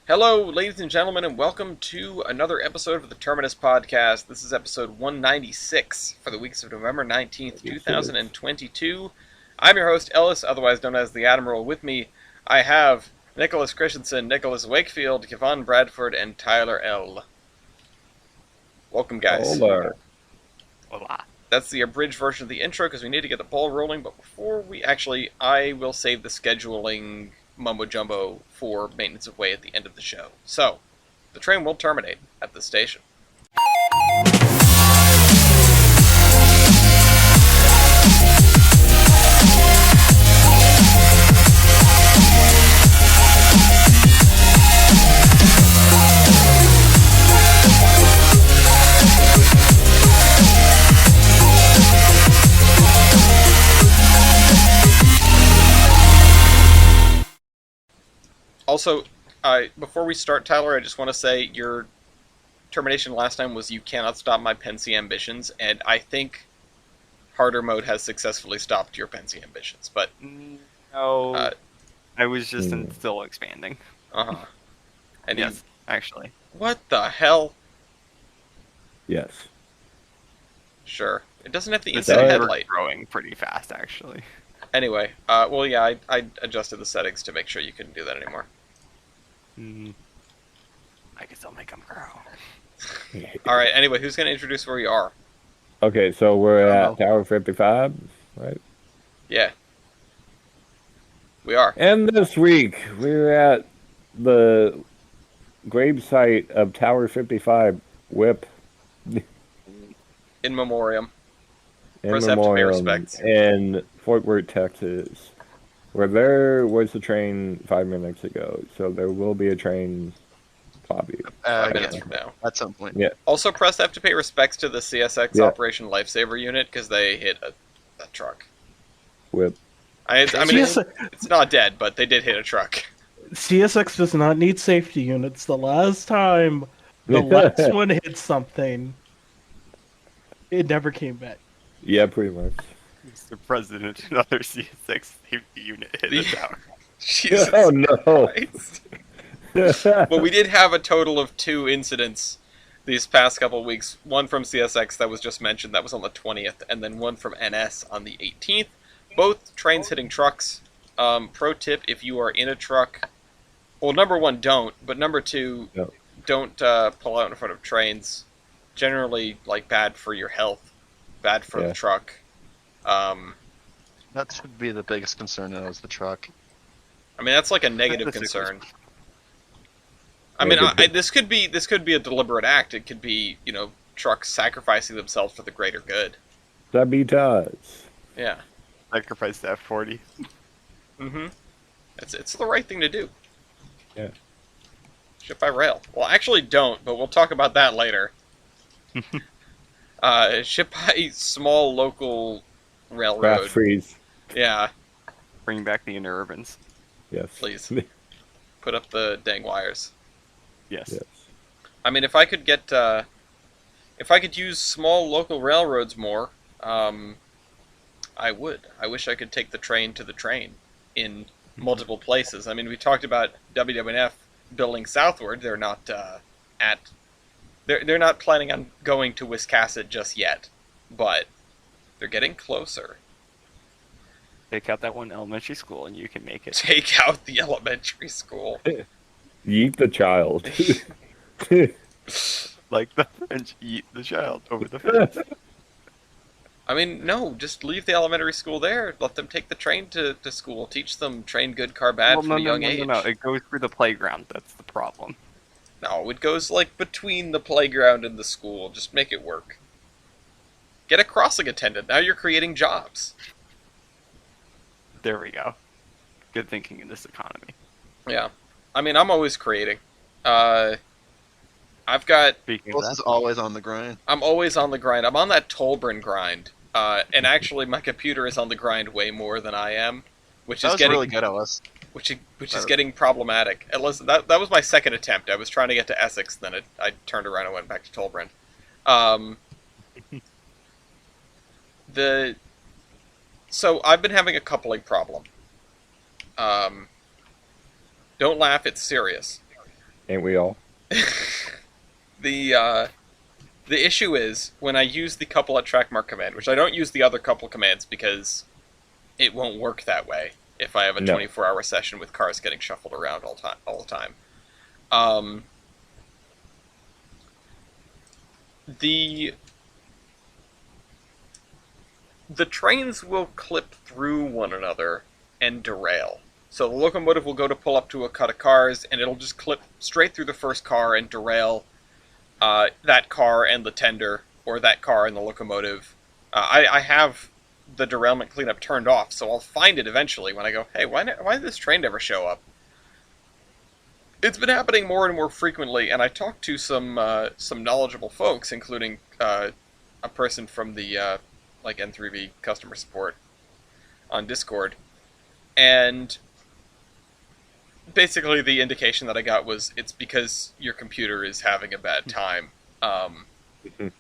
Hello, ladies and gentlemen, and welcome to another episode of the Terminus podcast. This is episode 196 for the weeks of November 19th, 2022. I'm your host, Ellis, otherwise known as the Admiral. With me, I have Nicholas Christensen, Nicholas Wakefield, Kevon Bradford, and Tyler L. Welcome, guys. Hola. Hola. That's the abridged version of the intro because we need to get the ball rolling, but before we actually, I will save the scheduling mumbo-jumbo for maintenance of way at the end of the show. So, the train will terminate at the station. Also, before we start, Tyler, I just want to say your termination last time was "You cannot stop my Pensy ambitions," and I think harder mode has successfully stopped your Pensy ambitions. But no, I was just still expanding. And yes, actually. What the hell? Yes. Sure. It doesn't have the instant headlight. Growing pretty fast, actually. Anyway, well, yeah, I adjusted the settings to make sure you couldn't do that anymore. I can still make them grow. Alright, anyway, who's going to introduce where we are? Okay, so we're at Tower 55, right? Yeah. We are. And this week, we're at the gravesite of Tower 55 Whip. In memoriam. In First have to pay memoriam respects. in Fort Worth, Texas, where there was a train 5 minutes ago. So there will be a train probably 5 minutes from now. At some point. Yeah. Also, press F to pay respects to the CSX Operation Lifesaver unit because they hit a truck. Whip. I mean, it's not dead, but they did hit a truck. CSX does not need safety units. The last time the last one hit something, it never came back. Yeah, pretty much. Mr. President, another C6 safety unit hit the tower. Jesus Oh no! Well, we did have a total of 2 incidents these past couple of weeks. One from CSX that was just mentioned, that was on the 20th, and then one from NS on the 18th. Both trains hitting trucks. Pro tip, if you are in a truck, well, number 1, don't, but number 2, don't pull out in front of trains. Generally, bad for your health, bad for the truck. That should be the biggest concern, though, is the truck. I mean, that's a negative concern. I mean, this could be a deliberate act. It could be, trucks sacrificing themselves for the greater good. Sabotage. Yeah. Sacrifice to F40. Mm-hmm. It's the right thing to do. Yeah. Ship by rail. Well, actually don't, but we'll talk about that later. Ship by small local railroad. Craft freeze. Yeah. Bring back the interurbans. Yes. Please. Put up the dang wires. Yes. I mean, if I could get, if I could use small local railroads more, I would. I wish I could take the train to the train in multiple places. I mean, we talked about WWF building southward. They're not They're not planning on going to Wiscasset just yet, but they're getting closer. Take out that one elementary school and you can make it. Take out the elementary school. Yeet the child. Like the French eat the child over the fence. I mean, no, just leave the elementary school there. Let them take the train to school. Teach them train good, car bad from a young age. No, it goes through the playground. That's the problem. No, it goes between the playground and the school. Just make it work. Get a crossing attendant. Now you're creating jobs. There we go. Good thinking in this economy. Yeah. I mean, I'm always creating. I've got... This is always on the grind. I'm always on the grind. I'm on that Tolbrin grind. And actually, my computer is on the grind way more than I am. Which is getting really good at us. Which is getting problematic. That was my second attempt. I was trying to get to Essex, then I turned around and went back to Tolbrin. So I've been having a coupling problem. Don't laugh, it's serious. Ain't we all? The issue is when I use the couple at track mark command, which I don't use the other couple commands because it won't work that way if I have a No. 24-hour session with cars getting shuffled around all the time. Um, the trains will clip through one another and derail. So the locomotive will go to pull up to a cut of cars, and it'll just clip straight through the first car and derail that car and the tender, or that car and the locomotive. I have the derailment cleanup turned off, so I'll find it eventually when I go, hey, why did this train never show up? It's been happening more and more frequently, and I talked to some knowledgeable folks, including a person from the like N3V customer support on Discord, and basically the indication that I got was it's because your computer is having a bad time. Damn,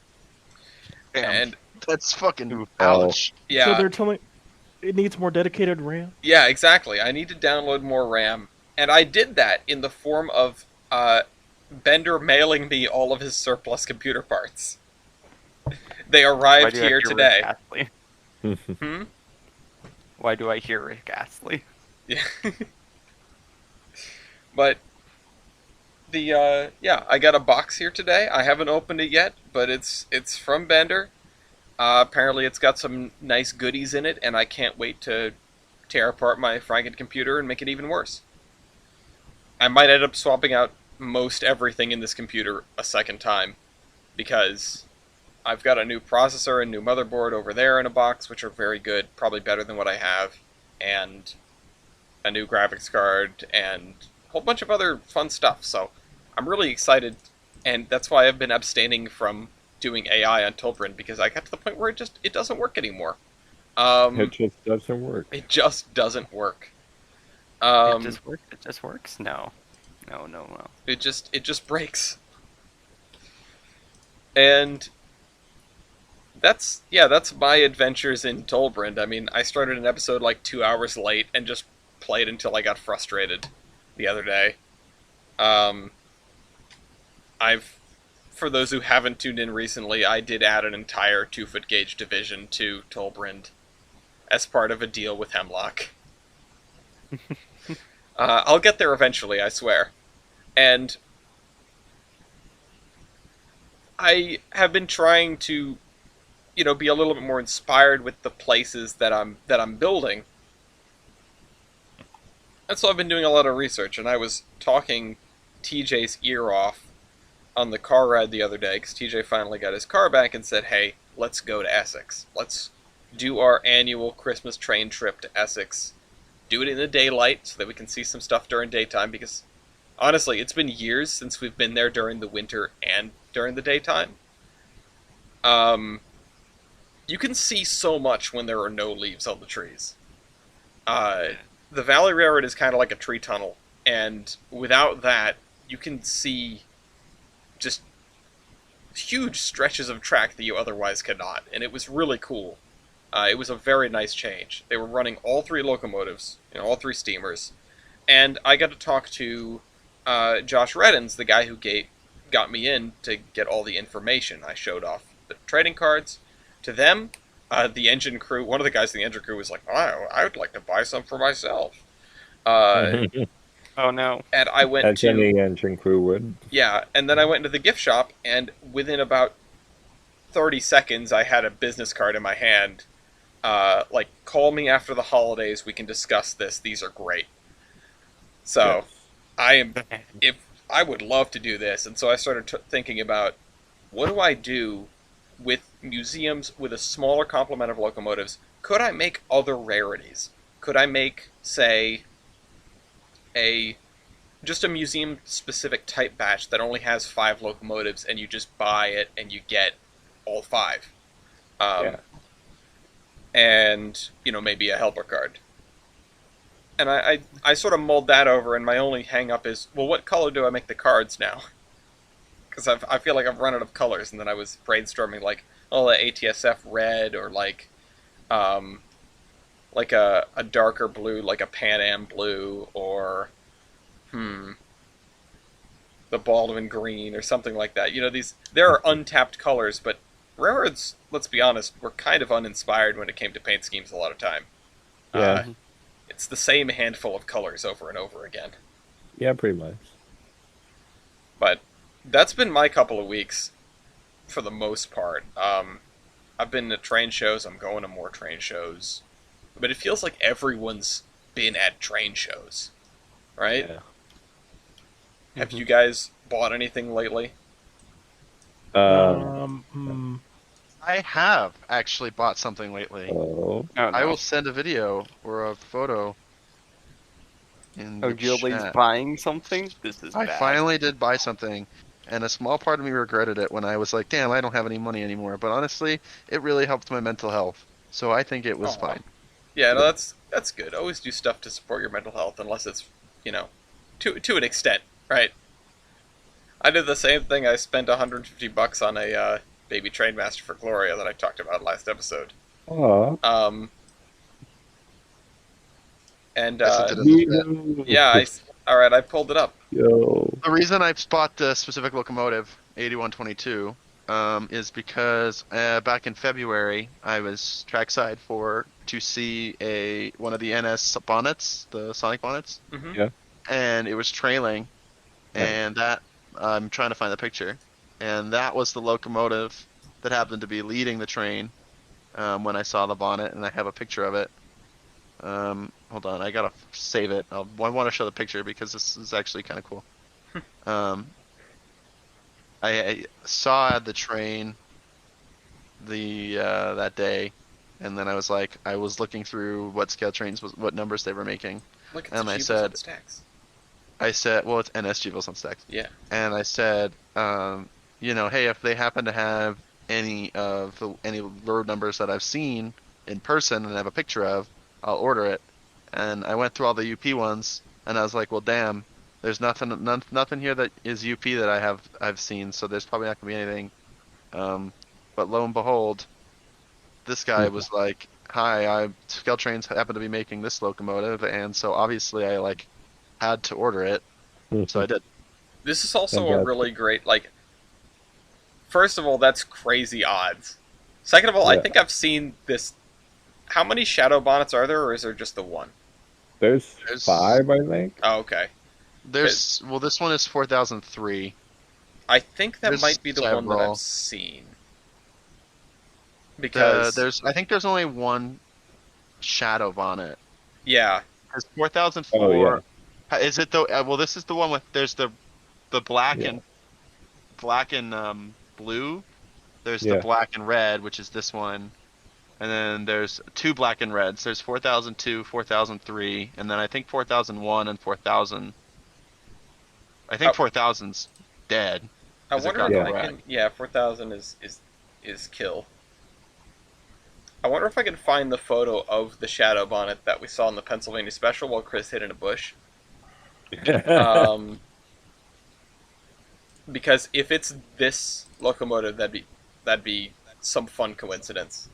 And that's fucking Oh. ouch. yeah, So they're telling it needs more dedicated RAM. yeah, exactly. I need to download more RAM, and I did that in the form of Bender mailing me all of his surplus computer parts. They Why arrived do I here hear today. Rick Astley? Hmm? Why do I hear Rick Astley? Yeah. But I got a box here today. I haven't opened it yet, but it's from Bender. Apparently, it's got some nice goodies in it, and I can't wait to tear apart my Franken computer and make it even worse. I might end up swapping out most everything in this computer a second time, because I've got a new processor and new motherboard over there in a box, which are very good, probably better than what I have, and a new graphics card, and a whole bunch of other fun stuff. So I'm really excited, and that's why I've been abstaining from doing AI on Tolbrand, because I got to the point where it doesn't work anymore. It just doesn't work. It just doesn't work. It just works? No. No. It just breaks. And that's my adventures in Tolbrand. I mean, I started an episode like 2 hours late and just played until I got frustrated the other day. For those who haven't tuned in recently, I did add an entire 2-foot gauge division to Tolbrand as part of a deal with Hemlock. I'll get there eventually, I swear. And I have been trying to, be a little bit more inspired with the places that I'm building. And so I've been doing a lot of research, and I was talking TJ's ear off on the car ride the other day, because TJ finally got his car back and said, hey, let's go to Essex. Let's do our annual Christmas train trip to Essex. Do it in the daylight so that we can see some stuff during daytime, because honestly, it's been years since we've been there during the winter and during the daytime. You can see so much when there are no leaves on the trees. The Valley Railroad is kind of like a tree tunnel, and without that, you can see just huge stretches of track that you otherwise cannot, and it was really cool. It was a very nice change. They were running all 3 locomotives, all 3 steamers, and I got to talk to Josh Reddins, the guy who got me in to get all the information. I showed off the trading cards to them. The engine crew, one of the guys in the engine crew was like, oh, I would like to buy some for myself. Oh no. And I went As to... any engine crew would. Yeah, and then I went into the gift shop, and within about 30 seconds, I had a business card in my hand. Call me after the holidays, we can discuss this, these are great. So, Yes. I would love to do this, and so I started thinking about, what do I do with museums with a smaller complement of locomotives? Could I make other rarities? Could I make, say, just a museum-specific type batch that only has 5 locomotives, and you just buy it and you get all 5? Yeah. And, maybe a helper card. And I sort of mulled that over, and my only hang-up is, well, what color do I make the cards now? Because I feel like I've run out of colors, and then I was brainstorming, the ATSF red, or a darker blue, like a Pan Am blue, or, the Baldwin green or something like that. There are untapped colors, but railroads, let's be honest, were kind of uninspired when it came to paint schemes a lot of time. Yeah. It's the same handful of colors over and over again. Yeah, pretty much. But that's been my couple of weeks for the most part. I've been to train shows. I'm going to more train shows. But it feels like everyone's been at train shows, right? Yeah. Have you guys bought anything lately? I have actually bought something lately. Oh, Oh, I no. will send a video or a photo. In Oh, the Gilly's chat. buying something? This is I bad. finally did buy something, and a small part of me regretted it when I was like, "Damn, I don't have any money anymore." But honestly, it really helped my mental health, so I think it was Aw. fine. Yeah, no, that's good. Always do stuff to support your mental health, unless it's, to an extent, right? I did the same thing. I spent $150 on a baby Trainmaster for Gloria that I talked about last episode. oh. And I sent it in the chat. yeah, all right, I pulled it up. Yo. The reason I bought the specific locomotive, 8122, is because back in February I was trackside to see one of the NS bonnets, the Sonic bonnets, Hmm. Yeah. and it was trailing, Yeah. and that I'm trying to find the picture, and that was the locomotive that happened to be leading the train when I saw the bonnet, and I have a picture of it. Hold on, I gotta save it. I want to show the picture because this is actually kind of cool. I saw the train that day, and then I was looking through what scale trains what numbers they were making. Look, it's And I Jeebles said- on stacks. I said, well, it's NS Gevils on stacks. Yeah. And I said, hey, if they happen to have any road numbers that I've seen in person and have a picture of, I'll order it. And I went through all the UP ones, and I was like, well, damn, there's nothing here that is UP that I've seen, so there's probably not gonna be anything. But lo and behold, this guy was like, hi, Scale Trains happen to be making this locomotive, and so obviously I had to order it, so I did. This is also a Fantastic. really great, first of all, that's crazy odds. Second of all, I Yeah. think I've seen this. How many shadow bonnets are there, or is there just the one? There's There's- 5, I think. Oh, okay. This one is 4003. I think that There's might be the one that several. I've seen. Because, I think there's only one shadow bonnet. yeah, There's 4004. Oh, Is it though? Well, this is the one with there's the black Yeah. and blue. There's Yeah. the black and red, which is this one, and then there's two black and reds. There's 4002, 4003, and then I think 4001 and 4000. I think Oh. 4000's dead. I Is it wonder got if the I rack? can. Yeah, 4000 is kill. I wonder if I can find the photo of the shadow bonnet that we saw in the Pennsylvania special while Chris hid in a bush. Because if it's this locomotive, that'd be some fun coincidence.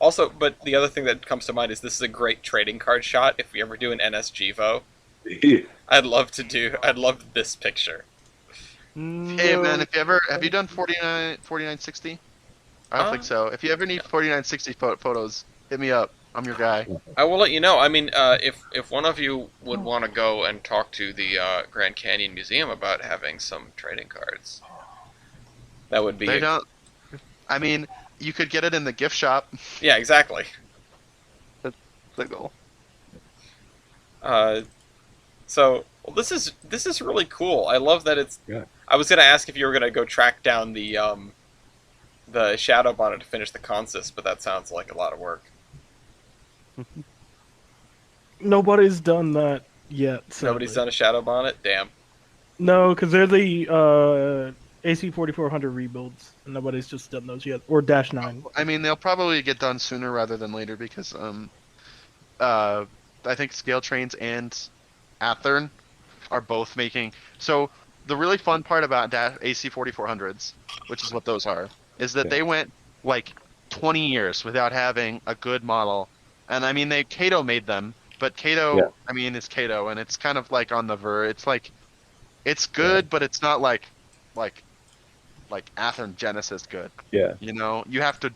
Also, but the other thing that comes to mind is this is a great trading card shot. If we ever do an NS Gevo, I'd love this picture. Hey man, have you done 4960? I don't think so. If you ever need 4960 photos, hit me up. I'm your guy. I will let you know. I mean, if one of you would want to go and talk to the Grand Canyon Museum about having some trading cards, that would be. They don't. I mean, you could get it in the gift shop. Yeah, exactly. The goal. So well, this is really cool. I love that it's. Yeah. I was gonna ask if you were gonna go track down the shadow bonnet to finish the consist, but that sounds like a lot of work. Nobody's done that yet. Nobody's sadly. done a shadow bonnet. Damn. No, because they're the AC 4400 rebuilds, and nobody's just done those yet. Or Dash 9. I mean, they'll probably get done sooner rather than later because I think Scale Trains and Athern are both making. So the really fun part about AC 4400s, which is what those are, is that Yeah. they went like 20 years without having a good model. And I mean, Kato made them, but Kato, Yeah. I mean, is Kato, and it's kind of like on the verge. It's like It's good, but it's not like Athearn Genesis good. Yeah. You know, you have to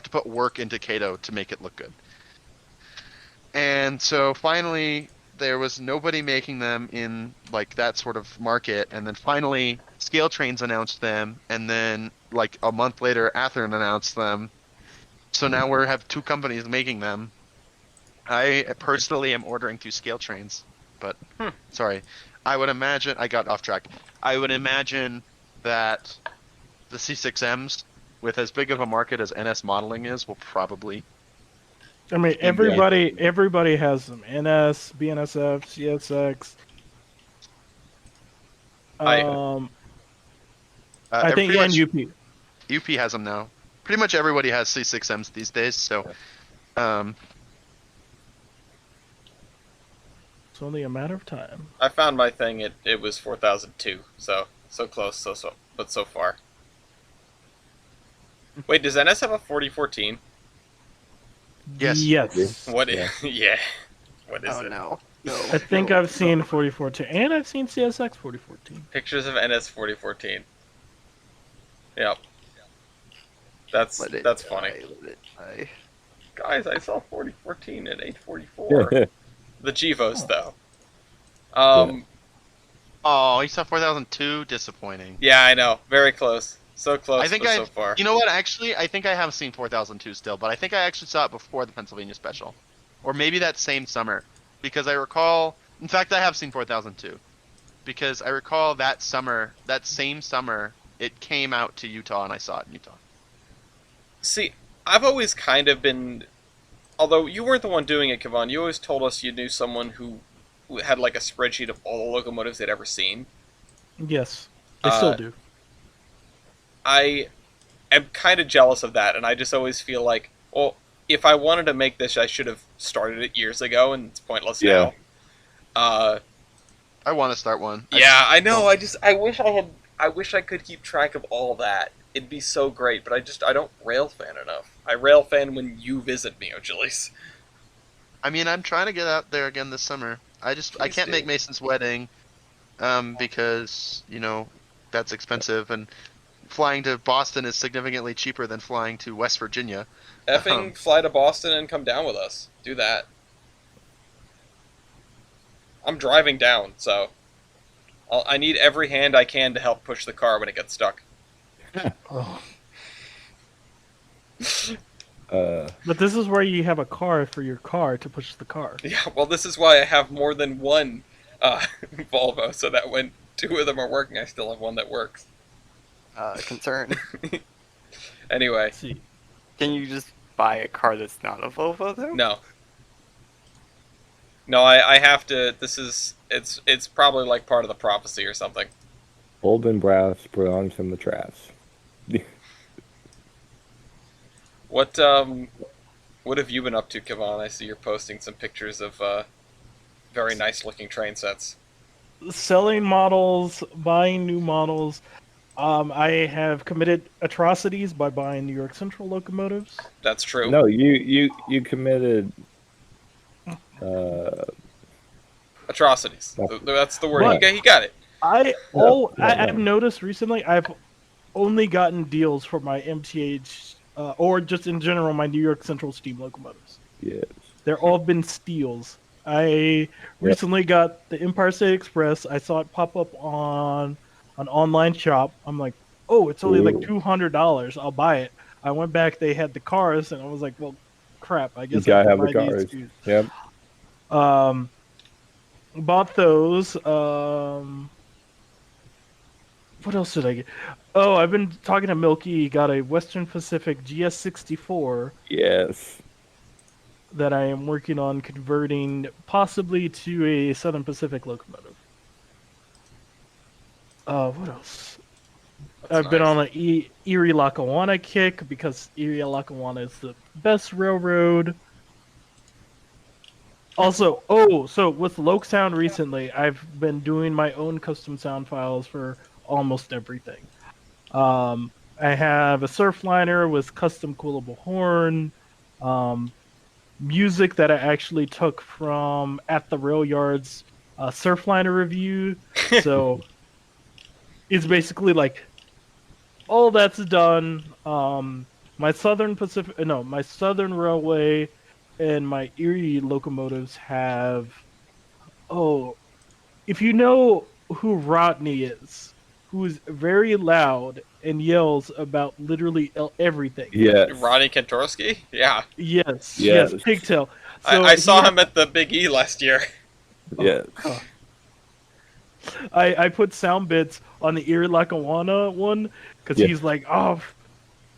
put work into Kato to make it look good. And so finally, there was nobody making them in like that sort of market, and then finally, Scale Trains announced them, and then like a month later, Athearn announced them. So now we have two companies making them. I personally am ordering through Scale Trains, but sorry, I would imagine I got off track. I would imagine that the C6Ms, with as big of a market as NS modeling is, will probably. I mean, everybody has them. NS, BNSF, CSX. I- I think pretty and much UP. UP has them now. Pretty much everybody has C6Ms these days, so It's only a matter of time. I found my thing. It was 4002. So close. But so far. Wait, does NS have a 4014? Yes. Yes. What? Yeah. Yeah. What is Oh it? no. No. I think I've seen 4014, and I've seen CSX 4014. Pictures of NS 4014. Yep. That's funny. Let it die. Guys, I saw 4014 at 844. The Givos, though. Oh, you saw 4002. Disappointing. Yeah, I know. Very close. So close, I think but so far. You know what? Actually, I think I have seen 4002 still, but I think I actually saw it before the Pennsylvania special, or maybe that same summer, because I recall. In fact, I have seen 4002, because I recall that same summer, it came out to Utah, and I saw it in Utah. See, I've always kind of been... Although you weren't the one doing it, Kevon, you always told us you knew someone who had like a spreadsheet of all the locomotives they'd ever seen. Yes, I still do. I am kind of jealous of that, and I just always feel like, well, if I wanted to make this, I should have started it years ago, and it's pointless now. I want to start one. Yeah, I know. I wish I could keep track of all that. It'd be so great, but I don't railfan enough. I railfan when you visit me, Ojilis. I mean, I'm trying to get out there again this summer. I can't make Mason's wedding, because that's expensive, and flying to Boston is significantly cheaper than flying to West Virginia. Effing fly to Boston and come down with us. Do that. I'm driving down, so I need every hand I can to help push the car when it gets stuck. Oh. But this is where you have a car for your car to push the car. Yeah, well, this is why I have more than one Volvo, so that when two of them are working, I still have one that works. Concern. Anyway. See. Can you just buy a car that's not a Volvo though? No. No, I have to. It's probably like part of the prophecy or something. Gold and brass belongs in the trash. What have you been up to, Kevon? I see you're posting some pictures of very nice looking train sets. Selling models, buying new models. I have committed atrocities by buying New York Central locomotives. That's true. No, you committed. Atrocities. That's the word. What? He got it. I've noticed recently I've only gotten deals for my MTH or just in general my New York Central steam locomotives. Yes. They're all been steals. I recently got the Empire State Express. I saw it pop up on an online shop. I'm like, oh, it's only like $200. I'll buy it. I went back. They had the cars, and I was like, well, crap. I guess You I gotta have have to the buy cars. these. Yep. Bought those. What else did I get? Oh, I've been talking to Milky. Got a Western Pacific GS64 Yes. that I am working on converting possibly to a Southern Pacific locomotive. What else? I've been on an Erie Lackawanna kick because Erie Lackawanna is the best railroad. Also, so with Lokesound recently, I've been doing my own custom sound files for almost everything. I have a Surfliner with custom coolable horn, music that I actually took from At the Rail Yard's Surfliner review. So it's basically like all that's done. My my Southern Railway and my Erie locomotives have. Oh, if you know who Rodney is, who is very loud and yells about literally everything. Yes. Ronnie Kantorski? Yeah. Yes, Yes. Pigtail. I saw him at the Big E last year. Yes. Oh. I put sound bits on the Erie Lackawanna one because Yeah. he's like, oh,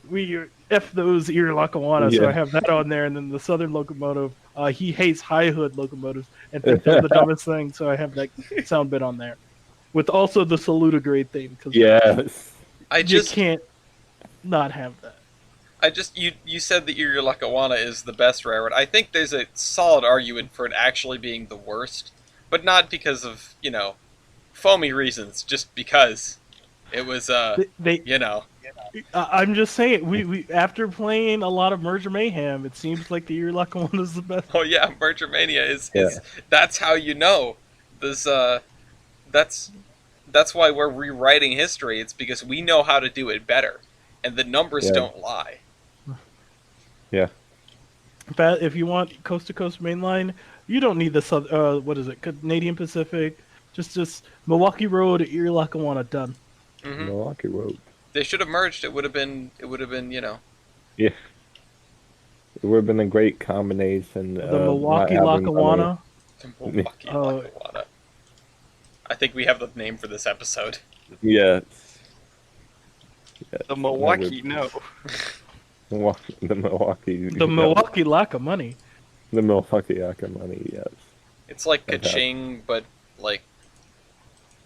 we F those Erie Lackawanna, so Yeah. I have that on there. And then the Southern locomotive, he hates high hood locomotives and thinks they're the dumbest thing, so I have that sound bit on there. With also the Salutagrade theme, because Yes. you can't not have that. You said the Erie Lackawanna is the best railroad. I think there's a solid argument for it actually being the worst, but not because of, foamy reasons, just because it was, I'm just saying, we after playing a lot of Merger Mayhem, it seems like the Erie Lackawanna is the best. Oh yeah, Merger Mania is Yeah. that's how you know. This that's why we're rewriting history. It's because we know how to do it better, and the numbers Yeah. don't lie. Yeah. But if you want coast to coast mainline, you don't need the what is it, Canadian Pacific, just Milwaukee Road, Erie Lackawanna, done. Hmm. Milwaukee Road. They should have merged. It would have been. Yeah. It would have been a great combination. The of Milwaukee not having Lackawanna. The Milwaukee Lackawanna. I think we have the name for this episode. money. Yes. The Milwaukee, no. The Milwaukee. The Milwaukee lack of money. The Milwaukee money. Yes. It's like Okay. ka-ching, but like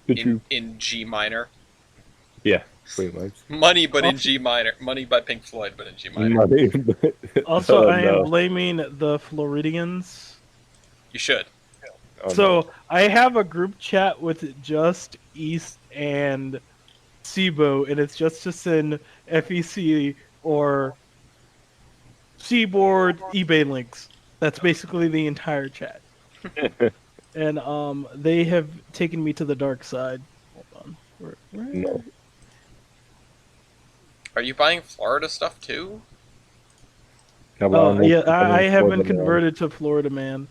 Did you? in G minor. Yeah. Pretty much. Money, but in G minor. Money by Pink Floyd, but in G minor. Money. Also, Oh, I no. am blaming the Floridians. You should. Oh, So I have a group chat with Just, East, and SIBO, and it's just to send FEC or Seaboard eBay links. That's basically the entire chat. And they have taken me to the dark side. Hold on. Where? No. Are you buying Florida stuff too? Come Oh on, yeah, let's- I have been let's- converted to Florida man.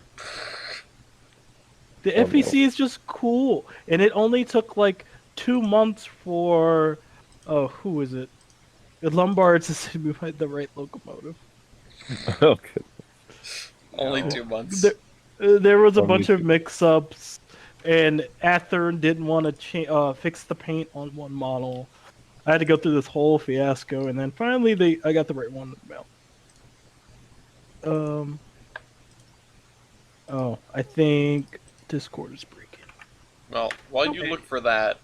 The Oh, FEC is just cool, and it only took like 2 months for, who is it? The Lombards to send me the right locomotive. Okay. Only No. 2 months. There was a Only bunch of two. mix-ups, and Athern didn't want to fix the paint on one model. I had to go through this whole fiasco, and then finally I got the right one in the mail. I think Discord is breaking. Well, while you look for that,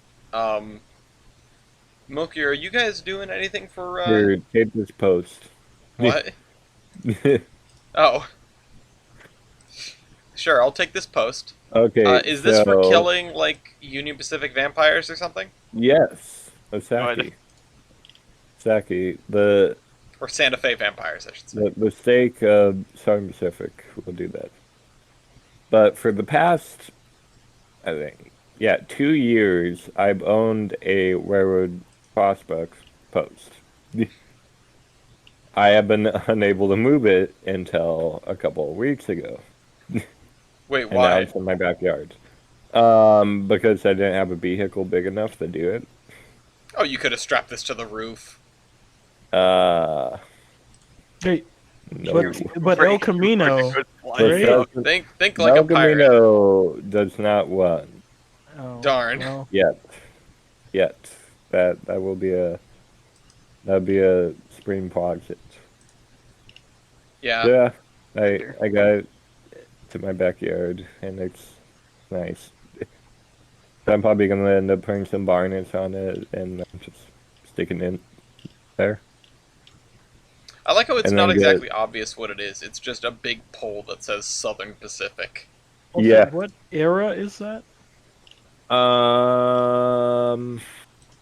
Milky, are you guys doing anything for Here, take this post. what? Oh. Sure, I'll take this post. Okay. Is this for so- killing like Union Pacific vampires or something? Yes. No, Osaki. Saki. The Or Santa Fe vampires, I should say. the stake of Southern Pacific will do that. But for the past, I think, 2 years, I've owned a railroad prospects post. I have been unable to move it until a couple of weeks ago. Wait, And now why? it's in my backyard. Because I didn't have a vehicle big enough to do it. Oh, you could have strapped this to the roof. Hey, No. but El Camino. But Right? doesn't- Think like a pirate. Camino does not want Oh, Darn. well. yet. That will be that'd be a spring project. Yeah. Yeah, I got it to my backyard and it's nice. So I'm probably gonna end up putting some varnish on it and just sticking it there. I like how it's And not then exactly obvious what it is. It's just a big pole that says Southern Pacific. Also, Yeah. what era is that?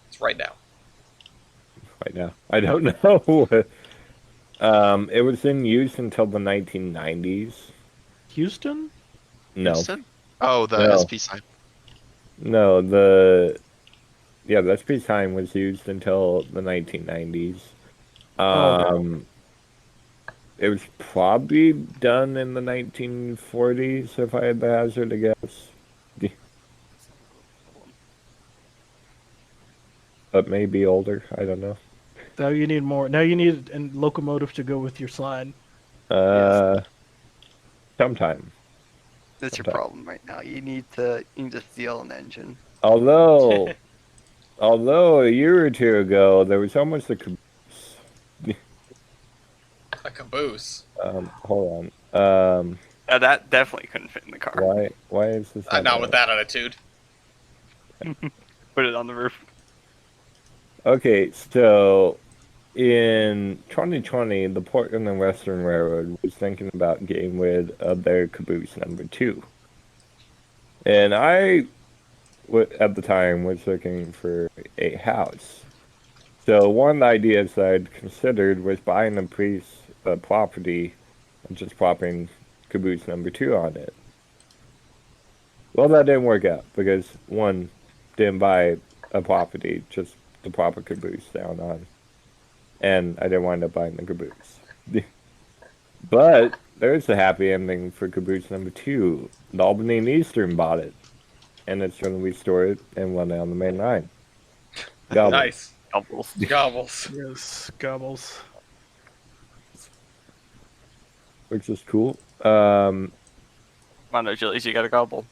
It's right now. Right now, I don't know. It was in use until the 1990s. Houston? No, Houston? Oh, the No. SP sign. no, the yeah, the recipe sign was used until the 1990s. Oh. It was probably done in the 1940s, if I had to hazard a guess. But maybe older. I don't know. Now you need more. Now you need a locomotive to go with your slide. Uh, sometime. That's your sometime. problem right now. You need to steal an engine. Although a year or two ago, there was almost a caboose. A caboose. Hold on. That definitely couldn't fit in the car. Why is this? Not with that attitude. Put it on the roof. Okay, so in 2020, the Portland and Western Railroad was thinking about getting rid of their caboose number 2. And I, at the time, was looking for a house. So one of the ideas that I'd considered was buying a piece of property and just plopping caboose number 2 on it. Well, that didn't work out because one, didn't buy a property, just the proper caboose down on. And I didn't wind up buying the caboose. But there's a happy ending for caboose number 2. The Albany and Eastern bought it. And it's going to restore it and run down the main line. Gobble. Nice. Doubles. Gobbles. Yes, gobbles. Which is cool. Come on, no, Chili's, you gotta gobble.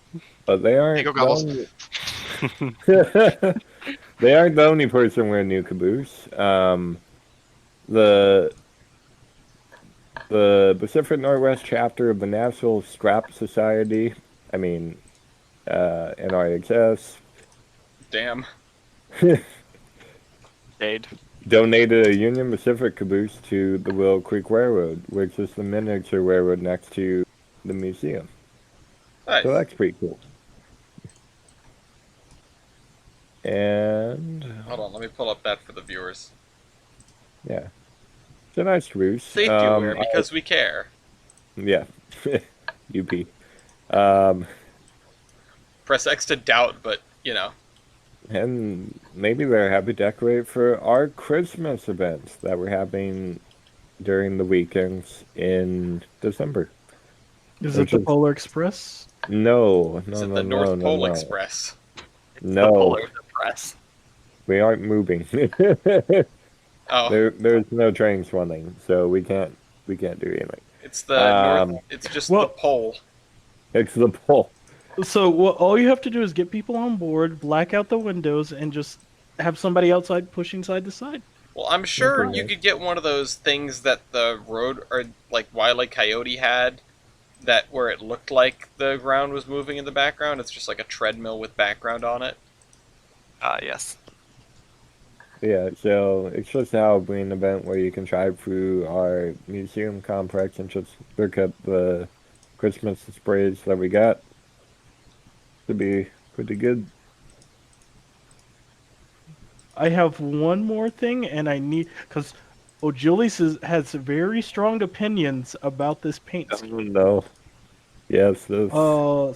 But they aren't. Hey, go Gobbles. They aren't the only person wearing new caboose. The Pacific Northwest chapter of the National Scrap Society, NRXS, Damn. Jade. donated a Union Pacific caboose to the Willow Creek Railroad, which is the miniature railroad next to the museum. Nice. So that's pretty cool. And Hold on, let me pull up that for the viewers. yeah, it's a nice caboose. Safety aware because we care. Yeah, UP. Press X to doubt, but you know. And maybe they're happy to decorate for our Christmas events that we're having during the weekends in December. Is it the Polar Express? No, Is it the North Pole Express? The No, Polar Express. we aren't moving. Oh, There's no trains running, so we can't do anything. it's the North. It's just the pole. It's the pole. So all you have to do is get people on board, black out the windows, and just have somebody outside pushing side to side. Well, I'm sure Okay. you could get one of those things that the road or like Wile E. Coyote had, that where it looked like the ground was moving in the background. It's just like a treadmill with background on it. Yes. Yeah, so it's just a Halloween event where you can drive through our museum complex and just look at the Christmas displays that we got. To be pretty good. I have one more thing, and I need because Ojulis has very strong opinions about this paint Oh scheme. no. Yes, this.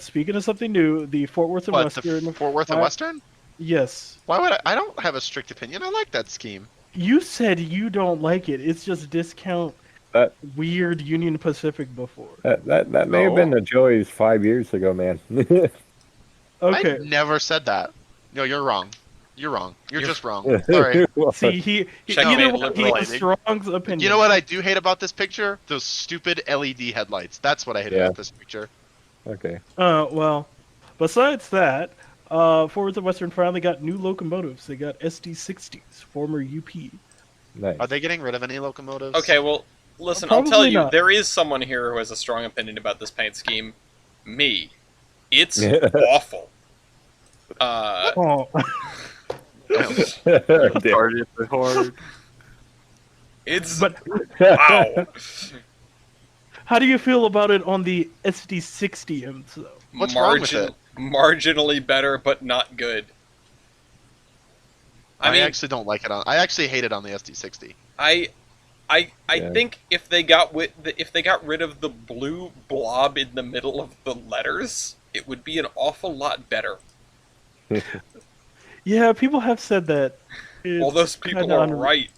Speaking of something new, the Fort Worth and What, Western. the Fort Worth and Western? Yes. Why would I don't have a strict opinion. I like that scheme. You said you don't like it. It's just discount That- weird Union Pacific before. That may have been a Joey's 5 years ago, man. Okay. I never said that. No, you're wrong. You're wrong. You're just wrong. Sorry. See, he Checkmate either way, he liberal. has strong opinion. You know what I do hate about this picture? Those stupid LED headlights. That's what I hate Yeah. about this picture. Okay. Well, besides that, Fort Worth and Western finally got new locomotives. They got SD60s, former UP. Nice. Are they getting rid of any locomotives? Okay, well, listen, I'll tell Probably you, not. there is someone here who has a strong opinion about this paint scheme. Me. It's awful. Oh, Started the horde. It's but wow. how do you feel about it on the SD60M though? What's wrong with it? Marginally better, but not good. I I mean, actually don't like it on. I actually hate it on the SD60. I Yeah. think if they got rid of the blue blob in the middle of the letters, it would be an awful lot better. Yeah, people have said that. Well, those people kinda are right.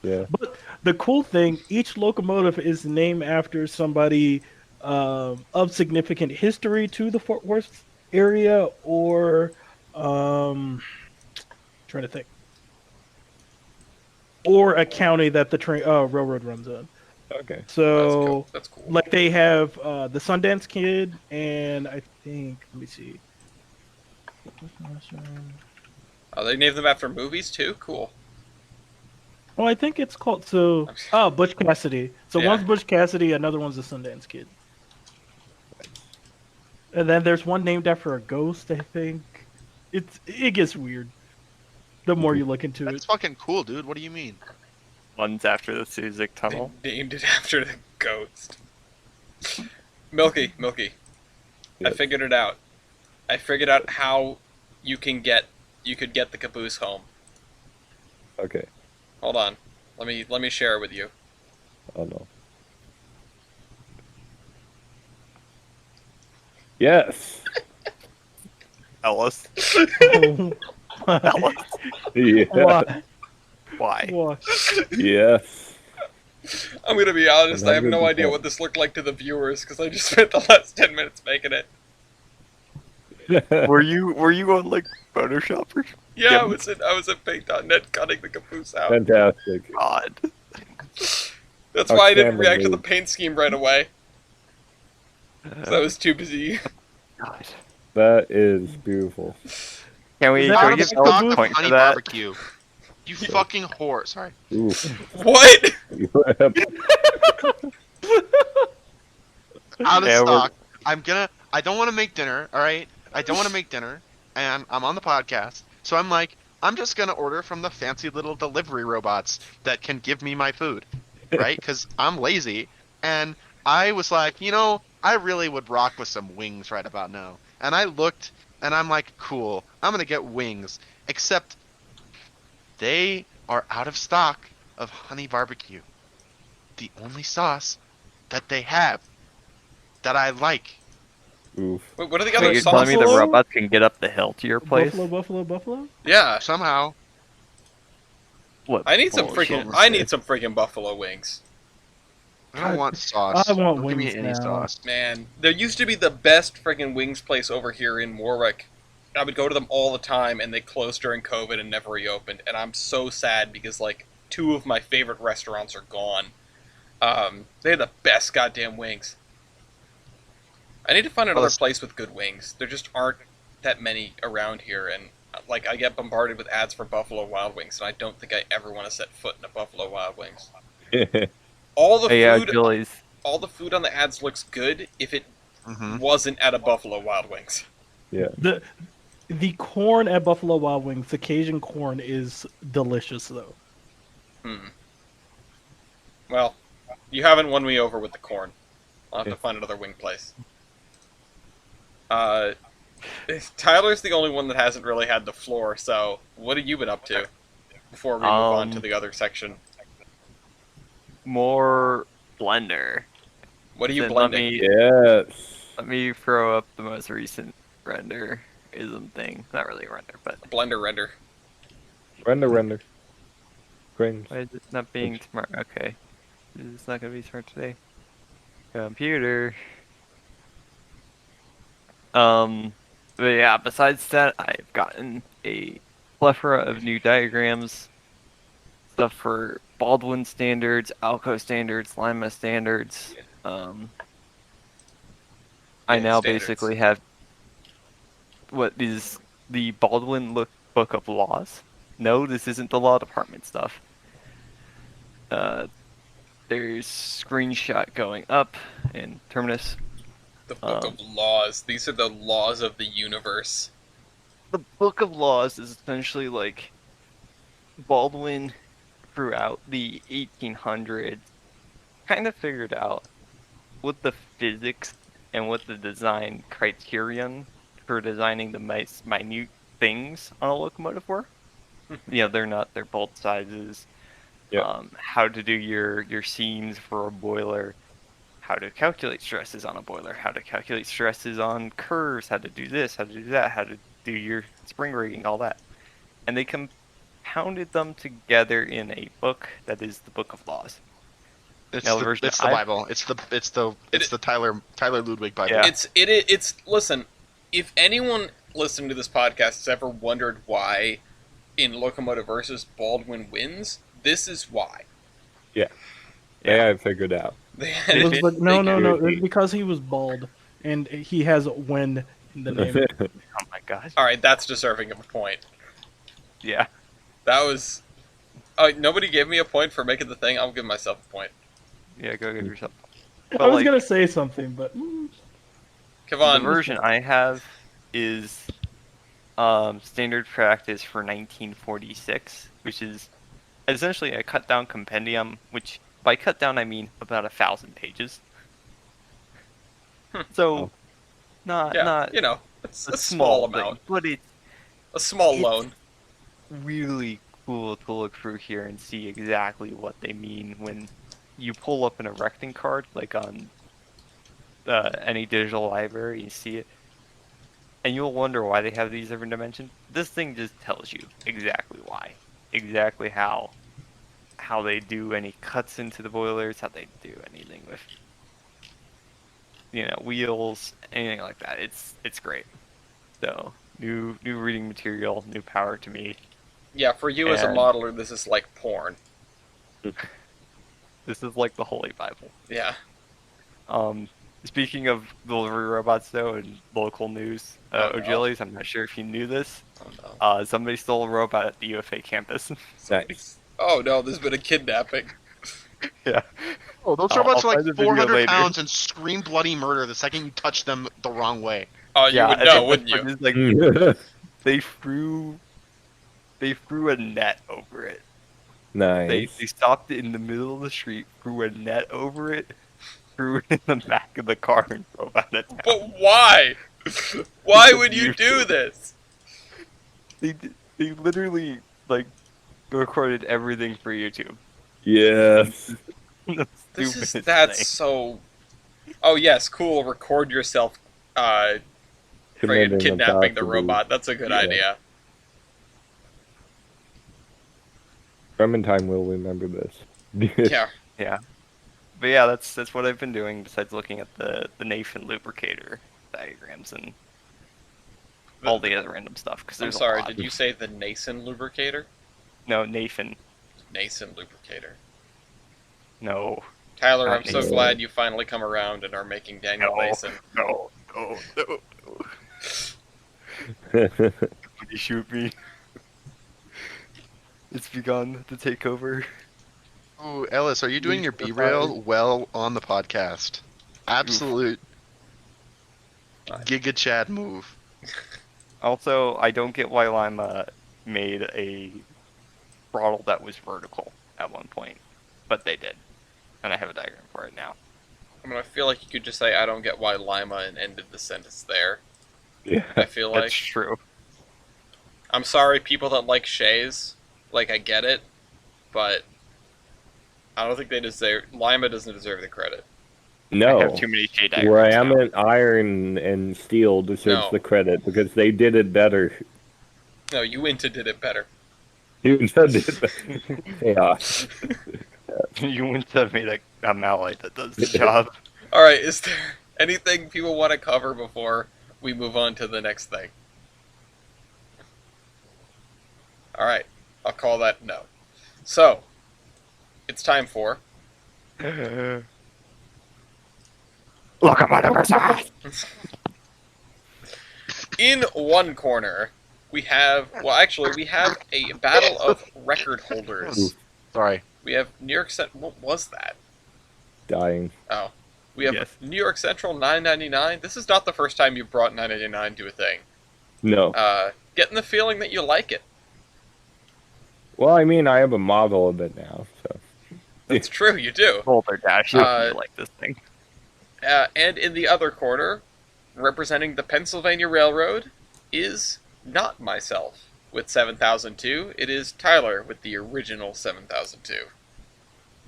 Yeah. But the cool thing, each locomotive is named after somebody of significant history to the Fort Worth area, or trying to think, or a county that the train railroad runs in. Okay. That's cool. So, That's cool. like they have the Sundance Kid, and I think let me see. Oh, they named them after movies too. Cool. Oh, I think it's called Butch Cassidy. So Yeah. one's Butch Cassidy, another one's the Sundance Kid. And then there's one named after a ghost, I think. It gets weird the more you look into That's it. fucking cool, dude. What do you mean? One's after the Suzik They tunnel. named it after the ghost. Milky. I Yes. figured it out. I figured out how you could get the caboose home. Okay. Hold on. Let me share it with you. Oh no. Yes. Ellis. Oh, Ellis. Yeah. why? Why? Why? Yes. I'm gonna be honest. I have no 100%. idea what this looked like to the viewers because I just spent the last 10 minutes making it. Were you on like Photoshop or Yeah, Yeah. I was at Paint.net cutting the caboose out. Fantastic. God? That's why I didn't Outstanding react to the move. paint scheme right away. 'Cause I was too busy. God. That is beautiful. Can we, Is that can out we of give the Ellis caboose? a point Honey for that? barbecue. You fucking whore. Sorry. Oof. What? Out of Yeah, we're- stock. I don't want to make dinner, alright? I don't want to make dinner, and I'm on the podcast, so I'm like, I'm just gonna order from the fancy little delivery robots that can give me my food, right? Because I'm lazy, and I was like, I really would rock with some wings right about now. And I looked, and I'm like, cool, I'm gonna get wings, except they are out of stock of honey barbecue. The only sauce that they have that I like. Oof. Wait, what are the Wait, other you're telling me the sauces? robots can get up the hill to your place? Buffalo. Yeah, Somehow, What I need some bullshit. freaking buffalo wings. I don't want sauce. I want Don't give me wings any now. sauce. Man, there used to be the best freaking wings place over here in Warwick. I would go to them all the time, and they closed during COVID and never reopened. And I'm so sad because like 2 of my favorite restaurants are gone. They had the best goddamn wings. I need to find another place with good wings. There just aren't that many around here, and like I get bombarded with ads for Buffalo Wild Wings, and I don't think I ever want to set foot in a Buffalo Wild Wings. All the Hey, food, Julie's. all the food on the ads looks good if it Mm-hmm. wasn't at a Buffalo Wild Wings. Yeah. The corn at Buffalo Wild Wings, the Cajun corn, is delicious though. Well, you haven't won me over with the corn. I'll have to find another wing place. Tyler's the only one that hasn't really had the floor, so what have you been up to before we move on to the other section? More blender. What are you Then blending? Yes. Let me throw up the most recent render-ism thing. Not really a render, but Blender render. Render. Cringe. why is it not being smart? Okay. It's not gonna be smart today. Computer. But yeah, besides that, I've gotten a plethora of new diagrams, stuff for Baldwin standards, Alco standards, Lima standards. I Yeah, now standards. basically have what is the Baldwin Book of Laws. No, this isn't the law department stuff. There's screenshot going up in Terminus. The Book of Laws. These are the laws of the universe. The Book of Laws is essentially like Baldwin throughout the 1800s kind of figured out what the physics and what the design criterion for designing the minute things on a locomotive were. They're bolt sizes, Yeah. how to do your seams for a boiler, how to calculate stresses on a boiler, how to calculate stresses on curves, how to do this, how to do that, how to do your spring rigging, all that. And they compounded them together in a book that is the Book of Laws. It's Now, the version it's the I've- Bible. It's the Tyler Ludwig Bible. Yeah. It's listen, if anyone listening to this podcast has ever wondered why in Locomotive Versus Baldwin wins, this is why. They had it figured out. They had It was it- but no, they- no. It's because he was bald, and he has "win" in the name. Oh my god. All right, that's deserving of a point. Yeah. That was. Oh, nobody gave me a point for making the thing. I'll give myself a point. Yeah, go give yourself. I was like, gonna say something, but Come the on. version I have is standard practice for 1946, which is essentially a cut down compendium, which by cut down I mean about 1,000 pages. So, not Yeah, not you know, it's a a small thing, amount, but it's a small It's- loan. really cool to look through here and see exactly what they mean when you pull up an erecting card, like on any digital library, you see it, and you'll wonder why they have these different dimensions. This thing just tells you exactly why, exactly how they do any cuts into the boilers, how they do anything with wheels, anything like that. It's great. So new reading material, new power to me. Yeah, for you as a And- modeler, this is like porn. This is like the Holy Bible. Yeah. Speaking of delivery robots, though, and local news, Oh, no. O'Gillies, I'm not sure if you knew this. Oh no. Somebody stole a robot at the UFA campus. Nice. Oh no, there's been a kidnapping. Yeah. Oh, those I'll robots are find like the video 400 later. pounds and scream bloody murder the second you touch them the wrong way. Oh, you would and know, the wouldn't best you? part is, like, they threw a net over it. They Nice. stopped it in the middle of the street, threw a net over it, threw it in the back of the car, and drove out of town. But why? Why would you do this? They literally like recorded everything for YouTube. Yes. That's so. Oh yes, cool. Record yourself, friggin' Committing kidnapping the atrocity. robot. That's a good Yeah. idea. Clementine will remember this. Yeah. But yeah, that's what I've been doing besides looking at the Nason Lubricator diagrams and all the other random stuff. Because I'm there's sorry. a lot. Did you say the Nason lubricator? No, Nason. Nason lubricator. No. Tyler, Not I'm so Nason. glad you finally come around and are making Daniel No. Nason. No. Somebody shoot me. It's begun to take over. Oh, Ellis, are you doing your Leave the B-rail well on the podcast? Absolute Giga Chad move. Also, I don't get why Lima made a throttle that was vertical at one point, but they did, and I have a diagram for it now. I mean, I feel like you could just say, "I don't get why Lima," and ended the sentence there. Yeah. I feel That's like true. I'm sorry, people that like Shays. Like, I get it, but I don't think they deserve. Lima doesn't deserve the credit. I No. have too many J diagrams now. Ramet Iron and Steel deserves No. the credit because they did it better. No, Uinta did it better. You said it. Yeah. You wouldn't have made a mallet that does the job. All right, is there anything people want to cover before we move on to the next thing? All right, I'll call that no. So, it's time for in one corner. We have we have a battle of record holders. Sorry. We have New York Central. What was that? Dying. Oh, we have Yes. New York Central 999. This is not the first time you brought 999 to a thing. No. Getting the feeling that you like it. Well, I mean, I have a model of it now, so. It's true, you do. Boulder Dash, you like this thing. And in the other corner, representing the Pennsylvania Railroad, is not myself with 7002. It is Tyler with the original 7002.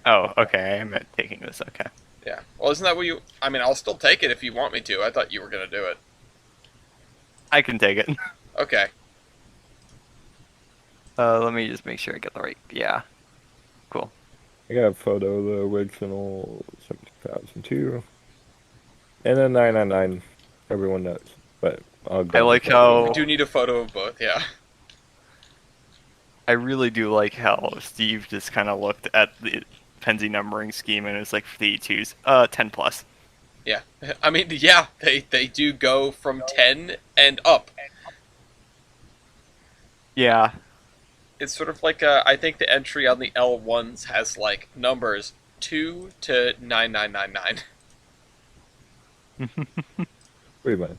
Oh, okay, I meant taking this, okay. Yeah. Well, isn't that what you... I mean, I'll still take it if you want me to. I thought you were going to do it. I can take it. Okay. Let me just make sure I get the right. Yeah. Cool. I got a photo of the original 7002. And then 999. Everyone knows. But I'll I go like with how- We do need a photo of both, yeah. I really do like how Steve just kind of looked at the Penzi numbering scheme and it was like for the E2s, 10 plus. Yeah. I mean, yeah, they do go from 10 and up. Yeah. It's sort of like, I think the entry on the L1s has, like, numbers 2 to 9999. Pretty much.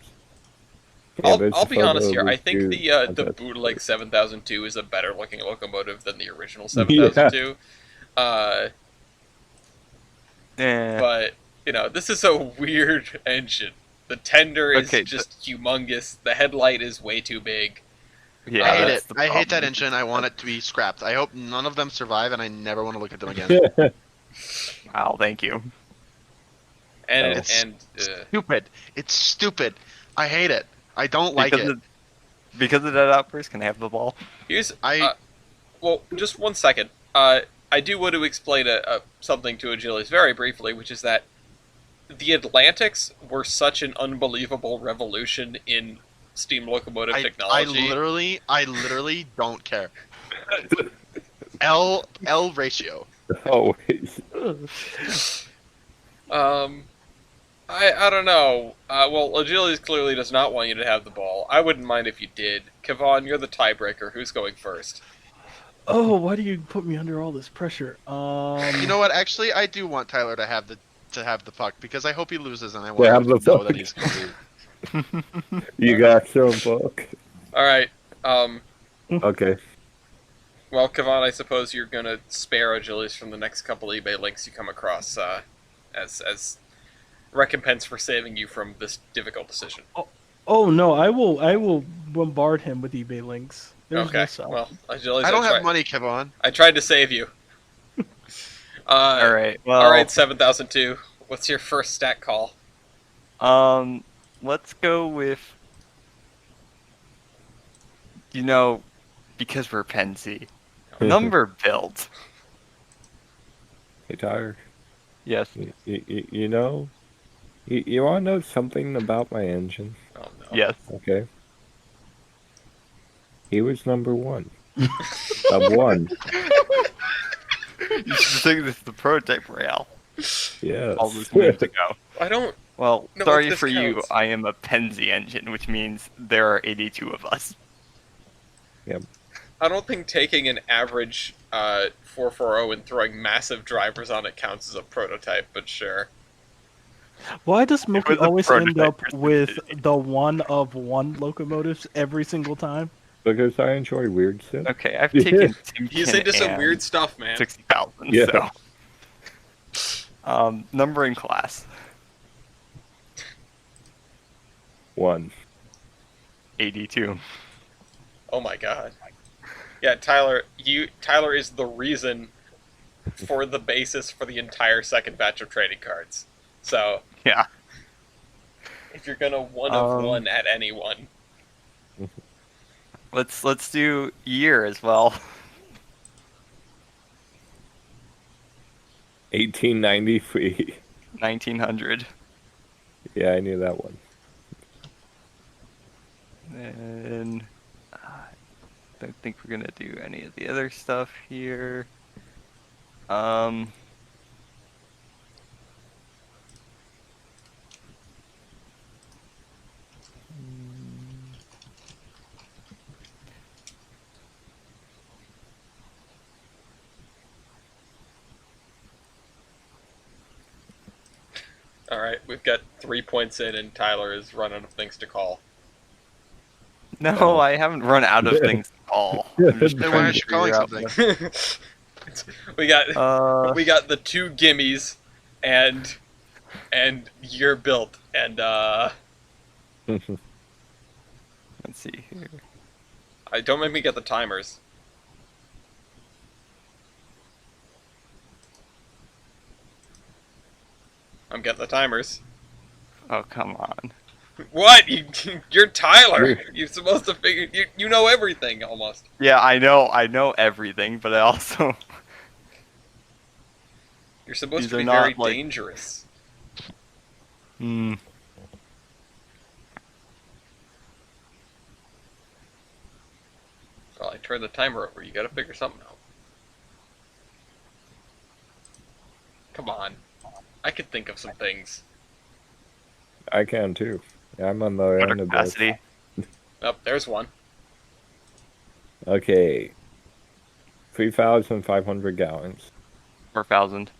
I'll but it's I'll a be photo honest of here. I think two the contests. bootleg 7002 is a better looking locomotive than the original 7002. Eh. But you know, this is a weird engine. The tender is Okay, just humongous. The headlight is way too big. Yeah, I hate that's it. the I hate that problem. engine. I want it to be scrapped. I hope none of them survive, and I never want to look at them again. Wow, thank you. And It's and stupid. It's stupid. I hate it. I don't like because it. Of, because of that outburst, can I have the ball? here's I well, just one second. I do want to explain something to Achilles very briefly, which is that the Atlantics were such an unbelievable revolution in steam locomotive I technology. literally don't care. L ratio. Always. I don't know. Well, Achilles clearly does not want you to have the ball. I wouldn't mind if you did. Kevon, you're the tiebreaker. Who's going first? Oh, why do you put me under all this pressure? You know what? Actually, I do want Tyler to have the puck because I hope he loses, and I To want have him the to know puck. that he's going to lose. You got some book. All right. Okay. Well, Kevon, I suppose you're gonna spare Achilles from the next couple eBay links you come across, as recompense for saving you from this difficult decision. Oh no, I will bombard him with eBay links. There's no Okay. stop. Well, Achilles, I don't tried, have money, Kevon. I tried to save you. All right. Well. All right, 7002. What's your first stat call? Let's go with. Because we're Penzi, number build. Hey, Tyler. Yes. You know, you want to know something about my engine? Oh no. Yes. Okay. He was number one. Of one. You should think this is the prototype rail. Yes. All those moons ago. I don't. Well, No, sorry if this for you. counts. I am a Penzi engine, which means there are 82 of us. I don't think taking an average 440 and throwing massive drivers on it counts as a prototype, but sure. Why does Milky was a always end prototype up for with stupidity. the one of one locomotives every single time? Because I enjoy weird stuff. Okay, I've taken Timken He's into some and weird stuff, man. 60,000. Yeah. So, numbering class 1. 82. Oh my god. Yeah, Tyler is the reason for the basis for the entire second batch of trading cards. So Yeah. if you're gonna one of Um, one at anyone, Let's do year as well. 1893. 1900. Yeah, I knew that one. And don't think we're gonna do any of the other stuff here. alright, we've got 3 points in and Tyler is running out of things to call. No, I haven't run out of things to call. I'm just Then trying why to aren't you calling figure out something? we got what- we got the 2 gimmies and you're built and let's see here. don't make me get the timers. I'm getting the timers. Oh, come on. What? You're Tyler. You're supposed to figure. You know everything almost. Yeah, I know everything, but I also You're supposed These to are be not, very like- dangerous. Hmm. Well, I turned the timer over. You gotta figure something out. Come on. I could think of some things. I can too. Yeah, I'm on the other Water end of this. capacity. Oh, there's one. Okay. 3,500 gallons. 4,000.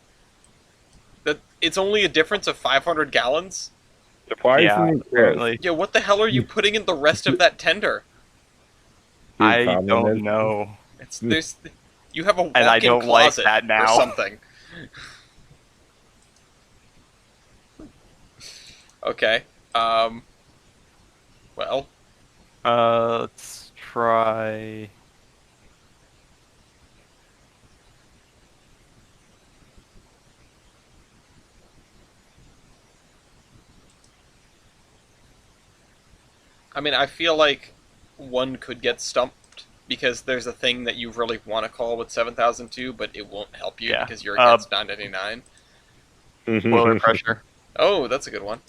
That it's only a difference of 500 gallons. Surprisingly, close. Apparently. Yeah, what the hell are you putting in the rest of that tender? Dude, I problem don't is- know. There's you have a walk-in And I don't like closet that or now. something. Okay. Well, Let's try. I mean, I feel like one could get stumped because there's a thing that you really want to call with 7002, but it won't help you Yeah. because you're against 999. Boiler pressure. Oh, that's a good one.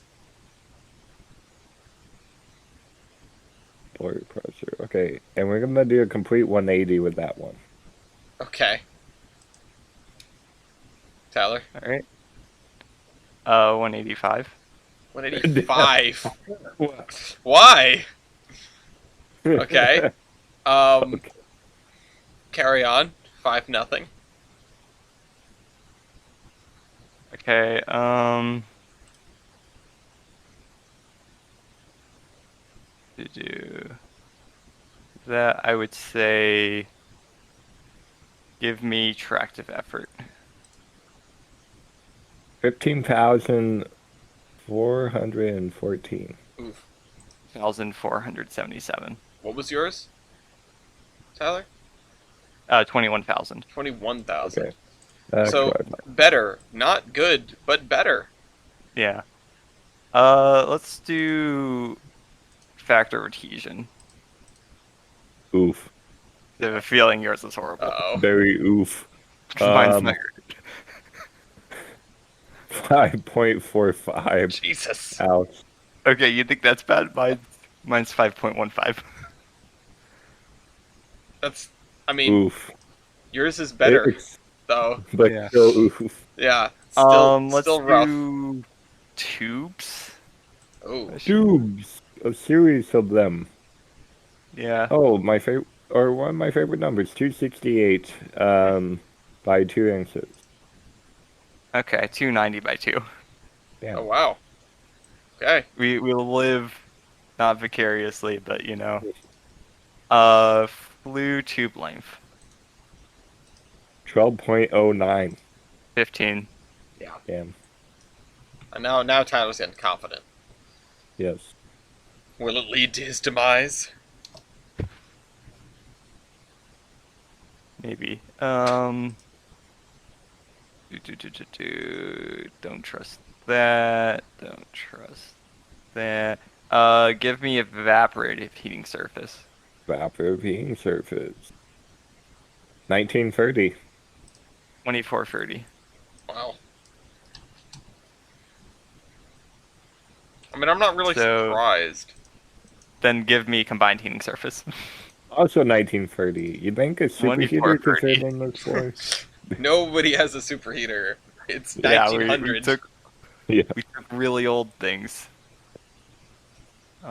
Boiler pressure. Okay, and we're gonna do a complete 180 with that one. Okay. Tyler, All right. 185. 185. Why? Okay. Okay. Carry on. 5-0. Okay. To do that, I would say, give me tractive effort. 15,414. Oof. 1,477. What was yours, Tyler? 21,000. 21,000. Okay. That's So, what better. Not good, but better. Yeah. Let's do factor of adhesion. oof. I have a feeling yours is horrible. Uh-oh. Very oof. Mine's Um, not. 5.45. Jesus. Ouch. Okay, you think that's bad? Mine's 5.15. That's, I mean, Oof. yours is better, It's- though. but Yeah. still oof. Yeah. Still, Let's still rough. do tubes. Oh. Tubes. A series of them. Yeah. Oh, my favorite, or one of my favorite numbers, 268, by 2 inches. Okay, 290 by 2. Damn. Oh, wow. Okay. We will live not vicariously, but you know. Flue tube length 12.09. 15. Damn. And now Tyler's getting confident. Yes. Will it lead to his demise? Maybe. Don't trust that. Don't trust that. Give me evaporative heating surface. Vapor heating surface. 1930. 2430. Wow. I mean, I'm not really So- surprised. Then give me combined heating surface. Also 1930. You think a superheater could fit 2430. in this place? Nobody has a superheater. It's Yeah, 1900s. we took really old things.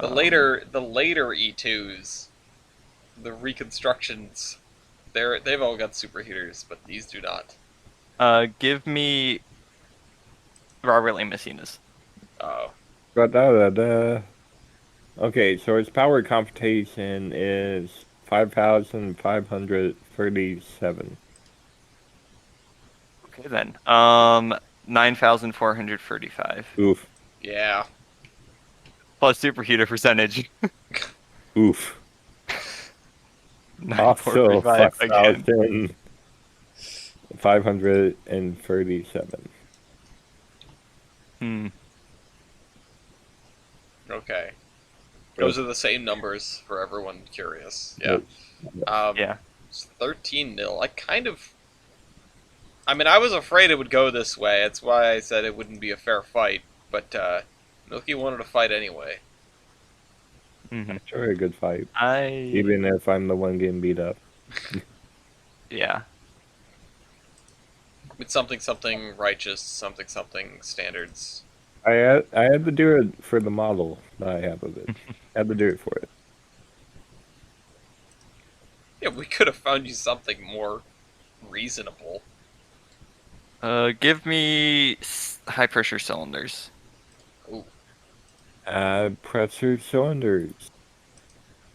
The later E2s, the reconstructions, they've all got superheaters, but these do not. Give me Robert Lee Messina's. Oh, Da-da-da-da. Okay, so its power computation is 5,537. Okay then. 9,435 Oof. yeah. plus superheater percentage. Oof. Also 9,435 again. 5,537. Hmm. Okay. Those are the same numbers for everyone curious. Yeah. Yeah. It's 13-0. I was afraid it would go this way. That's why I said it wouldn't be a fair fight. But Milky wanted to fight anyway. Mm-hmm. Sure, a good fight. I Even if I'm the one getting beat up. yeah. It's something righteous, something standards. I had to do it for the model that I have of it. I had to do it for it. Yeah, we could have found you something more reasonable. Give me high pressure cylinders. Pressure cylinders.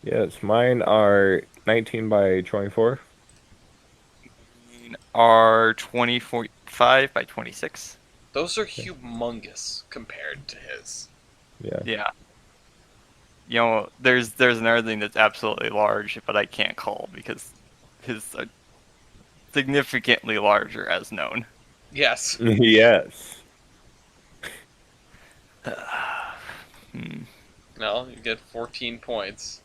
Yes, mine are 19 by 24. Are 25 by 26. Those are humongous compared to his. Yeah. Yeah. You know, there's another thing that's absolutely large, but I can't call because his are significantly larger as known. Yes. Yes. No, you get 14 points.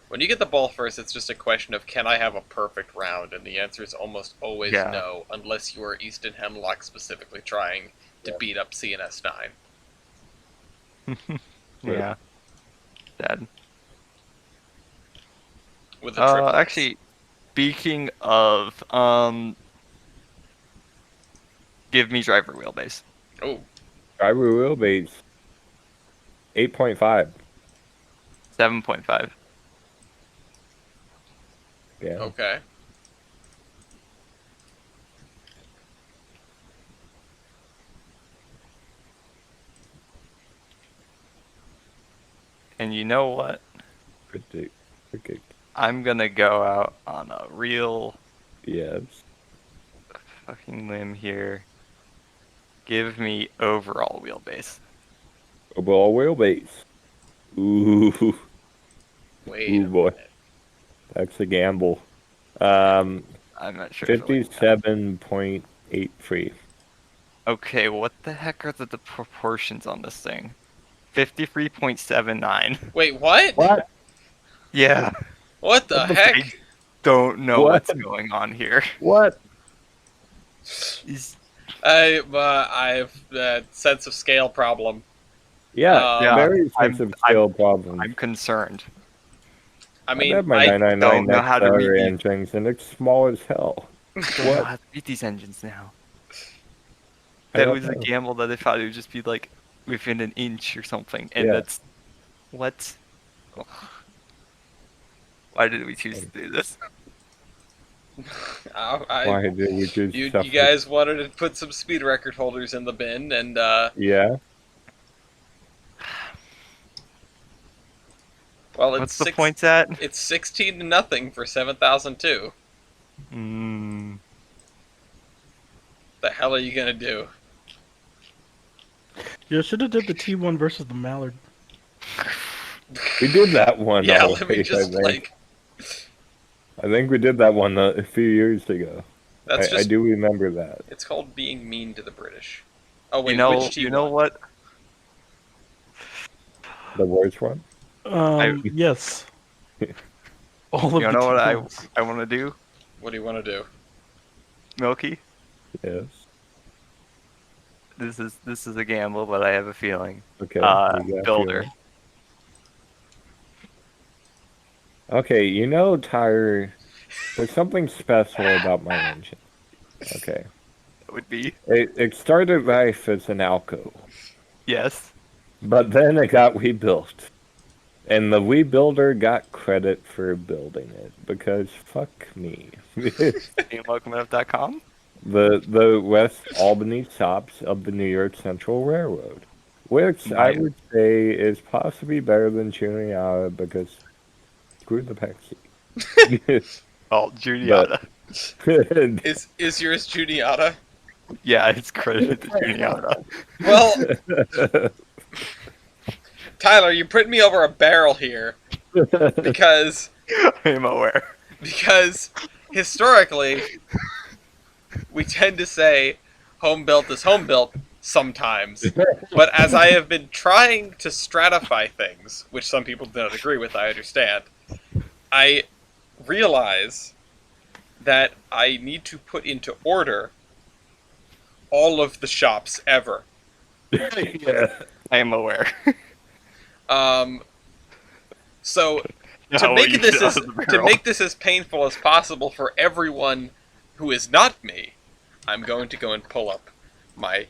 When you get the ball first, it's just a question of can I have a perfect round, and the answer is almost always Yeah. no, unless you are Easton Hemlock specifically trying to beat up CNS9. Yeah. Sad. With the triplets. Actually, speaking of, give me driver wheelbase. Oh, Driver wheelbase. 8.5. 7.5. Yeah. okay. And you know what? Predict. I'm gonna go out on a real Yes. fucking limb here. Give me overall wheelbase. Overall wheelbase. Ooh. Wait Ooh, a boy. minute. That's a gamble. I'm not sure. if I like that. 57.83. Okay, what the heck are the proportions on this thing? 53.79. Wait, what? What? Yeah. What the What the heck? Don't know What? what's going on here. What? I've sense of scale problem. Yeah, Yeah, very I'm- sensitive scale problem. I'm concerned. I I mean, have my I 999 don't know how to Nexstar read these. engines, and it's small as hell. Don't know What? how to beat these engines now. I That don't was a know. gamble that I thought it would just be like within an inch or something, and Yeah. that's what. Why did we choose to do this? Why did we just you suffer? guys wanted to put some speed record holders in the bin, and Yeah. well, it's What's the points at? It's 16-0 for 7002. The hell are you gonna do? You should have did the T1 versus the Mallard. We did that one. Yeah, already, let me just I think we did that one a few years ago. That's I just. do remember that. It's called being mean to the British. Oh wait, You know, which T1? you know what? The worst one? Yes. All of You the know what T1s. I want to do, What do you want to do? Milky? Yes. This is a gamble, but I have a feeling. Okay. we got Builder. you. Okay, you know, Tyre, there's something special about my engine. Okay. It would be It started life as an Alco, yes. but then it got rebuilt. And the rebuilder got credit for building it, because fuck me. Locomotive.com. the West Albany stops of the New York Central Railroad, which I Right. would say is possibly better than Juniata because screw the Pepsi. Oh, Juniata. Is yours Juniata? Yeah, it's credited to Juniata. Well, Tyler, you're putting me over a barrel here because I'm aware. historically we tend to say home built is home built sometimes. But as I have been trying to stratify things, which some people don't agree with, I understand, I realize that I need to put into order all of the shops ever. Yeah. I am aware. So to How make you this get as out of the to barrel. make this as painful as possible for everyone who is not me, I'm going to go and pull up my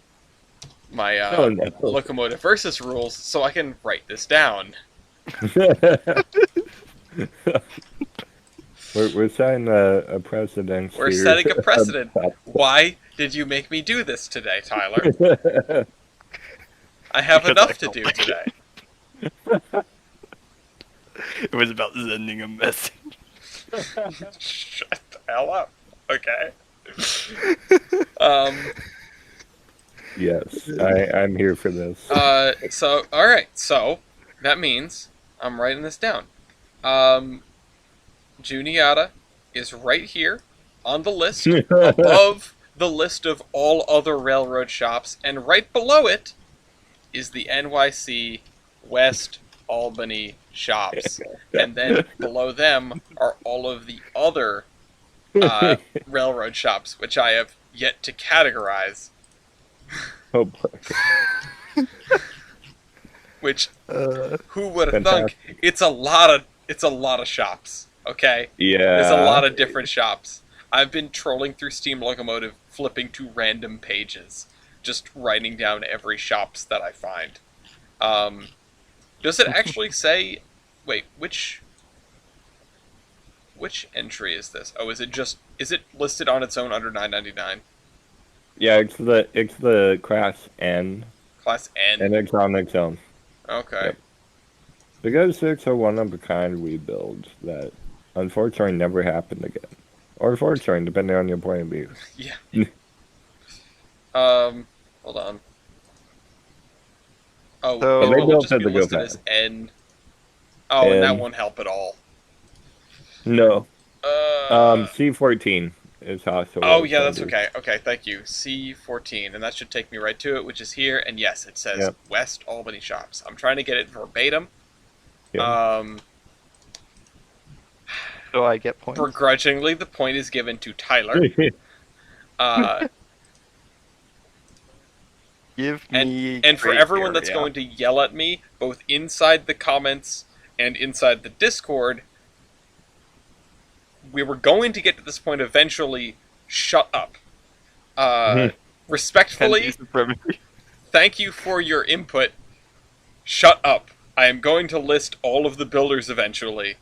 Oh, no. locomotive versus rules so I can write this down. We're setting a precedent. We're here. setting a precedent. Why did you make me do this today, Tyler? I have Because enough I to felt do like today. It was about sending a message. Shut the hell up. Okay. Yes, I'm here for this. So, alright, so, that means I'm writing this down. Juniata is right here on the list, above the list of all other railroad shops, and right below it is the NYC West Albany shops. And then below them are all of the other railroad shops, which I have yet to categorize. Oh, boy. Which, who would have Fantastic. thunk? It's a lot of shops. Okay, Yeah. there's a lot of different shops. I've been trolling through Steam Locomotive, flipping to random pages, just writing down every shops that I find. Does it actually say? Wait, which entry is this? Oh, is it listed on its own under $9.99? Yeah, it's the class N, Class N. and it's on its own. Okay. Yep. Because it's a one-of-a-kind rebuild that unfortunately never happened again. Or fortunately, depending on your point of view. Yeah. Hold on. Oh, So- it They will built just it be to go listed fast. as N. Oh, and that N. won't help at all. No. Uh, C14 is also. oh, what it's yeah, that's under. okay. Okay, thank you. C14, and that should take me right to it, which is here. And yes, it says Yep. West Albany Shops. I'm trying to get it verbatim. Yeah. So I get points. Begrudgingly, the point is given to Tyler. Give and- me. And for great everyone that's area. going to yell at me, both inside the comments and inside the Discord, we were going to get to this point eventually. Shut up. Respectfully, Use the privacy. thank you for your input. Shut up. I am going to list all of the builders eventually,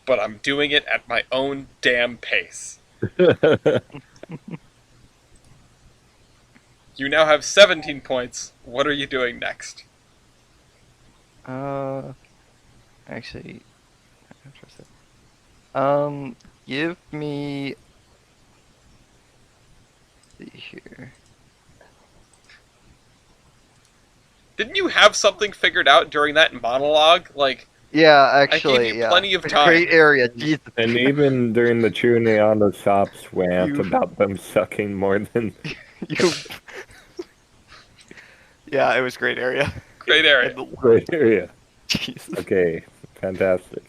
but I'm doing it at my own damn pace. You now have 17 points. What are you doing next? Actually, I'm interested. Give me. See here. Didn't you have something figured out during that monologue? Like, Yeah, I actually, gave you yeah. plenty of time. Great area. Jesus. And even during the tuning on the shops rant You- about them sucking more than. You. Yeah, it was great area. Great area. Great area. Jesus. Okay, fantastic.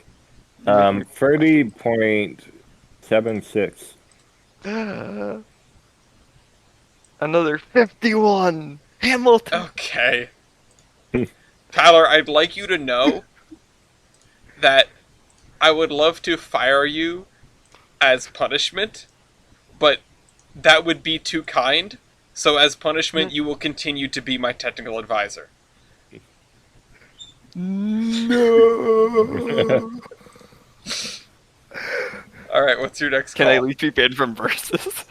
30.76. Another 51. Hamilton. Okay. Tyler, I'd like you to know that I would love to fire you as punishment, but that would be too kind. So as punishment, you will continue to be my technical advisor. No. Alright, what's your next Can I at call? least be banned from versus?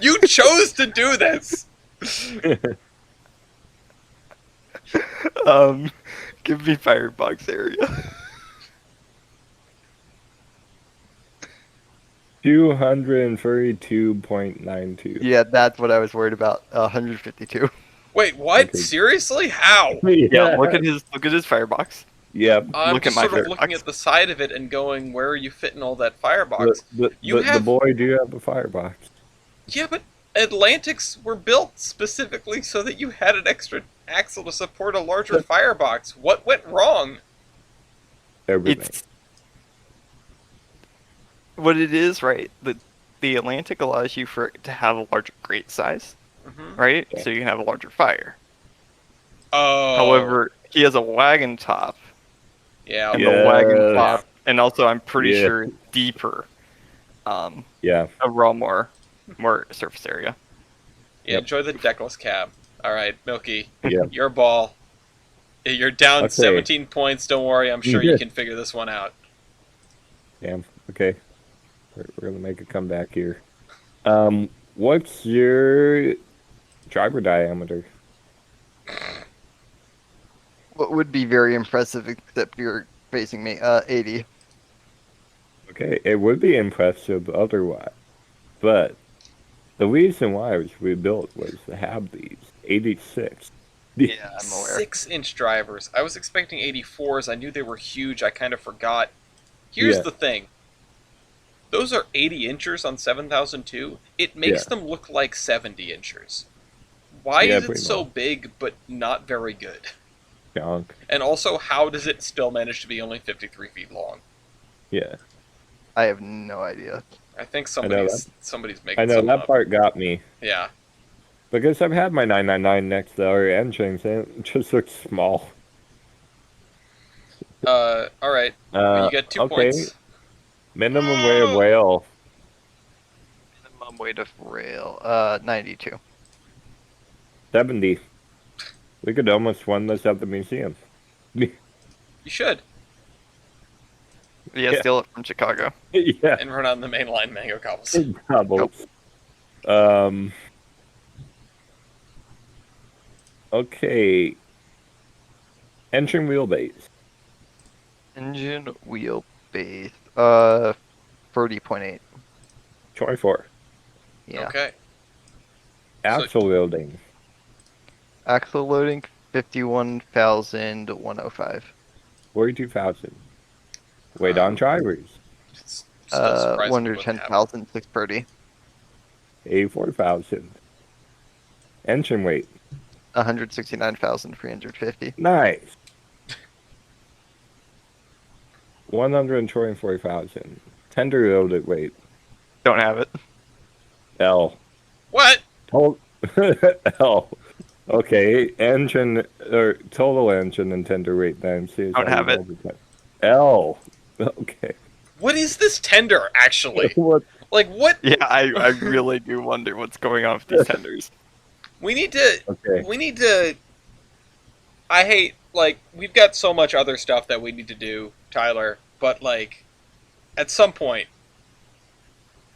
You chose to do this! Give me firebox area. 232.92. Yeah, that's what I was worried about. 152. Wait, what? Okay. Seriously? How? Yeah, look at his firebox. Yep. I'm Look just at my sort of looking firebox. at the side of it and going, where are you fitting all that firebox? The You the have- boy do have a firebox. Yeah, but Atlantics were built specifically so that you had an extra axle to support a larger firebox. What went wrong? Everything. It's what it is, right? The Atlantic allows you for it to have a larger grate size, Mm-hmm. right? Yeah. So you can have a larger fire. Oh. However, he has a wagon top, yeah. and the wagon Yeah. top, and also I'm pretty Yeah. sure deeper, Yeah. overall more surface area. Yeah, Yep. enjoy the deckless cab. All right, Milky, Yeah. your ball. You're down Okay. 17 points. Don't worry, I'm sure you Yeah. can figure this one out. Damn. Okay. We're gonna make a comeback here. What's your driver diameter? What would be very impressive, except you're facing me, 80. Okay, it would be impressive otherwise, but the reason why it was rebuilt was to have these 86. Yeah, I'm aware. 6-inch drivers. I was expecting 84s. I knew they were huge. I kind of forgot. Here's Yeah. the thing. Those are 80 inchers on 7002. It makes Yeah. them look like 70 inchers. Why Yeah, is it pretty so much. big but not very good? Junk. And also, how does it still manage to be only 53 feet long? Yeah, I have no idea. I think know somebody's making I know something that up. part got me Yeah. because I've had my 999 next to our engines and it just looks small. All right. You get 2 okay. points. Minimum weight of whale. Minimum weight of rail, 92. 70. We could almost run this at the museum. You should. Yeah, Yeah. steal it from Chicago. Yeah. And run on the main line mango cobbles. Doubles. Okay. Engine wheelbase. Engine wheelbase, 30.8. 24. Yeah. Okay. Axle loading. Axle loading, 51,105. 42,000. Weight on drivers. It's still surprising we wouldn't have 110,630. 84,000. Engine weight. 169,350. Nice. 124,000. Tender loaded weight. Don't have it. L. What? L. Okay, engine or total engine and tender weight then. See, Don't have it. L. Okay. What is this tender, actually? What? Like, what? Yeah, I really do wonder what's going on with these tenders. We need to. Okay. We need to. I hate, like, we've got so much other stuff that we need to do, Tyler, but, like, at some point,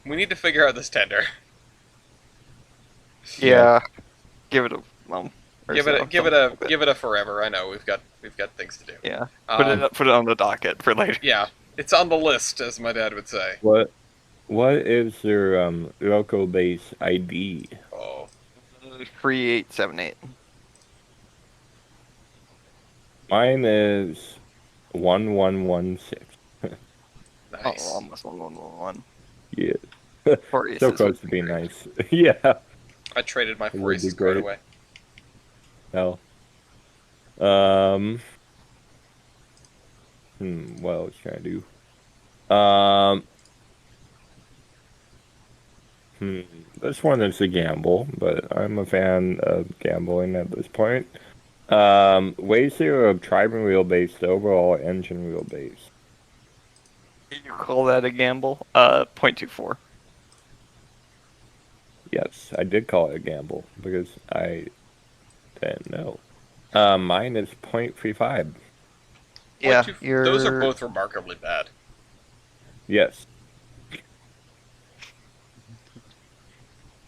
we need to figure out this tender. Yeah. Give it a or Give so, it something. a forever. I know we've got things to do. Yeah. Put it on the docket for later. Yeah, it's on the list, as my dad would say. What is your local base ID? Oh, 3878. Mine is 1116. nice. Oh, almost 111. Yeah. Four So aces close would to be being great. nice. Yeah. I traded my It 4 would be aces right great. away. No. What else can I do? This one is a gamble, but I'm a fan of gambling at this point. Ratio of driving wheelbase to overall engine wheelbase. You call that a gamble? 0.24. Yes, I did call it a gamble because I didn't know. Mine is 0.35. Yeah, Those are both remarkably bad. Yes.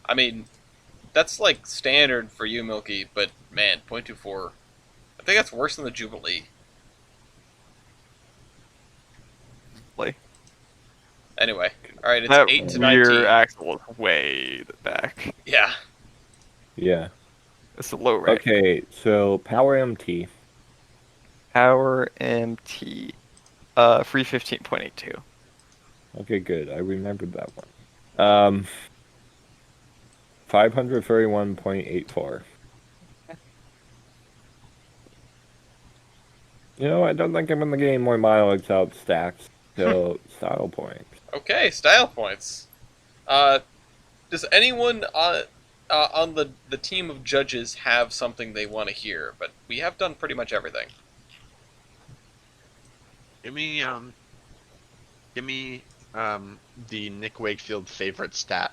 I mean, that's like standard for you, Milky, but man, 0.24. I think that's worse than the Jubilee. Like, Anyway, alright, it's that 8 to rear 19. axle is way back. Yeah. Yeah. It's a low rack. Okay, so Power MT. Power MT. 315.82. Okay, good. I remembered that one. 531.84. You know, I don't think I'm going to gain more mileage out stacks. So, style points. Okay, style points. Does anyone on the team of judges have something they want to hear? But we have done pretty much everything. Give me the Nick Wakefield favorite stat.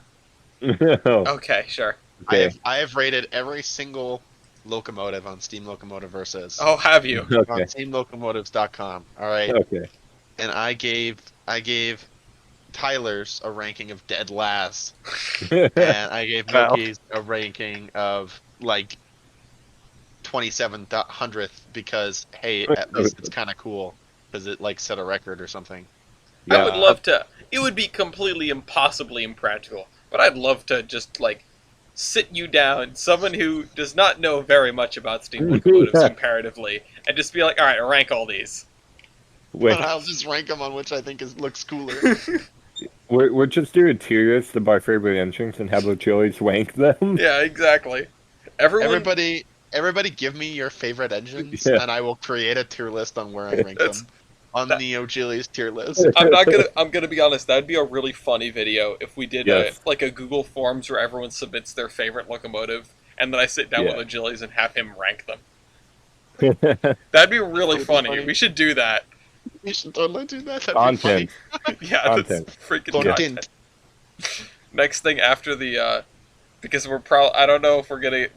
Okay, sure. Okay. I have rated every single locomotive on Steam Locomotive Versus Oh, have you? on Okay. SteamLocomotives.com. All right, Okay. and I gave Tyler's a ranking of dead last, and I gave Wow. Moki's a ranking of like 2700th because hey, at least it's kind of cool because it like set a record or something. I would love to. It would be completely impossibly impractical, but I'd love to just like sit you down, someone who does not know very much about steam locomotives comparatively, and just be like, all right, rank all these. Wait, And I'll just rank them on which I think looks cooler. we're just doing a tier list of our favorite engines and have the Chili's rank them? Yeah, exactly. Everyone, Everybody give me your favorite engines, Yeah. and I will create a tier list on where I rank That's- them. On Neo Chili's tier list. I'm gonna be honest. That'd be a really funny video if we did Yes. a Google Forms where everyone submits their favorite locomotive, and then I sit down Yeah. with Agilies and have him rank them. That'd be really That would be funny. funny. We should do that. You should totally do that. That'd Content. Yeah, Content. that's freaking be funny. content. Next thing after the because we're probably I don't know if we're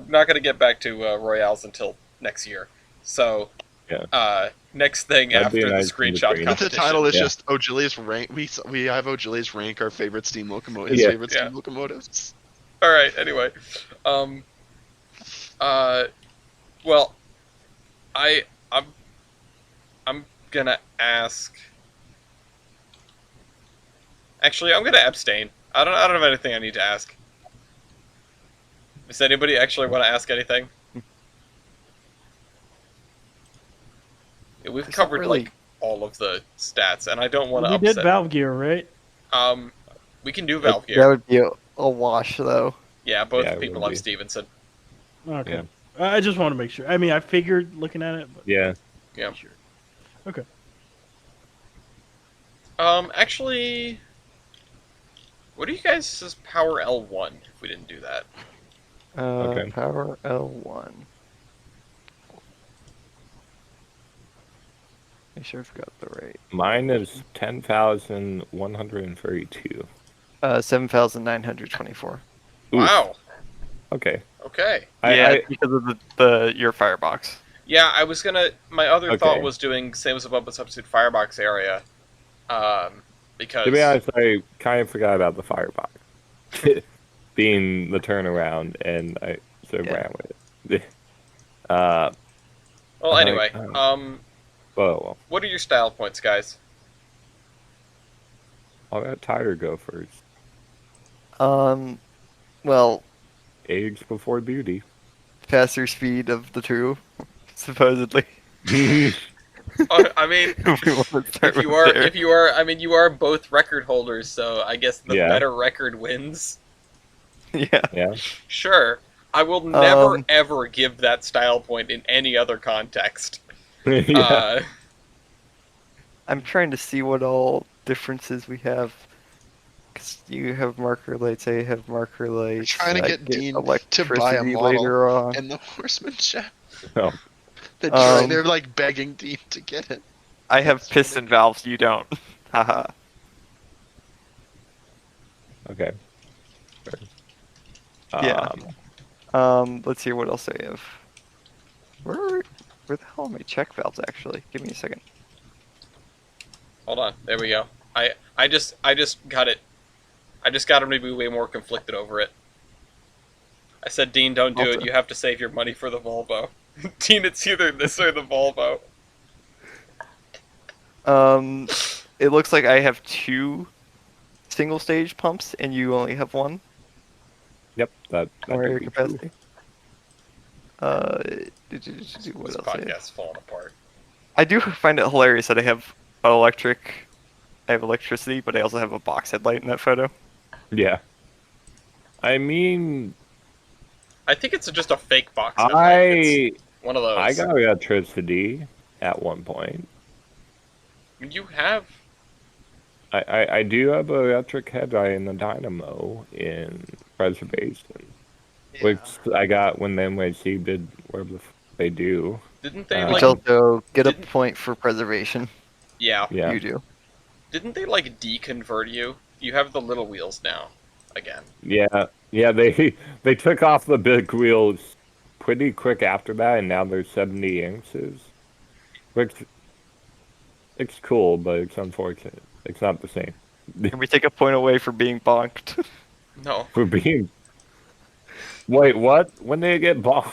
not gonna get back to Royales until next year. So Yeah. next thing That'd be after the nice in screenshot between. The competition. title is Yeah. just Ogili's rank. We have Ogili's rank our favorite steam locomotives. Yeah. Favorite steam locomotives. All right. Anyway, well, I'm gonna ask. Actually, I'm gonna abstain. I don't have anything I need to ask. Does anybody actually want to ask anything? Yeah, we've There's not covered really- like all of the stats, and I don't want to We did upset. Valve Gear, right? We can do Valve That Gear. would be a wash, though. Yeah, both Yeah, it people would love be. Stevenson. Okay. Yeah. I just want to make sure. I mean, I figured looking at it, but Yeah. Yeah. sure. Okay. Actually, what do you guys' power L1 if we didn't do that? Okay. Power L1. Make sure I've got the right. Mine is 10,132. 7,924. Ooh. Wow. Okay. Okay. Yeah, because of your firebox. Yeah, I was gonna. My other thought Okay. was doing same as above but substitute firebox area, because To be honest, I kind of forgot about the firebox being the turnaround, and I sort of Yeah. ran with it. well, anyway, Well, what are your style points, guys? I'll let Tyler go first. Well, Age before beauty. faster speed of the two, supposedly. I mean, If we want to start with there. if you are, I mean, you are both record holders, so I guess the Yeah. better record wins. Yeah. Yeah. Sure, I will never Um, ever give that style point in any other context. Yeah. I'm trying to see what all differences we have. Because you have marker lights, I have marker lights. trying to I get Dean to buy a electricity model later on. And the horsemanship. Oh. They're like begging Dean to get it. I have piston valves, you don't. Haha. Okay. Fair. Yeah. Let's see what else I have. Where the hell are my check valves actually? Give me a second. Hold on, there we go. I just got it. I just got him to be way more conflicted over it. I said, Dean, don't do it. Also- You have to save your money for the Volvo. Dean, it's either this or the Volvo. It looks like I have 2 single stage pumps and you only have 1. Yep. That Or air could be true. capacity. What This else? I have? podcast's falling apart. I do find it hilarious that I have electricity, but I also have a box headlight in that photo. Yeah. I mean, I think it's just a fake box headlight. It's one of I those. got electricity at one point. You have. I do have an electric headlight and a dynamo in preservation, which I got when the NYC did whatever they do. Didn't they Which like? also get a didn't- point for preservation. Yeah. Yeah. You do. Didn't they like deconvert you? You have the little wheels now. Again. Yeah, they took off the big wheels pretty quick after that, and now they're 70 inches. Which it's cool, but it's unfortunate. It's not the same. Can we take a point away for being bonked? No. For being. Wait, what? When did it get bombed?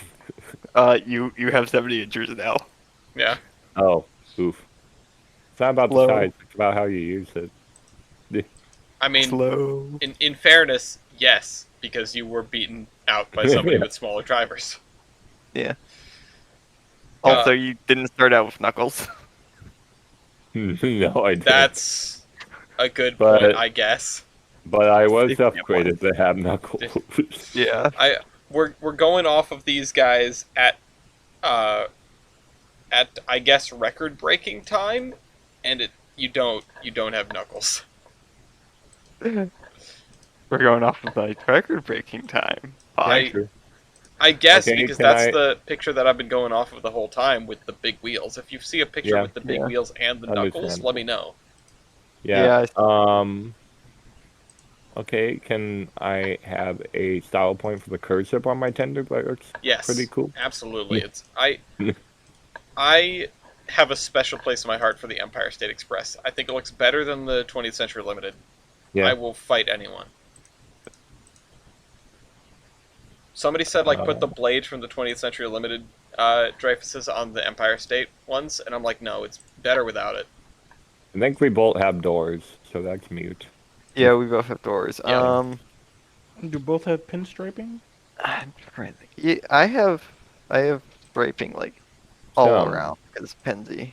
You have 70 inches now. Yeah. Oh, oof. It's not about Slow. the size; it's about how you use it. I mean, Slow. in fairness, yes, because you were beaten out by somebody with smaller drivers. Yeah. Uh, Also, you didn't start out with knuckles. No, I didn't. That's a good But- point, I guess. But I was Yeah, upgraded to have knuckles. Yeah. We're going off of these guys at I guess record breaking time, and you don't have knuckles. We're going off of like record-breaking time. I guess Okay, because can that's I- the picture that I've been going off of the whole time with the big wheels. If you see a picture Yeah. with the big Yeah. wheels and the knuckles, Understand. let me know. Yeah. Yeah, Okay, can I have a style point for the cursive on my tender? That looks Yes, pretty cool. absolutely. Yeah. It's I have a special place in my heart for the Empire State Express. I think it looks better than the 20th Century Limited. Yeah. I will fight anyone. Somebody said like put the blade from the 20th Century Limited Dreyfuses on the Empire State ones, and I'm like, no, it's better without it. I think we both have doors, so that's mute. Yeah, we both have doors. Yeah. Do both have pinstriping? I'm trying to think. Yeah, I have striping like all Oh. around because Penzi.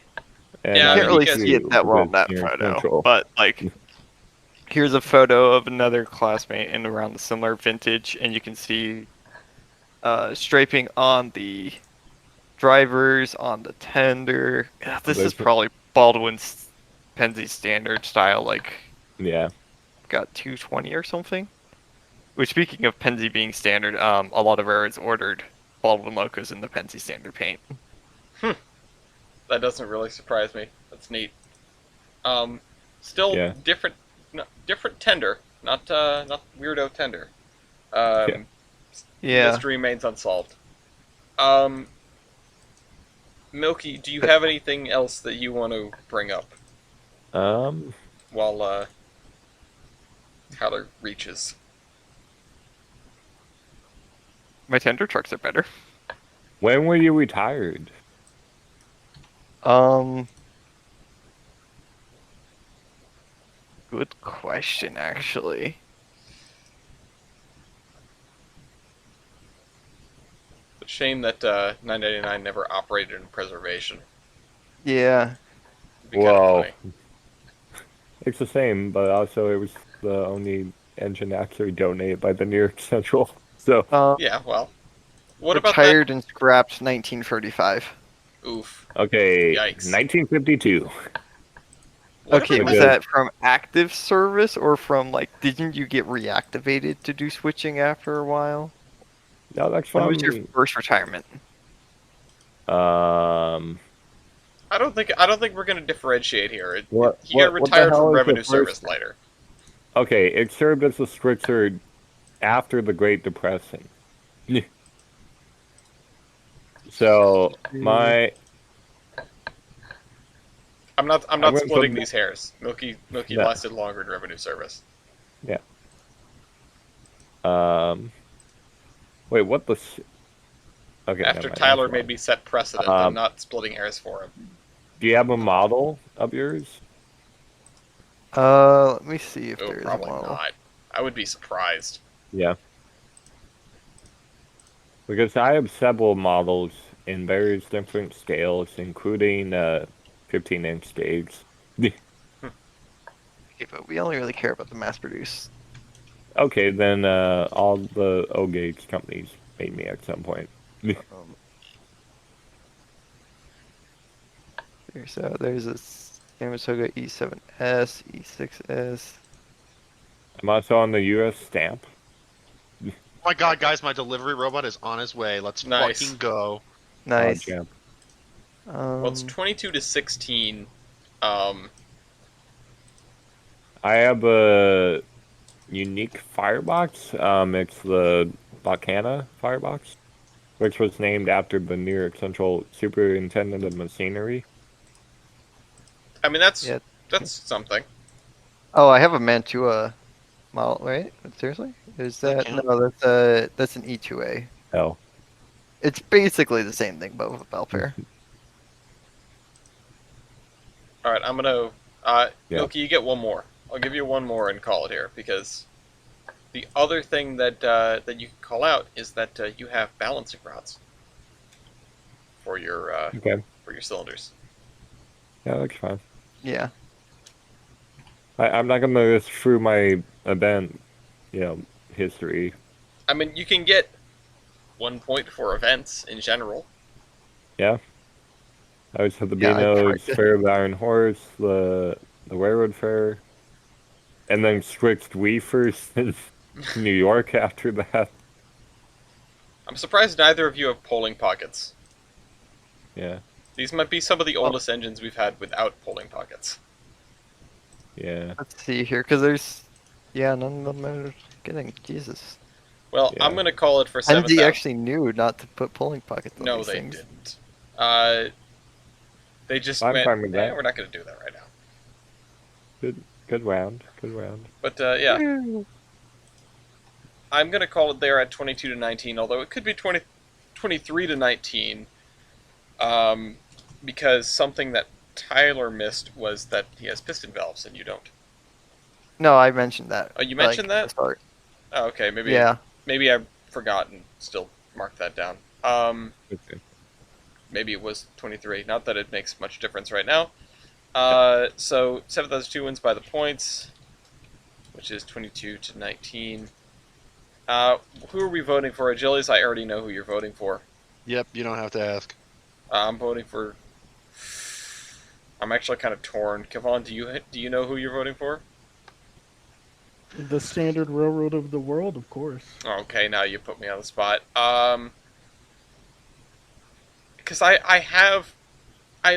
And Yeah, I I can't mean, really you guys- see it that well in that Near photo, Central. but like, here's a photo of another classmate in around the similar vintage, and you can see striping on the drivers, on the tender. Yeah, this is There's- probably Baldwin's Penzi standard style, like Yeah. got 220 or something. Which, speaking of Penzi being standard, a lot of railroads ordered Baldwin locos in the Penzi standard paint. That doesn't really surprise me. That's neat. Still Yeah. different tender, not weirdo tender. Yeah. Yeah. Mystery remains unsolved. Milky, do you have anything else that you want to bring up while Tyler reaches? My tender trucks are better. When were you retired? Good question, actually. Shame that 999 never operated in preservation. Yeah. It'd be kinda Whoa. funny. It's the same, but also it was the only engine actually donated by the New York Central. So Yeah, well. What about Retired and scrapped 1935. that? Oof. okay, Yikes. 1952. What Okay, about was good. that from active service or from like? Didn't you get reactivated to do switching after a while? No, that's When from. was your first retirement? Um, I don't think we're going to differentiate here. What- He got what the retired hell from is the revenue first- service later. okay, it served as a switcher after the Great Depression. So my I'm not I went splitting from- these hairs. Milky No. lasted longer in revenue service. wait, what the? Okay. never After mind, Tyler that's made fine. me set precedent, I'm Um, not splitting hairs for him. Do you have a model of yours? Let me see if Oh, there's a probably model. not. I would be surprised. Yeah. Because I have several models in various different scales, including 15-inch gauge. Okay, but we only really care about the mass produced. Okay, then all the O-Gauge companies made me at some point. Um, there's a Yamasoga E7S, E6S. I'm also on the U.S. stamp. Oh my god, guys, my delivery robot is on his way. Let's Nice. fucking go. Nice. Champ. Well, it's 22 to 16. Um, I have a unique firebox. It's the Bacana firebox, which was named after the New York Central Superintendent of Machinery. I mean, that's Yeah. something. Oh, I have a Mantua model, right? Seriously? Is That that count? no? That's an E2A. Oh, It's basically the same thing, but with a bell pair. All right, I'm gonna. Yeah. Milky, you get one more. I'll give you one more and call it here because the other thing that that you can call out is that you have balancing rods for your okay. cylinders. Yeah, that's fine. Yeah. I'm not gonna go through my event, history. I mean, you can get 1 point for events in general. Yeah. I was at the Yeah, I Beano's tried to- Fair of the Iron Horse, the Railroad Fair, and then switched Weefers in New York after that. I'm surprised neither of you have polling pockets. Yeah, These might be some of the oldest engines we've had without polling pockets. yeah. Let's see here, because there's, none of them are getting. Jesus. Well, Yeah. I'm gonna call it for 7,000. Andy actually knew not to put polling pockets on No, these they things. didn't. They just I'm went, fine with that. we're not gonna do that right now. Good round. Good round. But yeah, I'm gonna call it there at 22 to 19. Although it could be 23 to 19. Because something that Tyler missed was that he has piston valves and you don't. No, I mentioned that. Oh, you mentioned at that? the start. Oh, okay, maybe maybe I forgot and still marked that down. Okay. Maybe it was 23. Not that it makes much difference right now. So 7,002 wins by the points, which is 22 to 19. Who are we voting for? Achilles, I already know who you're voting for. Yep, you don't have to ask. I'm voting for. I'm actually kind of torn. Kevon, do you know who you're voting for? The standard railroad of the world, of course. Okay, now you put me on the spot. Because I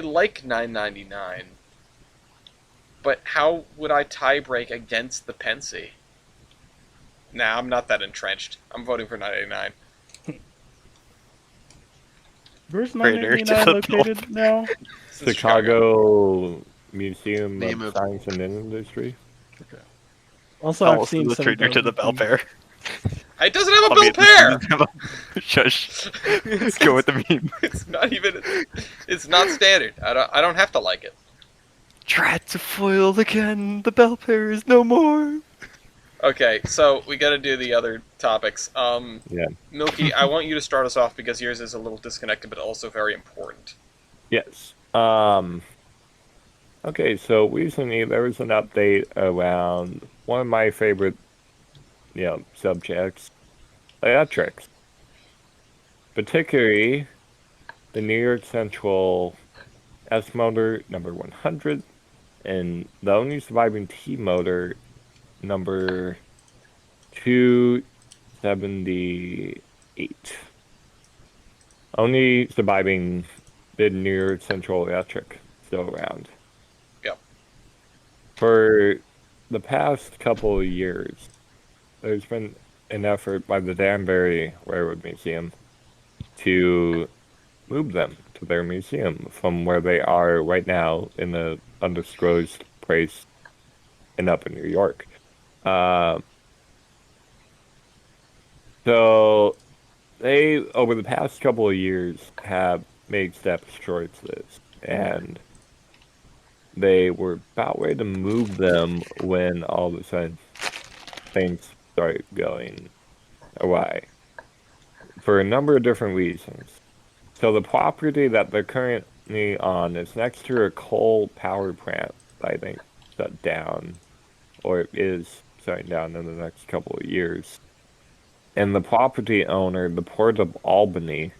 like 999, but how would I tie break against the Pensy? Nah, I'm not that entrenched. I'm voting for 989. Where's Traitor to 989 the located now? It's in Chicago Museum Name of of- Science and Industry. Also, I've Almost seen the traitor to the bell 7,000. pair. It doesn't have a bill pair. Shush. Let's go with the meme. It's not even. It's not standard. I don't have to like it. Tried to foil again. The bell pair is no more. Okay, so we got to do the other topics. Yeah. Milky, I want you to start us off because yours is a little disconnected, but also very important. Yes. Okay, so recently there was an update around one of my favorite, subjects, electrics. Particularly the New York Central S motor number 100 and the only surviving T motor number 278. Only surviving bid New York Central Electric still around. Yep. For the past couple of years, there's been an effort by the Danbury Railroad Museum to move them to their museum from where they are right now in the undisclosed place and up in New York. So they, over the past couple of years, have made steps towards this, and they were about ready to move them when all of a sudden things started going awry for a number of different reasons. So the property that they're currently on is next to a coal power plant, I think, shut down, or is shutting down in the next couple of years. And the property owner, the Port of Albany,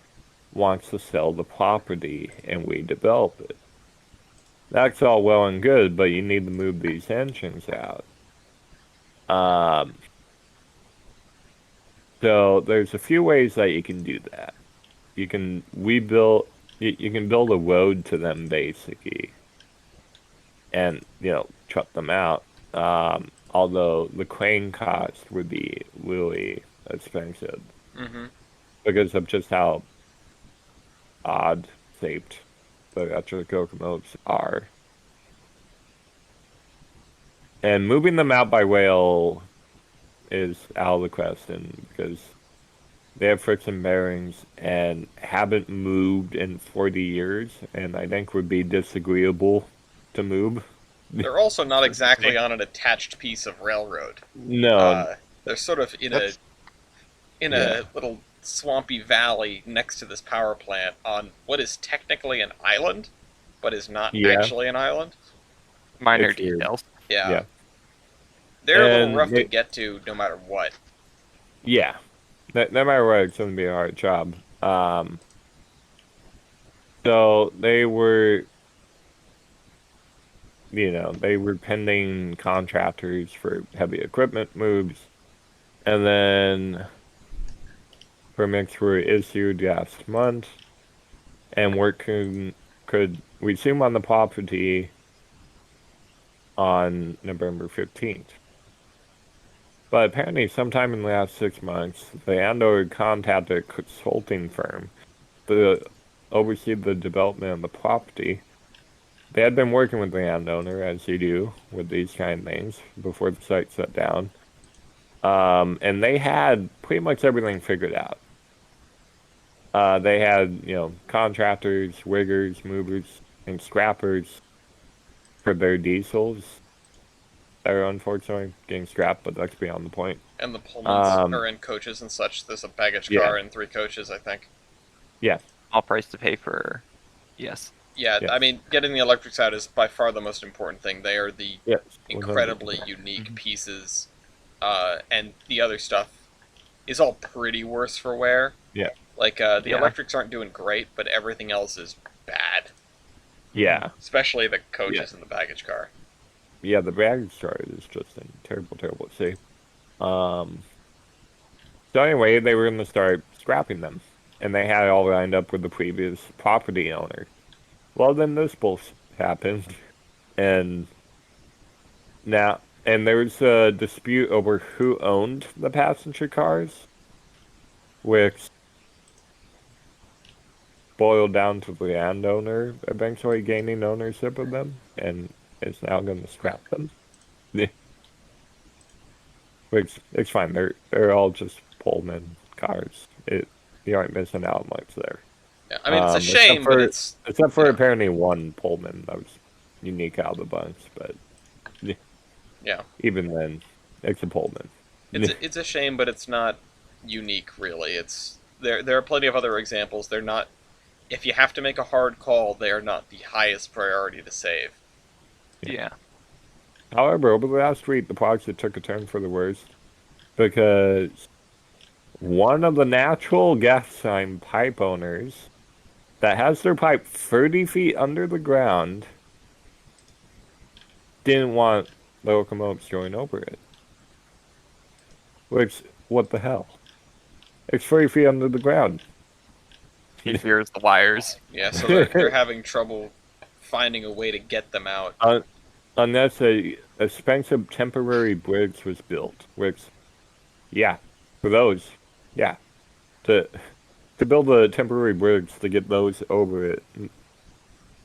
wants to sell the property and we develop it. That's all well and good, but you need to move these engines out. So there's a few ways that you can do that. You can build a road to them basically, and truck them out. Although the crane cost would be really expensive Mm-hmm. because of just how odd shaped the electric locomotives are. And moving them out by rail is out of the question because they have friction bearings and haven't moved in 40 years, and I think would be disagreeable to move. They're also not exactly on an attached piece of railroad. No, They're sort of in That's- a little swampy valley next to this power plant on what is technically an island, but is not Yeah. actually an island. Minor It's weird. details. Yeah. They're a little And rough to they- get to no matter what. yeah, no matter what, it's going to be a hard job. So they were, they were pending contractors for heavy equipment moves, and then permits were issued last month, and work could resume on the property on November 15th. But apparently, sometime in the last 6 months, the landowner contacted a consulting firm to oversee the development of the property. They had been working with the landowner, as you do with these kind of things, before the site shut down. And they had pretty much everything figured out. They had, contractors, riggers, movers, and scrappers for their diesels. They're unfortunately getting scrapped, but that's beyond the point. And the Pullmans are in coaches and such. There's a baggage car and 3 coaches, I think. Yeah. All price to pay for. Yes. Yeah, Yes. I mean, getting the electrics out is by far the most important thing. They are the Yes. incredibly 100%. unique pieces, and the other stuff is all pretty worse for wear. Yeah. Like, the Yeah. electrics aren't doing great, but everything else is bad. Yeah. Especially the coaches and the baggage car. Yeah, the baggage chart is just in terrible, terrible shape. So anyway, they were going to start scrapping them, and they had it all lined up with the previous property owner. Well, then this bullshit happened, and there was a dispute over who owned the passenger cars, which boiled down to the landowner eventually gaining ownership of them, and is now going to scrap them. Which, it's fine. They're all just Pullman cars. You aren't missing out much there. Yeah, I mean, it's a shame, but it's... Except for apparently one Pullman that was unique out of the bunch, but Yeah. even then, it's a Pullman. It's a shame, but it's not unique, really. There are plenty of other examples. They're not... If you have to make a hard call, they are not the highest priority to save. Yeah. However, over the last week, the project took a turn for the worst because one of the natural gas line pipe owners that has their pipe 30 feet under the ground didn't want the locomotives going over it. Which, what the hell? It's 30 feet under the ground. He fears the wires. Yeah, so they're having trouble finding a way to get them out. Unless a expensive temporary bridge was built, which, yeah, for those, yeah, to build a temporary bridge to get those over it,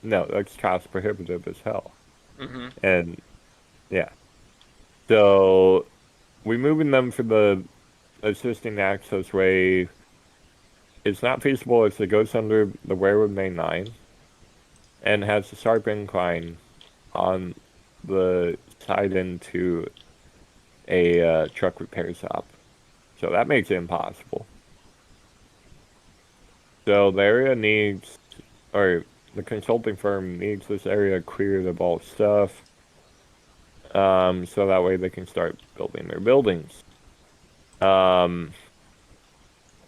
no, that's cost prohibitive as hell. Mm-hmm. And yeah, so we're moving them for the existing access way. It's not feasible if it goes under the railroad main line and has a sharp incline on the side into a truck repair shop. So that makes it impossible. So the area needs, or the consulting firm needs this area cleared of all stuff. so that way they can start building their buildings.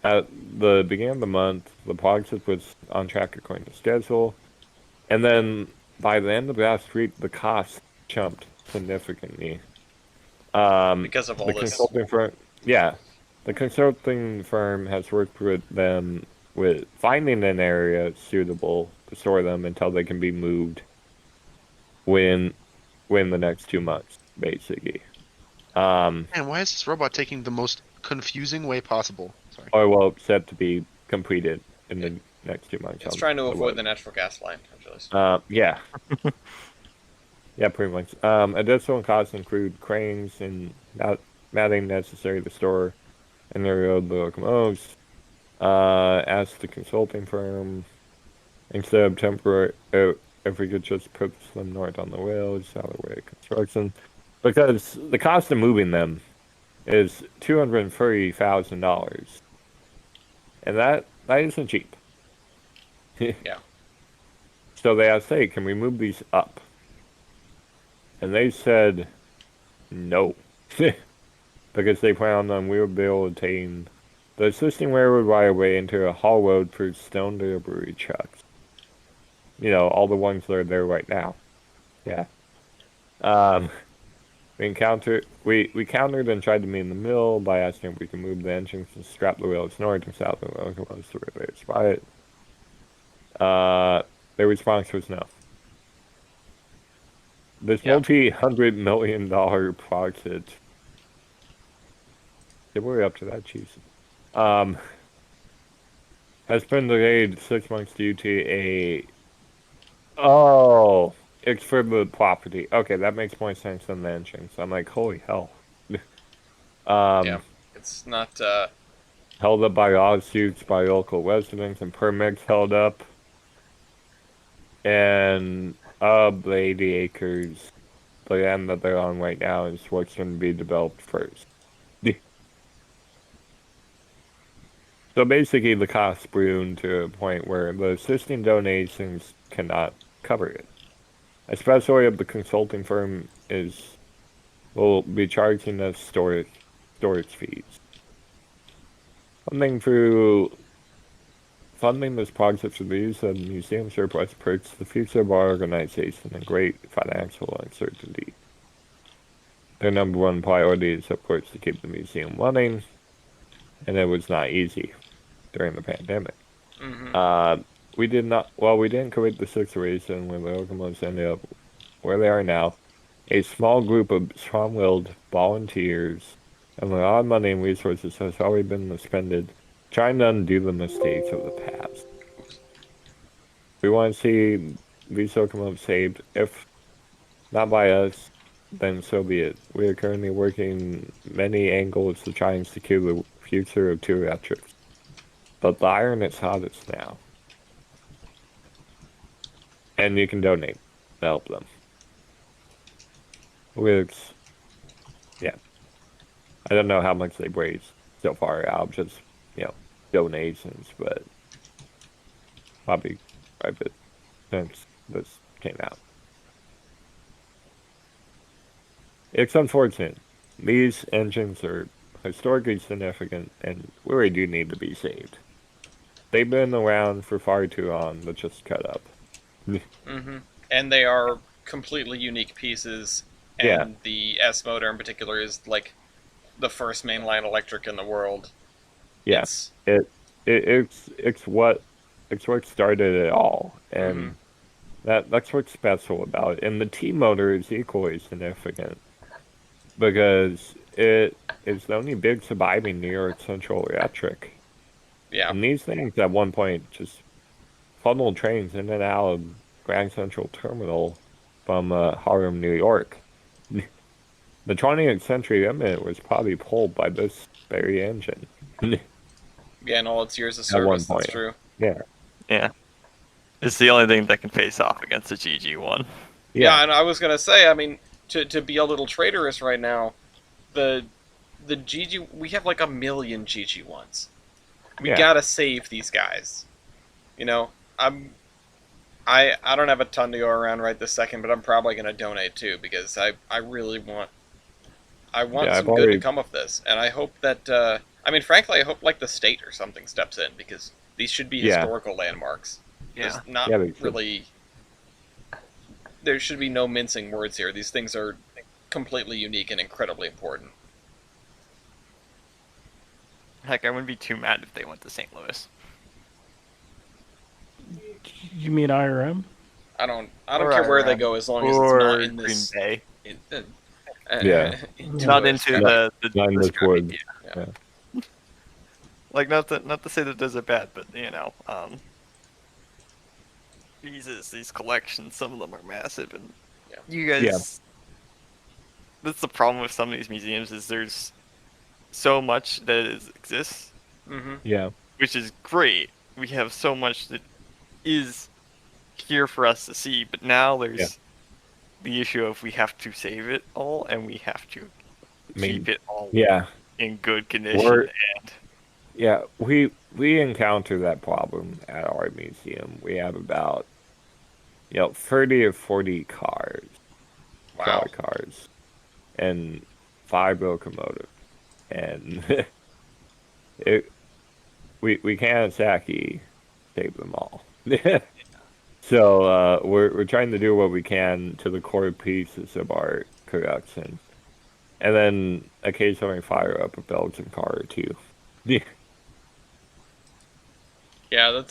At the beginning of the month, the project was on track according to schedule, and then by the end of last week, the cost jumped significantly. Because of all The this. consulting firm, yeah, the consulting firm has worked with them with finding an area suitable to store them until they can be moved within the next 2 months, basically. And why is this robot taking the most confusing way possible? Sorry. Or well, set to be completed in the next 2 months. It's trying to avoid the natural gas line, Yeah. Yeah, pretty much. Additional costs include cranes and matting necessary to store and reload the locomotives. Ask the consulting firm instead of temporary, if we could just put them north on the rails, out of the way of construction, because the cost of moving them is $230,000, and that isn't cheap. Yeah. So they asked, "Hey, can we move these up?" And they said no. Because they planned on we would be able to obtain the existing railroad right away into a haul road for stone delivery trucks. You know, all the ones that are there right now. Yeah. We countered and tried to meet in the middle by asking if we can move the engines and strap the rails north and south of the locomotives to where they spot it. Their response was no. This multi-$100 million project. They were up to that, cheese. Has been delayed 6 months due to a. Oh, it's for the property. Okay, that makes more sense than the engines. I'm like, holy hell. Yeah. It's not. Held up by lawsuits by local residents and permits held up. And the 80 acres, the land that they're on right now is what's going to be developed first. So basically, the cost ballooned to a point where the existing donations cannot cover it. Especially if the consulting firm will be charging us storage fees. Funding this project for the use of museum surplus puts the future of our organization in great financial uncertainty. Their number one priority is, of course, to keep the museum running, and it was not easy during the pandemic. Mm-hmm. We didn't create the situation where the locomotives ended up where they are now. A small group of strong-willed volunteers and a lot of money and resources has already been expended trying to undo the mistakes of the past. We want to see these locomotives saved. If not by us, then so be it. We are currently working many angles to try and secure the future of two electrics. But the iron is hottest now. And you can donate to help them. Which, yeah. I don't know how much they've raised so far out of just, donations, but probably private since this came out. It's unfortunate. These engines are historically significant and really do need to be saved. They've been around for far too long to just cut up. Mm-hmm. And they are completely unique pieces, and the S motor in particular is like the first mainline electric in the world. Yes, it's what started it all, and that's what's special about it. And the T motor is equally significant because it is the only big surviving New York Central electric. Yeah. And these things at one point just funneled trains in and out of Grand Central Terminal from Harlem, New York. The 20th century limit was probably pulled by this very engine. Yeah, in all its years of At one service, point. that's true. Yeah. Yeah. It's the only thing that can face off against the GG1. Yeah, and I was gonna say, I mean, to be a little traitorous right now, the GG, we have like 1 million GG1s. We gotta save these guys. I don't have a ton to go around right this second, but I'm probably going to donate too because I really want Yeah, I've some good to already. come of this, and I hope that I mean, frankly, I hope like the state or something steps in because these should be Yeah, historical landmarks. Yeah. There's not yeah, they should. really there should be no mincing words here. These things are completely unique and incredibly important. Heck, I wouldn't be too mad if they went to St. Louis. You mean IRM? I don't Or care where they Iran. go as long as it's Or not in Green this. Bay. Yeah. Not into Not- the not in this scrappy- wood. yeah. Like not to say that those are bad, but Jesus, these collections, some of them are massive, and Yeah. you guys. Yeah. That's the problem with some of these museums is there's so much that exists, Mm-hmm. Yeah, which is great. We have so much that is here for us to see, but now there's Yeah. the issue of we have to save it all and we have to I mean, keep it all yeah, in good condition. Or- And yeah. We encounter that problem at our museum. We have about 30 or 40 cars, Wow. trolley cars, and 5 locomotives, and we can't exactly save them all. So we're trying to do what we can to the core pieces of our collection, and then occasionally fire up a Belgian car or two. Yeah, Yeah,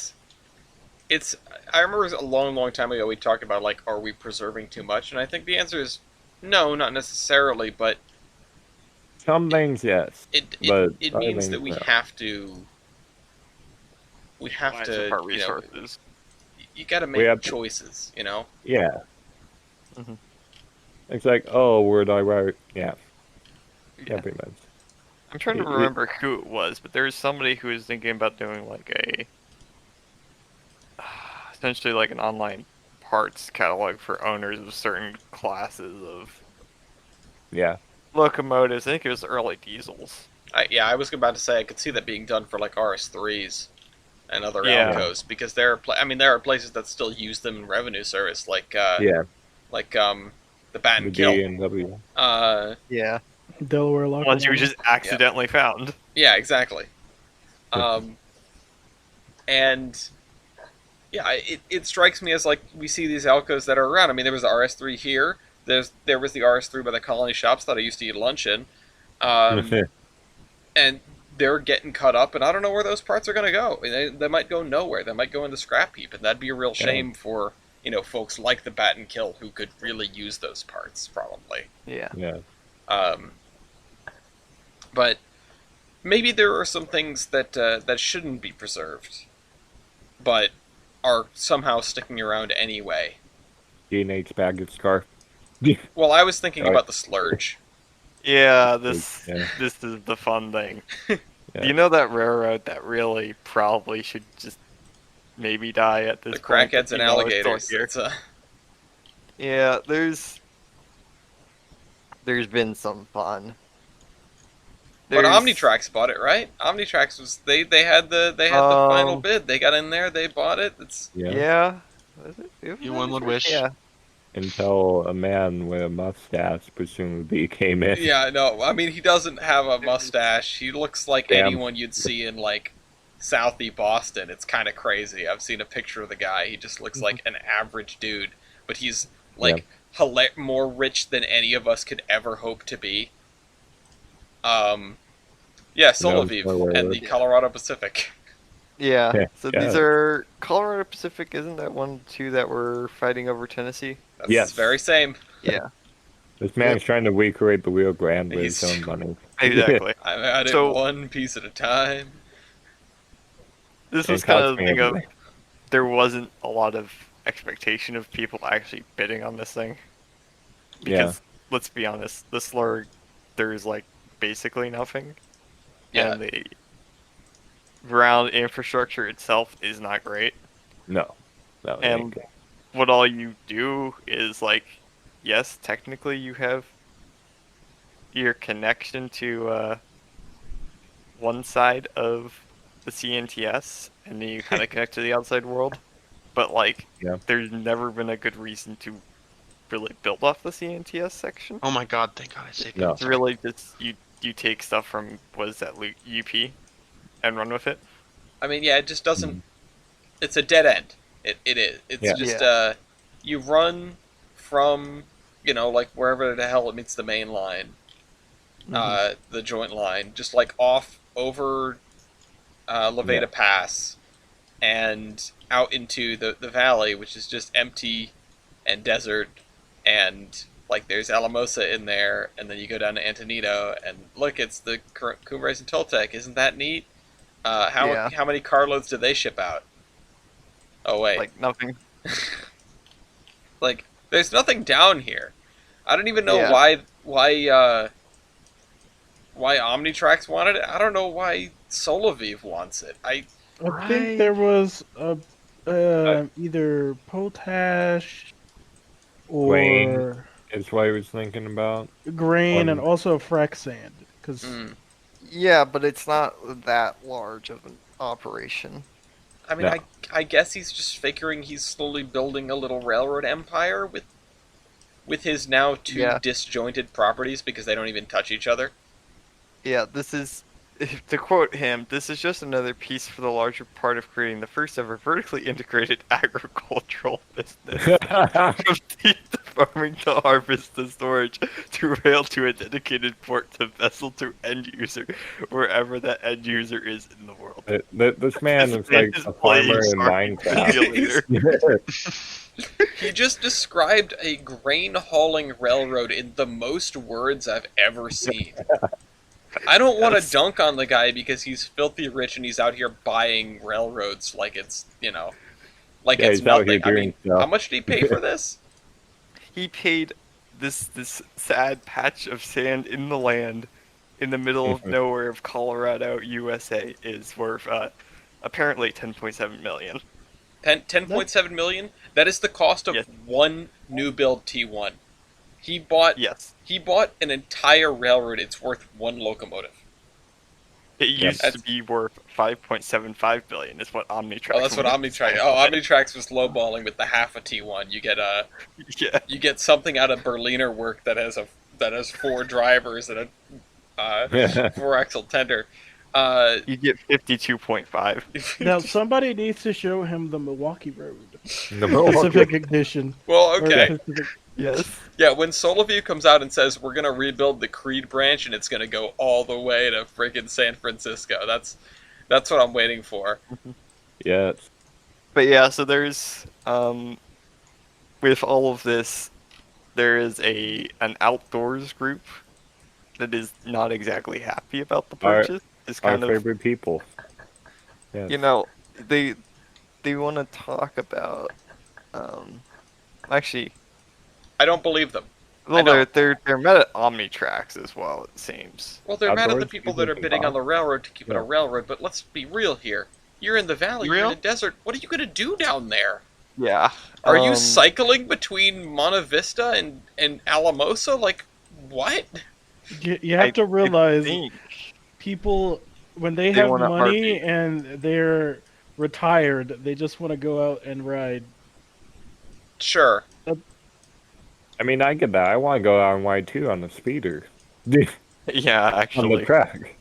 it's. I remember a long, long time ago we talked about like, are we preserving too much? And I think the answer is no, not necessarily. But some things yes, it but it other means things that we no. have to. We have lines to. of our You know, resources. you got to We make have to- choices. You know. Yeah. Mhm. It's like, oh, where'd I write? Yeah, Yeah. pretty much. I'm trying to It- remember who it was, but there was somebody who was thinking about doing like essentially like an online parts catalog for owners of certain classes of Yeah, locomotives. I think it was early diesels. I was about to say I could see that being done for like RS3s and other Yeah. Alcos because there are there are places that still use them in revenue service like yeah. the Bat The and Kill. D&W. Yeah. Delaware local. Ones you just accidentally found. Yeah, exactly. And yeah, it strikes me as like we see these Alcos that are around. I mean, there was the RS3 here. There was the RS3 by the Colony Shops that I used to eat lunch in, and they're getting cut up. And I don't know where those parts are going to go. I mean, they might go nowhere. They might go in the scrap heap, and that'd be a real shame for folks like the Bat and Kill who could really use those parts probably. Yeah. Yeah. But maybe there are some things that that shouldn't be preserved, but are somehow sticking around anyway. D&H baggage car. Well, I was thinking Right. about the Slurge. Yeah, this Yeah. this is the fun thing. Yeah. You know that railroad that really probably should just maybe die at this The point? crackheads and You know, it's still alligators. here. It's a, Yeah, there's been some fun. but There's- Omnitrax bought it, right? Omnitrax was they had the final bid. They got in there. They bought it. It's Yeah. Yeah. Was it? It was You one would wish. Yeah. Until a man with a mustache presumably came in. yeah. No, I mean he doesn't have a mustache. He looks like Damn. anyone you'd see in like Southie Boston. It's kind of crazy. I've seen a picture of the guy. He just looks like an average dude, but he's like more rich than any of us could ever hope to be. Yeah, Soloviv nowhere and with- the Colorado Pacific. Yeah. Yeah. So Yeah. these are Colorado Pacific. Isn't that one two that were fighting over Tennessee? That's Yes. the very same. Yeah. This man's trying to recreate the Rio Grande with his He's- own money. Exactly. I had it So- one piece at a time. This And was kind of cost the me thing of everything. there wasn't a lot of expectation of people actually bidding on this thing. Because let's be honest, the Slur, there's like basically nothing. Yeah. And the ground infrastructure itself is not great. No. No. it And ain't good. what all you do is like, yes, technically you have your connection to one side of the CNTS, and then you kind of connect to the outside world. but like, Yeah. there's never been a good reason to really build off the CNTS section. Oh my god, thank god I saved No. it. It's really just you take stuff from what is that UP and run with it. I mean, yeah, it just doesn't. Mhm. It's a dead end. It is. It's Yeah. just you run from like wherever the hell it meets the main line, the joint line, just like off over Levada Yeah. Pass, and out into the valley, which is just empty and desert, and like there's Alamosa in there, and then you go down to Antonito, and look, it's the Cumbres and Toltec. Isn't that neat? Yeah. How many carloads did they ship out? Oh wait, Like nothing. like there's nothing down here. I don't even know Yeah. why Omnitrax wanted it. I don't know why Solaviv wants it. I Right. think there was either potash Grain. or Is what I was thinking about. grain and One- also frac sand. Because Yeah, but it's not that large of an operation. I mean, No. I guess he's just figuring he's slowly building a little railroad empire with his now two Yeah. disjointed properties because they don't even touch each other. Yeah, this is, to quote him, this is just another piece for the larger part of creating the first ever vertically integrated agricultural business. From seed to farming to harvest to storage to rail to a dedicated port to vessel to end user, wherever that end user is in the world. This man is like This a is farmer in playing Minecraft. He just described a grain hauling railroad in the most words I've ever seen. I don't want to dunk on the guy because he's filthy rich and he's out here buying railroads like it's, like Yeah, it's he's out nothing. here I doing mean, stuff. how much did he pay for this? He paid this sad patch of sand in the land in the middle of nowhere of Colorado, USA is worth apparently 10.7 million. 10.7 million? That is the cost of Yes. one new build T1. He bought Yes. an entire railroad. It's worth one locomotive. It Yeah, used to be worth 5.75 billion is what Omnitrax. Oh, that's what wanted to Omnitrax. sell. Oh, Omnitrax was lowballing with the half a T1. You get Yeah. you get something out of Berliner work that has 4 drivers and a 4-axle tender. You get 52.5. now somebody needs to show him the Milwaukee Road The Milwaukee- Pacific Edition. Well, or okay. Pacific- Yes. Yeah, when Soloview comes out and says we're gonna rebuild the Creed branch and it's gonna go all the way to friggin' San Francisco, that's what I'm waiting for. Yes. But yeah, so there's with all of this, there is an outdoors group that is not exactly happy about the Our- purchase. It's Our kind of, favorite people. Yes. they want to talk about actually, I don't believe them. I well, know. they're mad at Omnitrax as well, it seems. Well, they're mad at the Outdoors people that are people bidding can on the railroad to keep it a Yeah. railroad, but let's be real here. You're in the valley, You you're in real? the desert. What are you gonna do down there? Yeah. Are you cycling between Monte Vista and Alamosa? Like, what? You have to realize think people when they They have want a money and they're retired, they just want to go out and ride. Sure. I mean, I get that. I want to go out on Y2 on the speeder. Yeah, on the actually. track.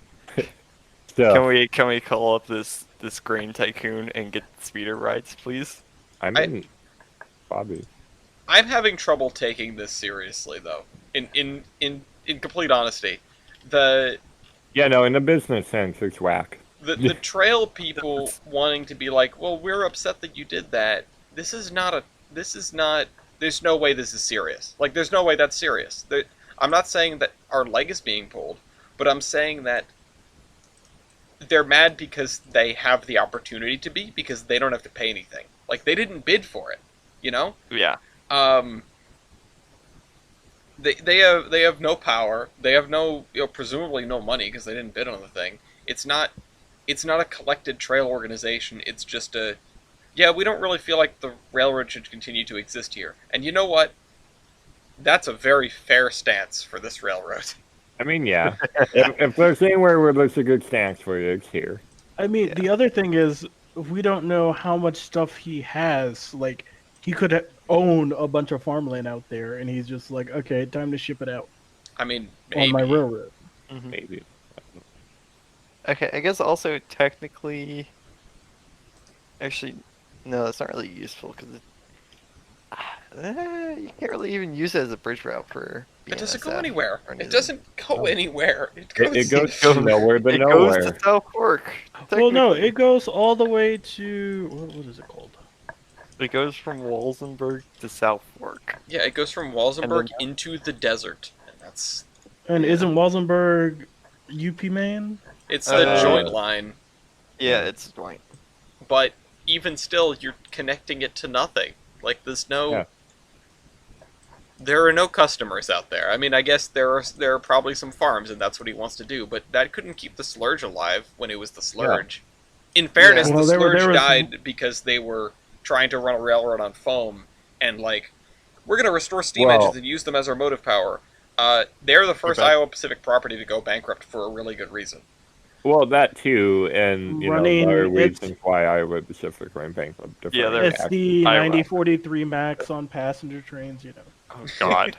So, Can we call up this grain tycoon and get speeder rides, please? I mean, Bobby. I'm having trouble taking this seriously, though. In complete honesty, the Yeah, no, in the business sense, it's whack. the trail people wanting to be like, well, we're upset that you did that. This is not. There's no way this is serious. Like, there's no way that's serious. I'm not saying that our leg is being pulled, but I'm saying that they're mad because they have the opportunity to be, because they don't have to pay anything. Like, they didn't bid for it, you know? Yeah. They have no power. They have no, presumably no money because they didn't bid on the thing. It's not a collected trail organization. It's just we don't really feel like the railroad should continue to exist here. And you know what? That's a very fair stance for this railroad. I mean, yeah. if there's anywhere where there's a good stance for you, it's here. I mean, Yeah. the other thing is we don't know how much stuff he has. Like, he could own a bunch of farmland out there, and he's just like, okay, time to ship it out I mean, on my maybe. railroad. Mhm. Maybe. Okay, I guess also technically, actually, no, that's not really useful because you can't really even use it as a bridge route for It doesn't go BNSF anywhere. or It anything. doesn't go Oh. anywhere. It It goes Go- from nowhere to It nowhere. goes to South Fork. Well, no, technically. it goes all the way to what is it called? It goes from Walsenburg to South Fork. Yeah, it goes from And Walsenburg then- into the desert, and that's And Yeah. isn't Walsenburg UP Main? it's the Uh, joint line. Yeah, Yeah. it's joint. But even still, you're connecting it to nothing. Like there's no. Yeah. There are no customers out there. I mean, I guess there are probably some farms, and that's what he wants to do. But that couldn't keep the Slurge alive when it was the Slurge. In fairness, Yeah. the Well, there Slurge was- died because they were trying to run a railroad on foam, and like, we're gonna restore steam Well- engines and use them as our motive power. They're the first Okay. Iowa Pacific property to go bankrupt for a really good reason. Well, that too, and you Running- know, there are it's- reasons why Iowa Pacific ran bankrupt. Yeah, different there- It's the Iowa. 9043 Max on passenger trains, you know. Oh God.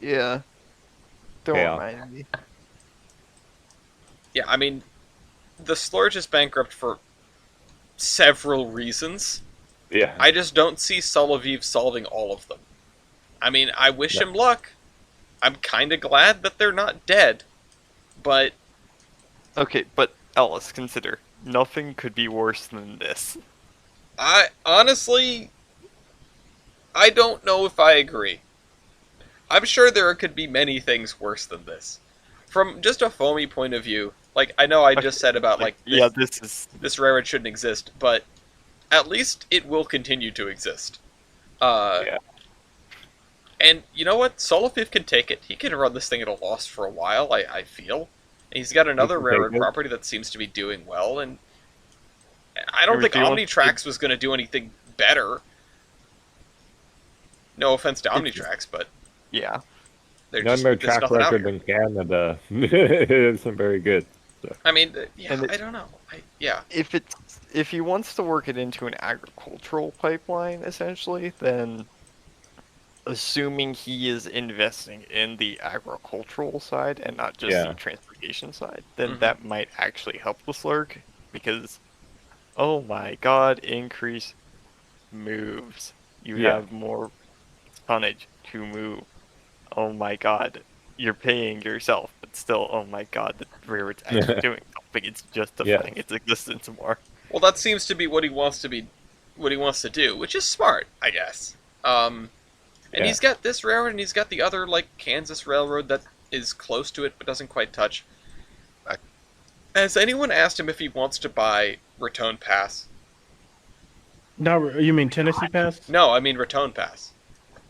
Yeah. Don't Yeah. remind me. Yeah, I mean, the Slurge is bankrupt for several reasons. Yeah. I just don't see Soloviv solving all of them. I mean, I wish Yeah. him luck. I'm kind of glad that they're not dead, but Okay, but Ellis, consider nothing could be worse than this. I honestly, I don't know if I agree. I'm sure there could be many things worse than this. From just a foamy point of view, like I know I just said about like this, Yeah, this is this railroad shouldn't exist, but at least it will continue to exist. Yeah. And you know what? Soloviv can take it. He can run this thing at a loss for a while, I feel. And he's got another can take railroad it. property that seems to be doing well, and I don't think Everything else- Omnitrax was going to do anything better. No offense to It's- Omnitrax, but yeah. they're None just, of their there's track nothing out record here. in Canada isn't very good. I mean, yeah, And I don't know. Yeah, If he wants to work it into an agricultural pipeline, essentially, then assuming he is investing in the agricultural side and not just Yeah. the transportation side, then Mhm. that might actually help the slurg because, oh my God, increase moves. You Yeah. have more tonnage to move. Oh my God, you're paying yourself, but still, oh my God, the railroad's actually doing something. It's justifying its existence more. well, that seems to be what he wants to do, which is smart, I guess. And Yeah. he's got this railroad, and he's got the other like Kansas railroad that is close to it but doesn't quite touch. Has anyone asked him if he wants to buy Raton Pass? Now, you mean Tennessee Pass? No, I mean Raton Pass.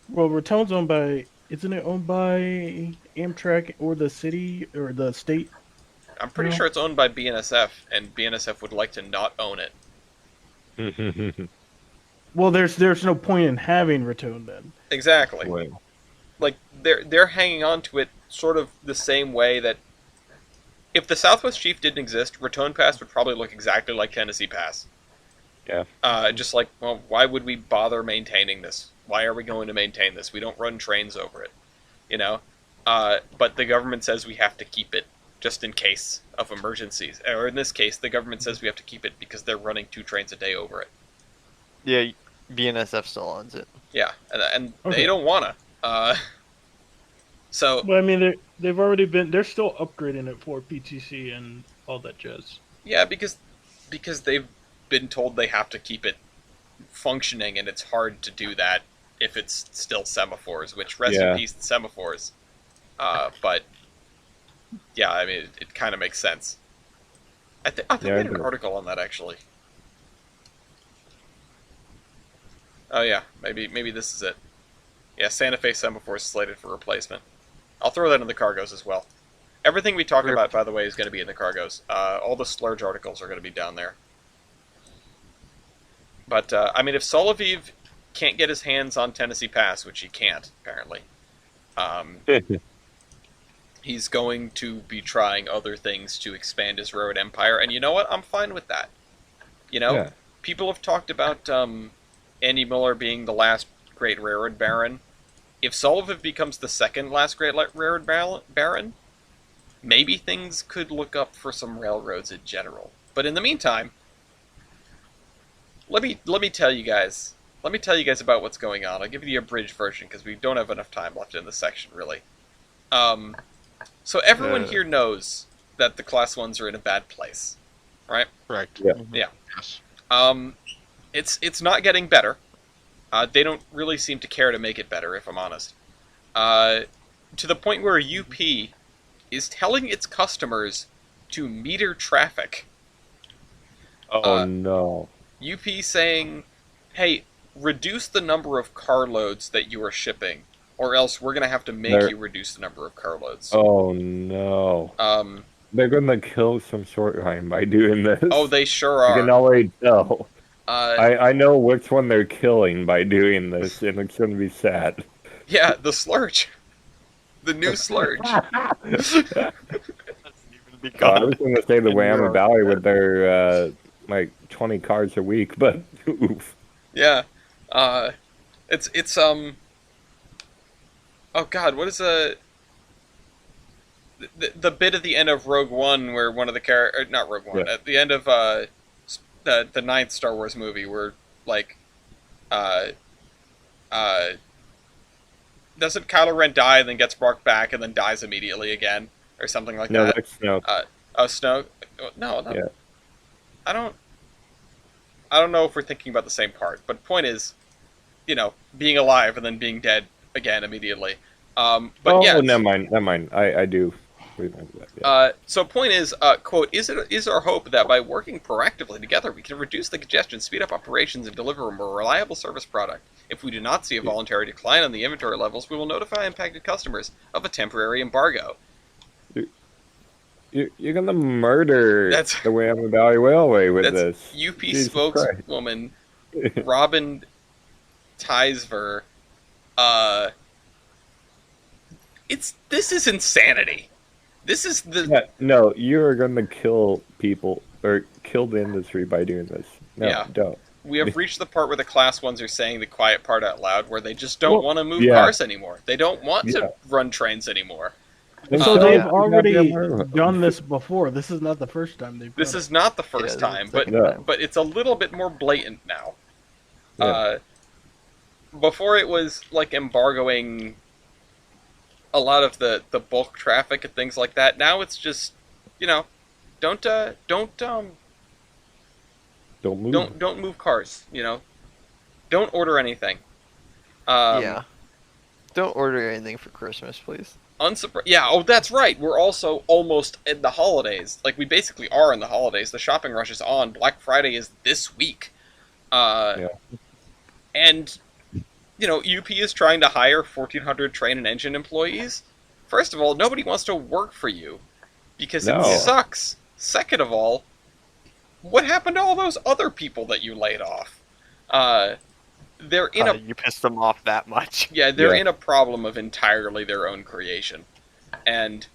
Well, Ratone's owned by, isn't it owned by Amtrak or the city or the state? I'm pretty No. sure it's owned by BNSF, and BNSF would like to not own it. Well, there's no point in having Ratone then. Exactly. Wait. Like they're hanging on to it sort of the same way that if the Southwest Chief didn't exist, Raton Pass would probably look exactly like Tennessee Pass. Yeah. Just like, well, why would we bother maintaining this? Why are we going to maintain this? We don't run trains over it, you know. But the government says we have to keep it just in case of emergencies. Or in this case, the government says we have to keep it because they're running 2 trains a day over it. Yeah, BNSF still owns it. Yeah, and Okay. they don't wanna. So But I mean, they've already been. They're still upgrading it for PTC and all that jazz. yeah, because they've been told they have to keep it functioning, and it's hard to do that if it's still semaphores. Which rest Yeah. in peace, the semaphores. But yeah, I mean, it kind of makes sense. I think Yeah, I had an but- article on that actually. Oh yeah, maybe this is it. Yeah, Santa Fe semaphore is slated for replacement. I'll throw that in the cargoes as well. Everything we talk about, by the way, is going to be in the cargoes. All the Slurge articles are going to be down there. But, I mean, if Soloviv can't get his hands on Tennessee Pass, which he can't, apparently, he's going to be trying other things to expand his road empire, and you know what? I'm fine with that. You know, Yeah. people have talked about Andy Miller being the last great railroad baron. If Sullivan becomes the second last great railroad baron, maybe things could look up for some railroads in general. But in the meantime, let me tell you guys. Let me tell you guys about what's going on. I'll give you the abridged version because we don't have enough time left in this section, really. So everyone here knows that the Class 1s are in a bad place, right? Correct. Yeah. Yeah. Yes. It's not getting better. They don't really seem to care to make it better, if I'm honest. To the point where UP is telling its customers to meter traffic. Oh no. UP saying, hey, reduce the number of carloads that you are shipping, or else we're going to have to make you reduce the number of carloads. Oh no. They're gonna kill some short line by doing this. Oh, they sure I can are. already tell. Uh, I know which one they're killing by doing this, and it's gonna be sad. yeah, the Slurge. The new Slurge. I was gonna say the Whammy Valley with their like 20 cars a week, but oof. Yeah. It's oh god, what is the bit at the end of Rogue One where one of the not Rogue One, at the end of the ninth Star Wars movie where like doesn't Kylo Ren die and then gets brought back and then dies immediately again or something like No, that? that's no. Snoke. No, no. Yeah. I don't know if we're thinking about the same part, but point is, being alive and then being dead again immediately. But yeah. Never mind. I do remember that. Yeah. So point is, quote, is our hope that by working proactively together we can reduce the congestion, speed up operations, and deliver a more reliable service product. If we do not see a voluntary decline on the inventory levels, we will notify impacted customers of a temporary embargo. You're gonna murder That's the Whammy Valley Railway with this. UP Jesus spokeswoman Robin Teisver. This is insanity. This is the No, you're gonna kill people or kill the industry by doing this. No, Yeah. don't. We have reached the part where the Class 1s are saying the quiet part out loud, where they just don't want to move yeah. cars anymore. They don't want Yeah. to run trains anymore. So they've Yeah. already Yeah. done this before. This is not the first time they've This done is not the first Yeah, time, it's but the second time. but it's a little bit more blatant now. Yeah. Before it was like embargoing a lot of the bulk traffic and things like that. Now it's just, don't move. don't move cars. Don't order anything. Yeah. Don't order anything for Christmas, please. Yeah, oh, that's right. We're also almost in the holidays. Like, we basically are in the holidays. The shopping rush is on. Black Friday is this week. Yeah. And, UP is trying to hire 1,400 train and engine employees. First of all, nobody wants to work for you because No. it sucks. Second of all, what happened to all those other people that you laid off? They're in You pissed them off that much. they're Yeah. in a problem of entirely their own creation. And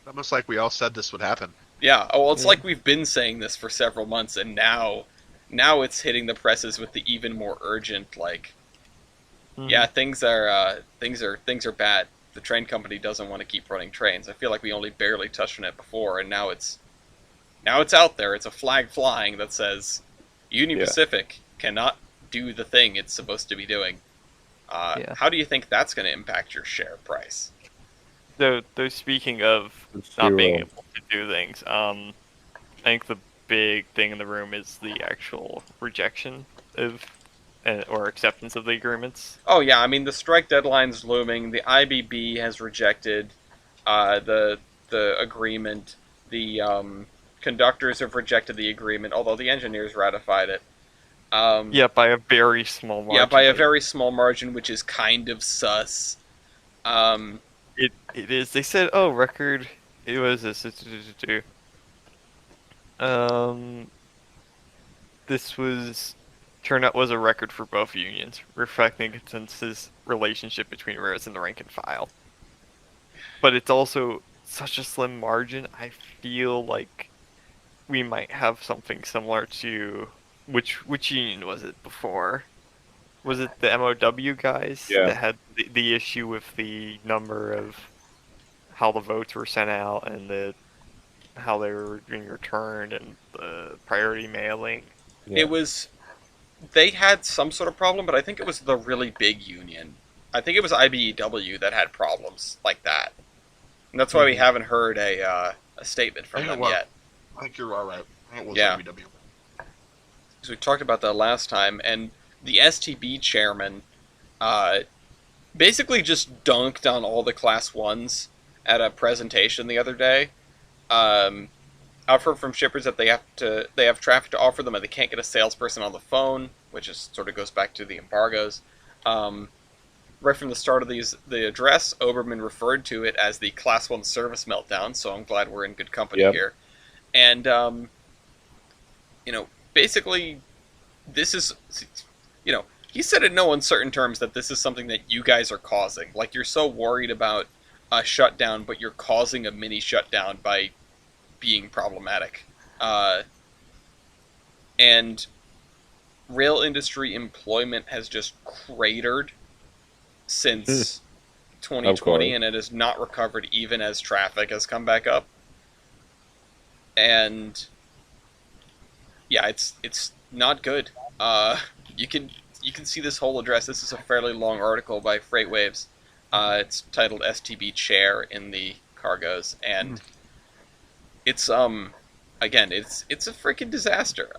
Almost like we all said this would happen. yeah, well, it's like we've been saying this for several months, and now it's hitting the presses with the even more urgent, like, yeah, things are bad. The train company doesn't want to keep running trains. I feel like we only barely touched on it before, and now it's out there. It's a flag flying that says Union Pacific cannot do the thing it's supposed to be doing. How do you think that's going to impact your share price? Though speaking of not being able to do things, I think the big thing in the room is the actual rejection of or acceptance of the agreements. Oh yeah, I mean the strike deadline's looming. The IBB has rejected the agreement. The conductors have rejected the agreement, although the engineers ratified it. By a very small margin. Yeah, by a very small margin, which is kind of sus. It is. They said, "Oh, record." It was this. This turnout was a record for both unions, reflecting a consensus relationship between railroads and the rank and file. But it's also such a slim margin. I feel like we might have something similar to which union was it before? Was it the MOW guys Yeah. that had the issue with the number of how the votes were sent out and how they were being returned and the priority mailing? Yeah. It was they had some sort of problem, but I think it was the really big union. I think it was IBEW that had problems like that, and that's why we haven't heard a statement from them yet. I think you're all right. It was Yeah. IBW. Because we talked about that last time, and the STB chairman basically just dunked on all the Class 1s at a presentation the other day. I've heard from shippers that they have traffic to offer them and they can't get a salesperson on the phone, which is sort of goes back to the embargoes. Right from the start of the address, Oberman referred to it as the Class 1 service meltdown, so I'm glad we're in good company here. And, basically, this is, he said in no uncertain terms that this is something that you guys are causing. Like, you're so worried about a shutdown, but you're causing a mini shutdown by being problematic. And rail industry employment has just cratered since 2020, and it has not recovered even as traffic has come back up. And yeah, it's not good. You can see this whole address. This is a fairly long article by Freightwaves. It's titled "STB Chair" in the cargoes, and it's again, it's a freaking disaster.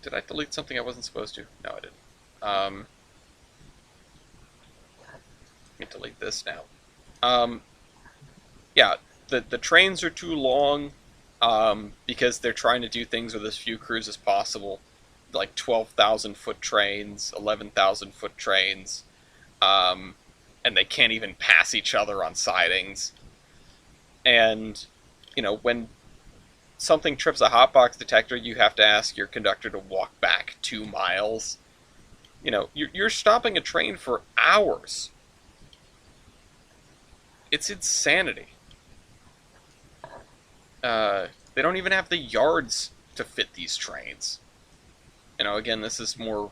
Did I delete something I wasn't supposed to? No, I didn't. Let me delete this now. Yeah, the trains are too long because they're trying to do things with as few crews as possible, like 12,000 foot trains, 11,000 foot trains, and they can't even pass each other on sidings. And when something trips a hotbox detector, you have to ask your conductor to walk back 2 miles. You're stopping a train for hours. It's insanity. They don't even have the yards to fit these trains. Again, this is more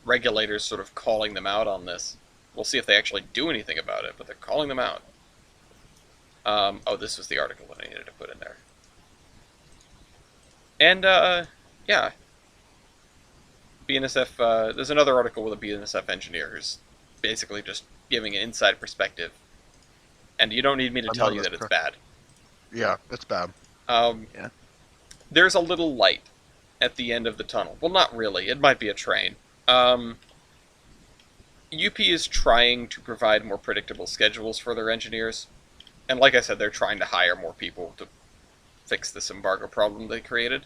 regulators sort of calling them out on this. We'll see if they actually do anything about it, but they're calling them out. This was the article that I needed to put in there. And, yeah. BNSF, there's another article with a BNSF engineer who's basically just giving an inside perspective. And you don't need me to tell you that it's bad. Yeah, it's bad. There's a little light at the end of the tunnel. Well, not really. It might be a train. UP is trying to provide more predictable schedules for their engineers. And like I said, they're trying to hire more people to fix this embargo problem they created.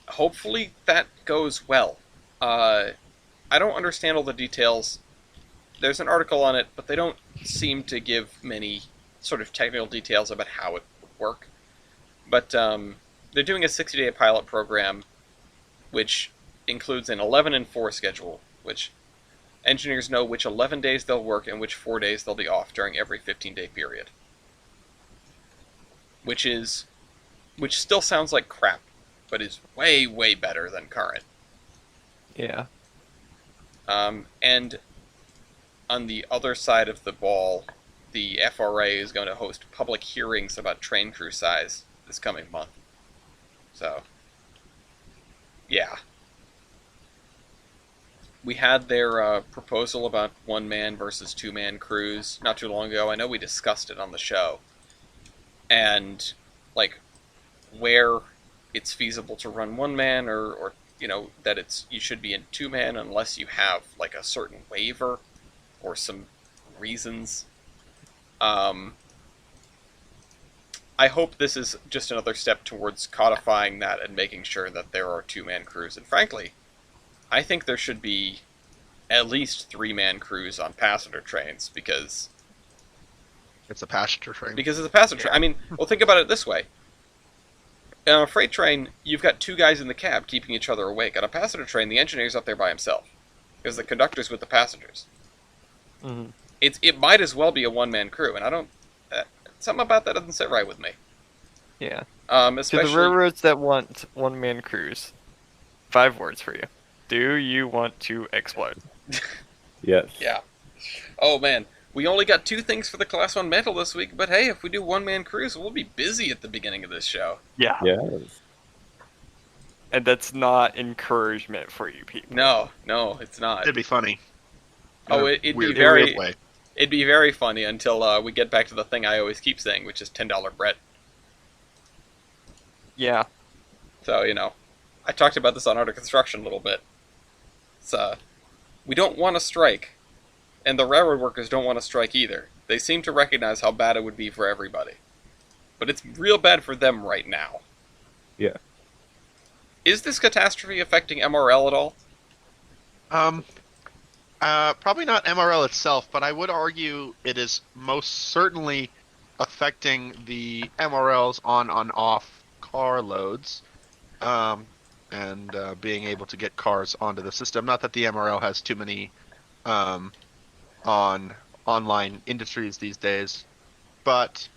Hopefully that goes well. I don't understand all the details. There's an article on it, but they don't seem to give many sort of technical details about how it would work. But they're doing a 60-day pilot program, which includes an 11 and 4 schedule, which engineers know which 11 days they'll work and which 4 days they'll be off during every 15-day period. Which still sounds like crap, but is way, way better than current. Yeah. And on the other side of the ball, the FRA is going to host public hearings about train crew size this coming month. So, yeah. We had their proposal about one-man versus two-man crews not too long ago. I know we discussed it on the show. And, where it's feasible to run one-man or that you should be in two-man unless you have, a certain waiver or some reasons. I hope this is just another step towards codifying that and making sure that there are two-man crews. And frankly, I think there should be at least three-man crews on passenger trains because it's a passenger train. Because it's a passenger train. I mean, well, think about it this way. On a freight train, you've got two guys in the cab keeping each other awake. On a passenger train, the engineer's up there by himself because the conductor's with the passengers. Mm-hmm. It might as well be a one-man crew, and I don't... something about that doesn't sit right with me. Yeah. To the Especially railroads that want one-man crews, 5 words for you. Do you want to explode? Yes. yeah. Oh man, we only got 2 things for the Class 1 Mantle this week, but hey, if we do one-man crews, we'll be busy at the beginning of this show. Yeah. Yes. And that's not encouragement for you people. No, it's not. It'd be funny. Oh, In a it'd weird, be very weird way. it'd be very funny until we get back to the thing I always keep saying, which is $10 Brett. Yeah. So, I talked about this on Art of Construction a little bit. It's, we don't want to strike, and the railroad workers don't want to strike either. They seem to recognize how bad it would be for everybody. But it's real bad for them right now. Yeah. Is this catastrophe affecting MRL at all? Probably not MRL itself, but I would argue it is most certainly affecting the MRLs on-off car loads, and being able to get cars onto the system. Not that the MRL has too many online industries these days, but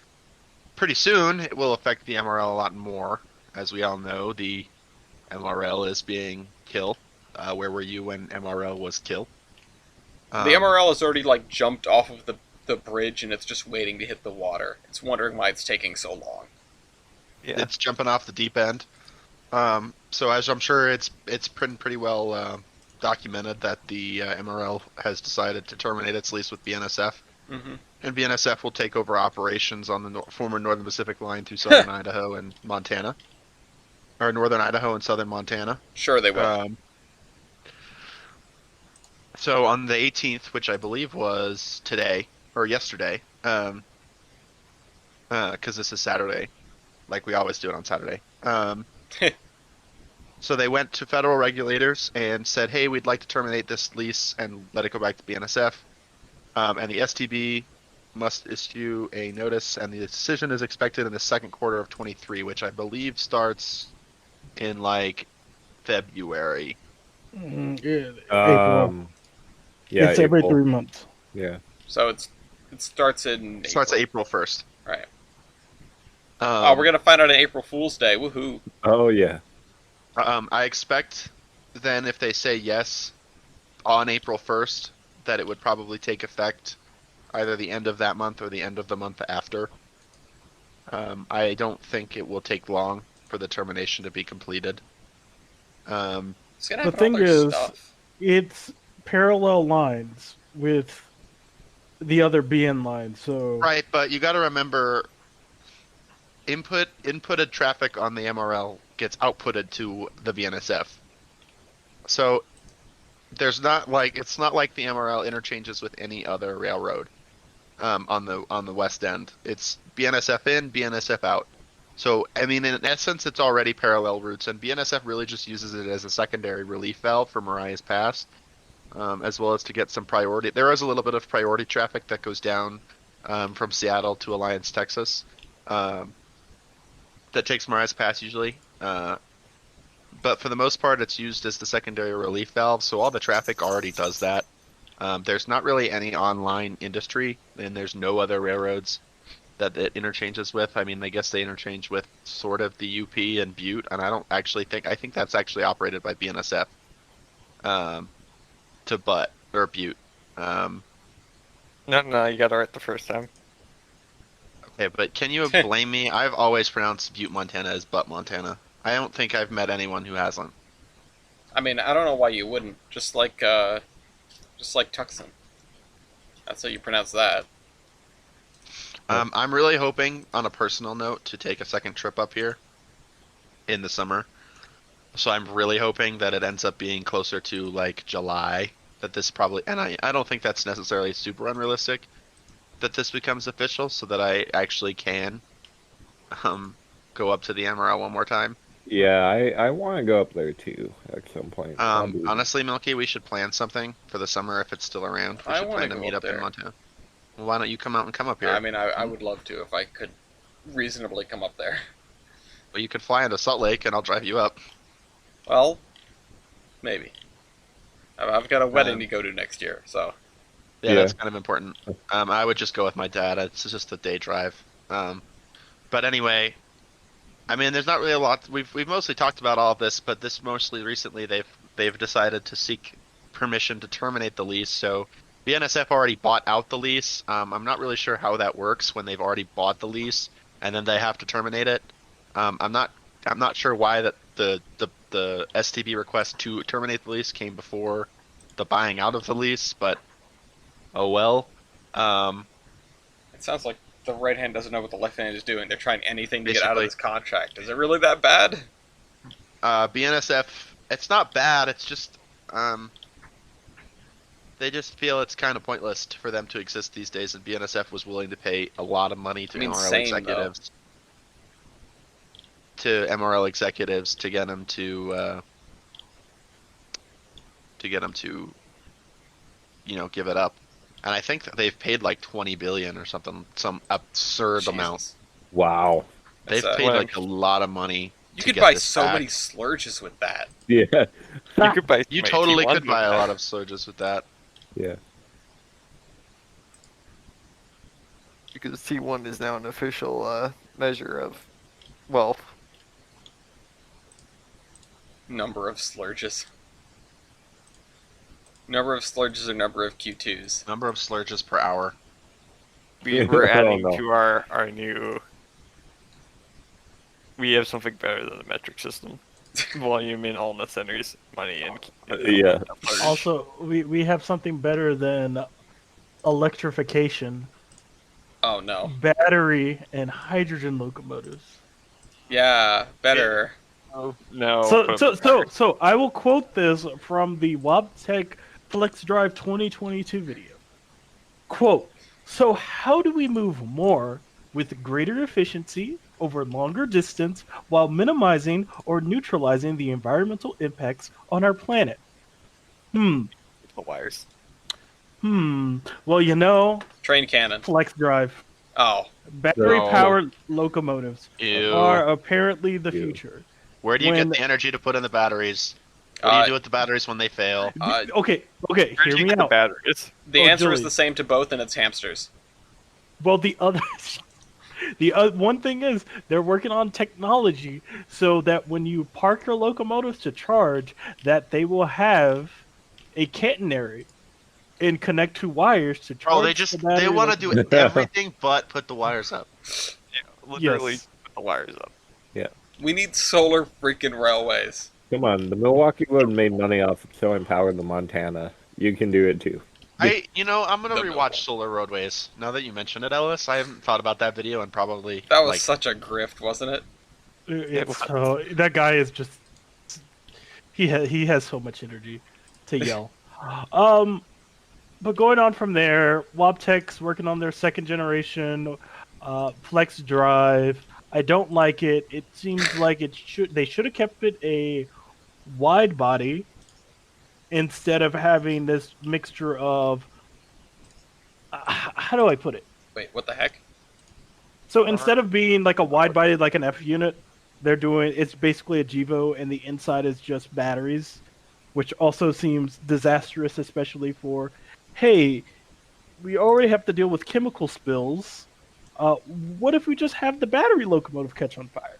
pretty soon it will affect the MRL a lot more. As we all know, the MRL is being killed. Where were you when MRL was killed? The MRL has already jumped off of the bridge and it's just waiting to hit the water. It's wondering why it's taking so long. Yeah. It's jumping off the deep end. So as I'm sure it's pretty well documented that the MRL has decided to terminate its lease with BNSF, Mm-hmm. and BNSF will take over operations on the former Northern Pacific line through southern Idaho and Montana, or northern Idaho and southern Montana. Sure they will. So on the 18th, which I believe was today or yesterday, because this is Saturday, like we always do it on Saturday. So they went to federal regulators and said, "Hey, we'd like to terminate this lease and let it go back to BNSF." And the STB must issue a notice, and the decision is expected in the second quarter of 23, which I believe starts in February. April. Yeah. It's every April. 3 months. Yeah. So it starts in It starts April 1st. Right. Um, We're going to find out on April Fool's Day. Woohoo. Oh yeah. I expect then if they say yes on April 1st, that it would probably take effect either the end of that month or the end of the month after. I don't think it will take long for the termination to be completed. It's going to The have thing other is, stuff. it's parallel lines with the other BN line, so Right, but you got to remember, inputted traffic on the MRL gets outputted to the BNSF. So there's not it's not like the MRL interchanges with any other railroad on the west end. It's BNSF in, BNSF out. So I mean, in essence, it's already parallel routes, and BNSF really just uses it as a secondary relief valve for Marias Pass, as well as to get some priority. There is a little bit of priority traffic that goes down from Seattle to Alliance, Texas, that takes Marias Pass usually. But for the most part, it's used as the secondary relief valve, so all the traffic already does that. There's not really any online industry, and there's no other railroads that it interchanges with. I mean, I guess they interchange with sort of the UP and Butte, and I think that's actually operated by BNSF to Butte, or Butte. No, you got it right the first time. Okay, but can you blame me? I've always pronounced Butte, Montana as Butte, Montana. I don't think I've met anyone who hasn't. I mean, I don't know why you wouldn't. Just like Tucson. That's how you pronounce that. I'm really hoping, on a personal note, to take a second trip up here in the summer. So I'm really hoping that it ends up being closer to July. That this probably, and I don't think that's necessarily super unrealistic, that this becomes official, so that I actually can go up to the MRL one more time. Yeah, I want to go up there too at some point. Probably. Honestly, Milky, we should plan something for the summer if it's still around. We I should wanna plan to go meet up up in there. Montana. Well, why don't you come out and come up here? I mean, I would love to if I could reasonably come up there. Well, you could fly into Salt Lake and I'll drive you up. Well, maybe. I've got a wedding to go to next year, so. Yeah, Yeah. that's kind of important. I would just go with my dad. It's just a day drive. But anyway, I mean, there's not really a lot. We've mostly talked about all of this, but this mostly recently they've decided to seek permission to terminate the lease. So BNSF already bought out the lease. I'm not really sure how that works when they've already bought the lease and then they have to terminate it. I'm not sure why that the STB request to terminate the lease came before the buying out of the lease, but oh well. It sounds like the right hand doesn't know what the left hand is doing. They're trying anything to get out of Basically. this contract. Is it really that bad? BNSF, it's not bad. It's just they just feel it's kind of pointless for them to exist these days, and BNSF was willing to pay a lot of money to MRL executives. To MRL executives to get them to give it up. And I think that they've paid like 20 billion or something, some absurd amount. Jesus. Wow. They've That's, paid like a lot of money. You to could get buy this so back. many slurges with that. Yeah. You could buy. You some totally AT1s could buy with a that. lot of slurges with that. Yeah. Because T1 is now an official measure of wealth. Number of slurges. Number of slurges or number of Q2s? Number of slurges per hour. We're Oh, adding no. to our new. We have something better than the metric system. Volume in all the centers, money and. Yeah. Also, we have something better than electrification, Oh no. battery, and hydrogen locomotives. Yeah, better. No. So I will quote this from the Wabtec Flex Drive 2022 video. Quote, "So how do we move more with greater efficiency over longer distance while minimizing or neutralizing the environmental impacts on our planet?" The wires. Well, Train cannon. Flex Drive, Oh. battery-powered locomotives Ew. are apparently the Ew. future. Where do you when- get the energy to put in the batteries? What do you do with the batteries when they fail? Okay, hear me out. Batteries. The Oh, answer is Julie. the same to both, and it's hamsters. Well, the one thing is they're working on technology so that when you park your locomotives to charge, that they will have a catenary and connect to wires to charge. Oh, they the battery they want to do locomotive. everything but put the wires up. Literally Yes. put the wires up. We need solar freaking railways. Come on, the Milwaukee Road made money off of selling power to Montana. You can do it too. I'm gonna The rewatch Millwall. Solar Roadways. Now that you mention it, Ellis, I haven't thought about that video and probably That was like such a grift, wasn't it? It's so that guy is just he has so much energy to yell. But going on from there, Wabtec's working on their second generation Flex Drive. I don't like it. It seems like they should have kept it a wide body instead of having this mixture of how do I put it? Wait, what the heck? So instead of being like a wide body like an F unit, it's basically a Gevo and the inside is just batteries, which also seems disastrous, especially for, hey, we already have to deal with chemical spills. What if we just have the battery locomotive catch on fire?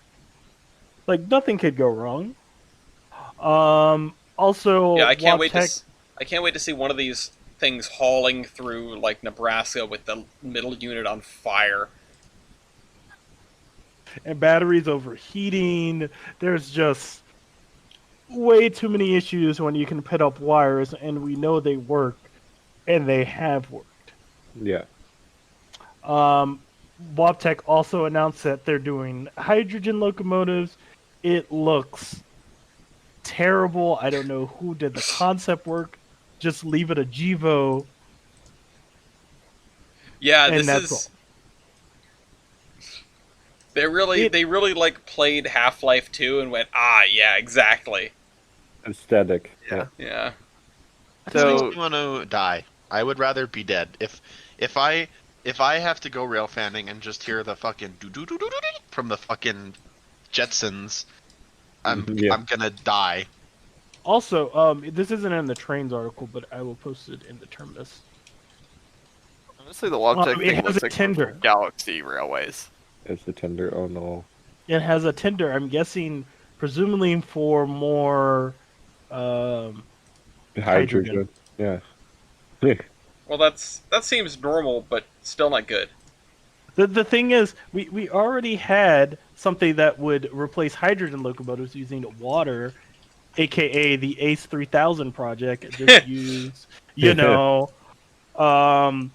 Like nothing could go wrong. Also, Yeah, I can't wait to. Wabtec- I can't wait to see one of these things hauling through like Nebraska with the middle unit on fire. and batteries overheating. There's just way too many issues when you can put up wires, and we know they work, and they have worked. Yeah. Wabtec also announced that they're doing hydrogen locomotives. It looks terrible. I don't know who did the concept work. Just leave it a Gevo. Yeah, And this that's is. all. They really like played Half-Life 2 and went, yeah, exactly. Aesthetic. Yeah. Yeah. It So- makes me want to die. I would rather be dead. If I have to go rail fanning and just hear the fucking doo doo doo doo doo from the fucking Jetsons, I'm gonna die. Also, this isn't in the trains article, but I will post it in the Terminus. Honestly, the Wabtec It thing has looks a like tender. Galaxy Railways. As the tender. Oh no. It has a tender. I'm guessing, presumably for more um, hydrogen. Hydrogen. Yeah. Well, that seems normal, but still not good. The thing is, we already had something that would replace hydrogen locomotives using water, aka the ACE 3000 project. Just use, you know, um,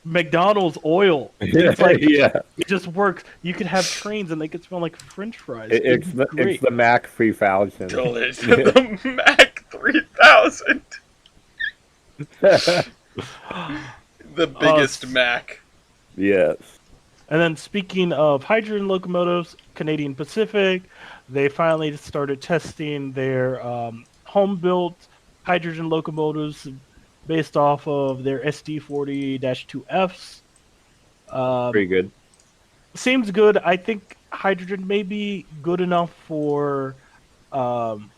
McDonald's oil, and it's like Yeah. it just works. You could have trains, and they could smell like French fries. It's It'd be it's great. the Mac 3000. Delicious. The Mac 3000. The biggest Mac. Yes. And then speaking of hydrogen locomotives, Canadian Pacific, they finally started testing their home-built hydrogen locomotives based off of their SD40-2Fs. Pretty good. Seems good. I think hydrogen may be good enough for um,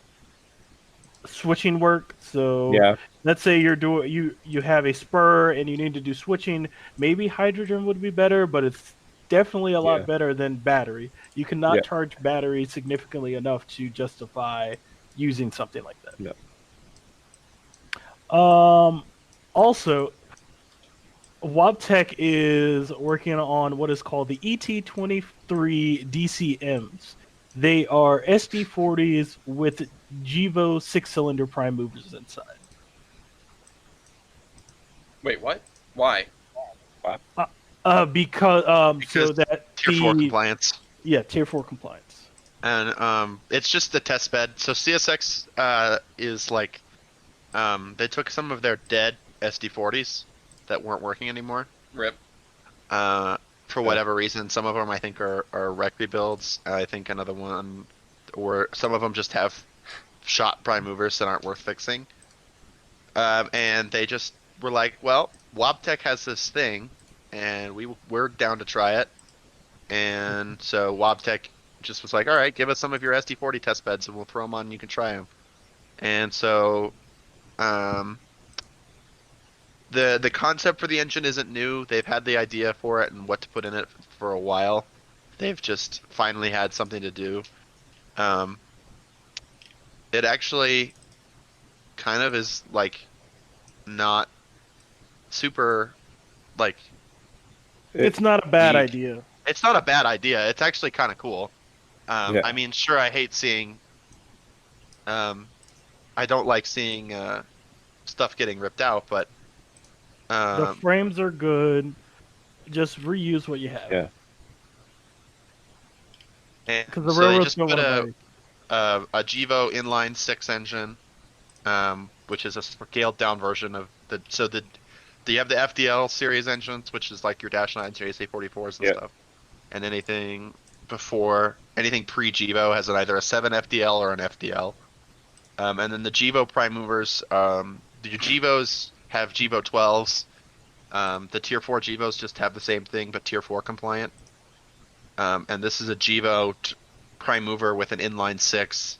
switching work. So Yeah. let's say you have a spur and you need to do switching. Maybe hydrogen would be better, but it's definitely a lot Yeah. better than battery. You cannot Yeah. charge battery significantly enough to justify using something like that. No. Also, Wabtec is working on what is called the ET23 DCMs. They are SD40s with Gevo 6-cylinder prime movers inside. Wait, what? Why? Because Because so that Tier 4 the compliance. Tier 4 compliance. And it's just the test bed. So CSX is like they took some of their dead SD40s that weren't working anymore. Rip. For whatever reason, some of them I think are rec rebuilds. I think another one, or some of them just have shot prime movers that aren't worth fixing. And they just were like, well, Wabtec has this thing, and we're down to try it. And so Wabtec just was like, all right, give us some of your SD40 test beds, and we'll throw them on, and you can try them. And so, the concept for the engine isn't new. They've had the idea for it and what to put in it for a while. They've just finally had something to do. It actually kind of is like not super like It's not a bad unique. idea. It's not a bad idea. It's actually kind of cool. Yeah. I mean, sure, I hate seeing. I don't like seeing stuff getting ripped out, but The frames are good. Just reuse what you have. Yeah. and Because the so they railroads just don't put want to a Gevo inline 6 engine, which is a scaled down version of the. So you have the FDL series engines, which is like your Dash 9s, your AC44s and Yeah. stuff, and anything pre Gevo has either a 7 FDL or an FDL. And then the Gevo prime movers, the Gevos have Gevo 12s. The Tier 4 Gevos just have the same thing, but Tier 4 compliant. And this is a Gevo prime mover with an inline 6.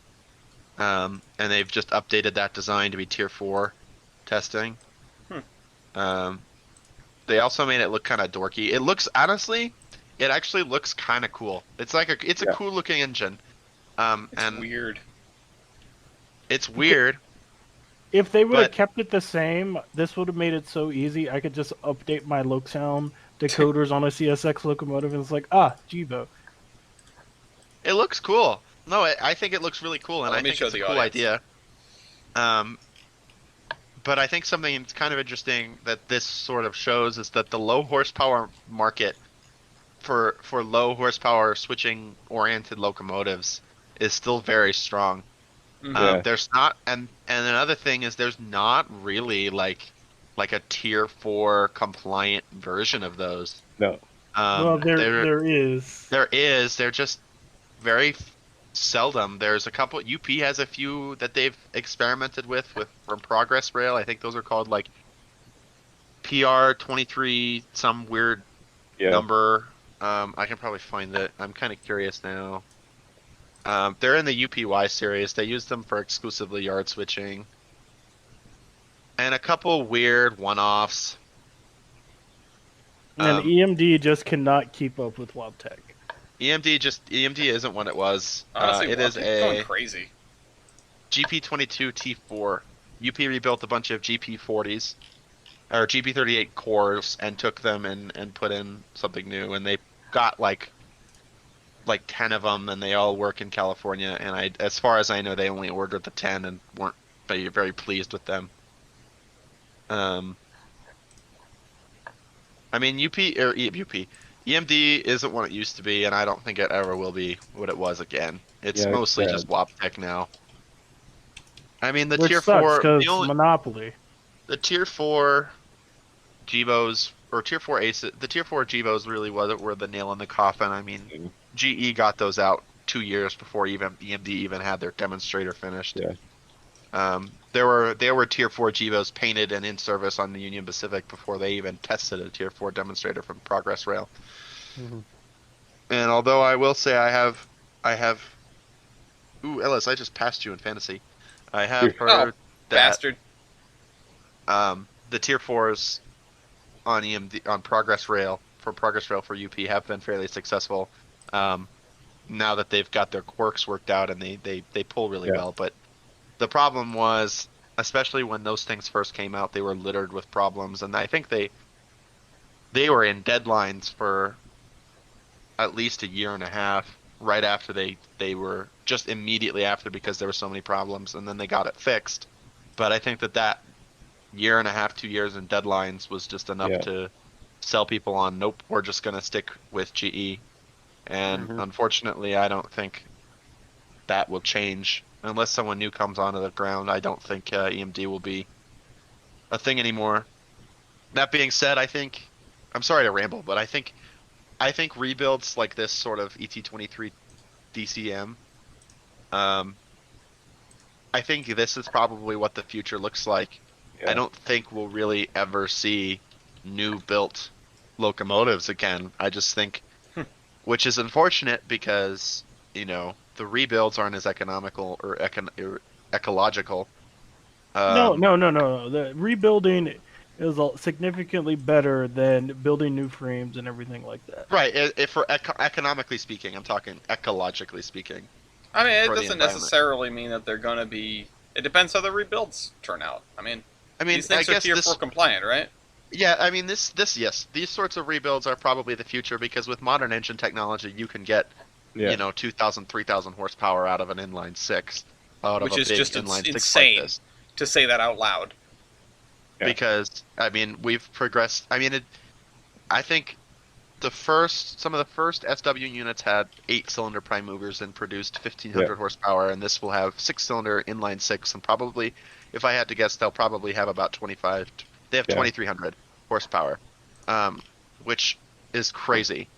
And they've just updated that design to be Tier 4 testing. They also made it look kind of dorky. It looks, honestly, it actually looks kind of cool. It's like a cool looking engine. It's weird. It's weird. If they would have But- kept it the same, this would have made it so easy. I could just update my Looksound decoders on a CSX locomotive, and it's like, Gevo. It looks cool. No, I think it looks really cool, and Let I me think show it's a the cool audience. idea. But I think something that's kind of interesting that this sort of shows is that the low horsepower market for low horsepower switching oriented locomotives is still very strong. Yeah. There's not, and another thing is there's not really like a Tier 4 compliant version of those. No. Well, there is. There is. They're just very seldom. There's a couple. UP has a few that they've experimented with from Progress Rail. I think those are called like PR23, some weird number. I can probably find it. I'm kind of curious now. They're in the UPY series. They use them for exclusively yard switching. And a couple weird one-offs. And EMD just cannot keep up with Wabtec. EMD isn't what it was. Honestly, It is going a crazy. GP22 T4. UP rebuilt a bunch of GP40s or GP38 cores and took them and put in something new, and they got like 10 of them, and they all work in California. And as far as I know, they only ordered the 10 and weren't very pleased with them. I mean, EMD isn't what it used to be, and I don't think it ever will be what it was again. It's mostly just Waptec now. I mean, the Which tier sucks, 4, monopoly. the tier 4 Gevos or tier 4 Aces, the tier 4 Gevos really were the nail in the coffin. I mean, GE got those out 2 years before even EMD even had their demonstrator finished. Yeah. There were tier 4 Gevos painted and in service on the Union Pacific before they even tested a tier 4 demonstrator from Progress Rail. Mm-hmm. And although I will say I have ooh, Ellis, I just passed you in fantasy. I have heard that Bastard. The tier 4s on EMD on Progress Rail for UP have been fairly successful. Now that they've got their quirks worked out and they pull really well, but the problem was, especially when those things first came out, they were littered with problems, and I think they were in deadlines for at least a year and a half right after they were just immediately after, because there were so many problems, and then they got it fixed. But I think that year and a half, 2 years in deadlines was just enough to sell people on, nope, we're just going to stick with GE. And unfortunately, I don't think that will change. Unless someone new comes onto the ground, I don't think EMD will be a thing anymore. That being said, I'm sorry to ramble, but I think rebuilds like this sort of ET23 DCM, I think this is probably what the future looks like. I don't think we'll really ever see new built locomotives again. I just think, which is unfortunate because, the rebuilds aren't as economical or ecological. No. The rebuilding is significantly better than building new frames and everything like that. Right. If for economically speaking, I'm talking ecologically speaking. I mean, it doesn't necessarily mean that they're going to be. It depends how the rebuilds turn out. I mean, these things are tier 4 compliant, right? Yeah, I mean, yes. These sorts of rebuilds are probably the future, because with modern engine technology, you can get, 2,000, 3,000 horsepower out of an inline 6. Which is just insane like to say that out loud. Yeah. Because, I mean, we've progressed. I mean, I think some of the first SW units had 8-cylinder prime movers and produced 1,500 horsepower, and this will have 6-cylinder inline 6, and probably, if I had to guess, they'll probably have about 25. They have 2,300 horsepower, which is crazy.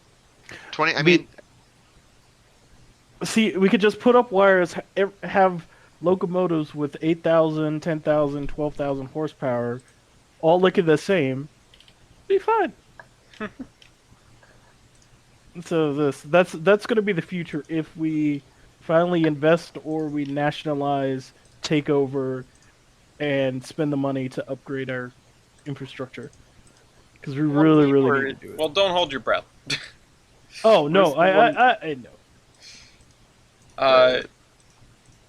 See, we could just put up wires, have locomotives with 8,000, 10,000, 12,000 horsepower, all looking the same. Be fine. So that's going to be the future if we finally invest or we nationalize, take over, and spend the money to upgrade our infrastructure. Because we really need to do it. Well, don't hold your breath. Oh no, I know.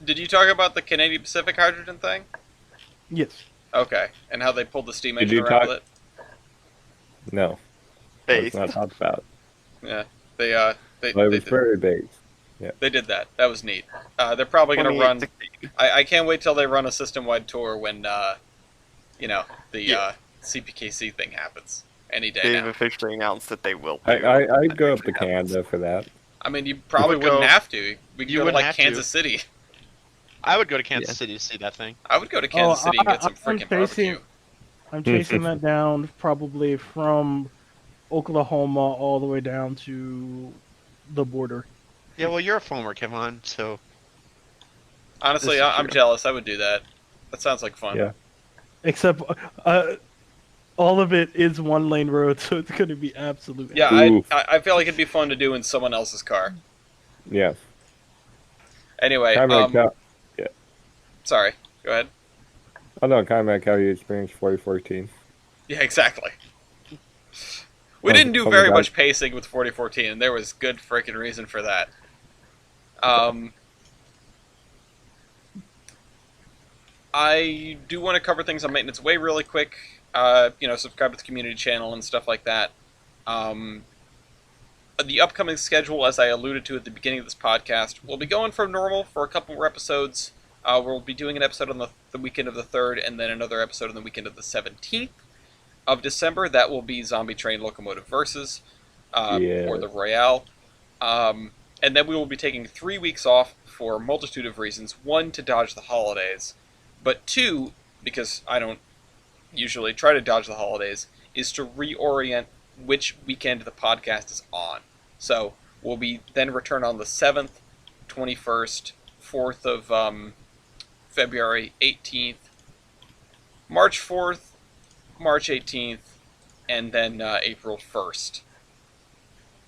Did you talk about the Canadian Pacific hydrogen thing? Yes. Okay, and how they pulled the steam engine around with it? No. That's not talked about. Yeah, it was very big. Yeah. They did that. That was neat. They're probably going to run. I can't wait till they run a system-wide tour when, the CPKC thing happens any day. They've officially announced that they will. I'd go up to Canada for that. I mean, you probably wouldn't have to. We could go to Kansas City. I would go to Kansas City to see that thing. I would go to Kansas City and get some freaking barbecue. I'm chasing that down probably from Oklahoma all the way down to the border. Yeah, well, you're a former, Kevin, so... Honestly, I'm jealous. I would do that. That sounds like fun. Yeah. Except, all of it is one-lane road, so it's going to be absolute. Yeah, I feel like it'd be fun to do in someone else's car. Yeah. Anyway, sorry. Go ahead. Oh no, kind of like how you experienced 4014. Yeah, exactly. We didn't do Coming very back. much pacing with 4014, and there was good freaking reason for that. I do want to cover things on Maintenance Way really quick. Subscribe to the community channel and stuff like that. The upcoming schedule, as I alluded to at the beginning of this podcast, will be going from normal for a couple more episodes. We'll be doing an episode on the weekend of the 3rd, and then another episode on the weekend of the 17th of December. That will be Zombie Train Locomotive Versus, or the Royale. And then we will be taking 3 weeks off for a multitude of reasons. 1, to dodge the holidays. But 2, because I don't usually try to dodge the holidays, is to reorient which weekend the podcast is on. So we'll be then return on the 7th, 21st, 4th of February, 18th, March 4th, March 18th, and then April 1st.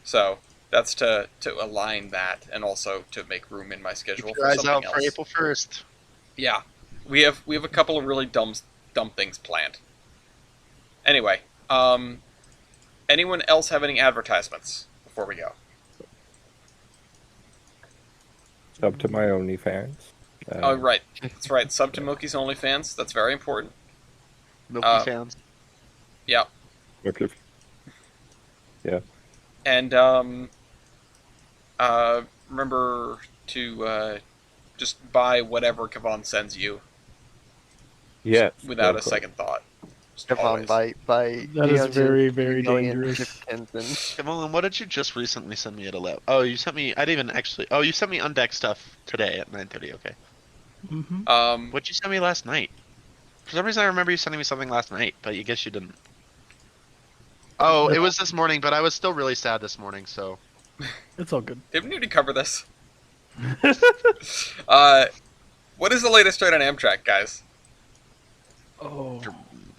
So that's to align that, and also to make room in my schedule Keep for your eyes something out else. for April 1st. Yeah, we have a couple of really dumb things planned. Anyway, anyone else have any advertisements before we go? Up to my OnlyFans. Oh, right. That's right. Sub to Milky's OnlyFans. That's very important. Milky fans. Yeah. Okay. Yeah. And remember to just buy whatever Kavan sends you Yes. without a of course. second thought. Just Come on, always. by That is very, very dangerous. Come on, what did you just recently send me at 11? Oh, you sent me. I didn't even actually. Oh, you sent me undeck stuff today at 9:30. Okay. Mm-hmm. What'd you send me last night? For some reason, I remember you sending me something last night, but I guess you didn't. Oh, it was this morning, but I was still really sad this morning. So. It's all good. Didn't need to cover this. What is the latest trade on Amtrak, guys? Oh,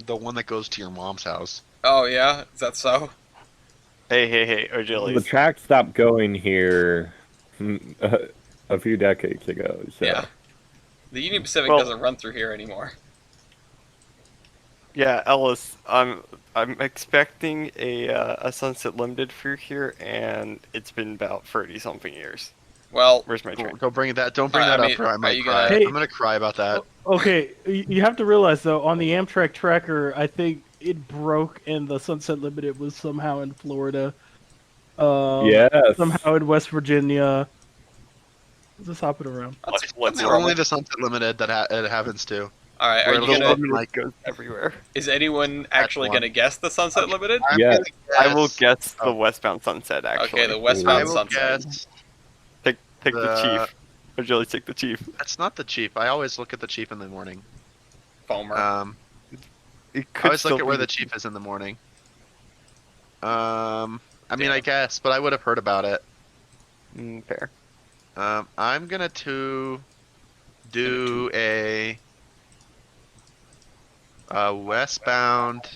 The one that goes to your mom's house. Oh, yeah? Is that so? Hey, The Ojilis. track stopped going here a few decades ago. So. Yeah. The Union Pacific Well- doesn't run through here anymore. Yeah, Ellis, I'm expecting a Sunset Limited through here, and it's been about 30-something years. Well, Where's my train? Don't bring that. Don't bring I that mean, up, or I are might you cry. gonna- Hey. I'm gonna cry about that. okay. You have to realize though, on the Amtrak tracker, I think it broke, and the Sunset Limited was somehow in Florida. Yes. Somehow in West Virginia. Just hopping around. that's It's normal. only the Sunset Limited that it happens to. All right, are Where you it'll gonna? open, like, Goes everywhere. Is anyone actually one. gonna guess the Sunset Limited? I'm Yeah. gonna I will guess- guess the westbound Sunset, actually. Okay, the I westbound will Sunset. guess. Take the the- chief. Ojilis, take the chief. That's not the Chief. I always look at the Chief in the morning. Foamer. It I could always look still at where be the Chief is in the morning. I mean, I guess, but I would have heard about it. Fair. I'm gonna do a westbound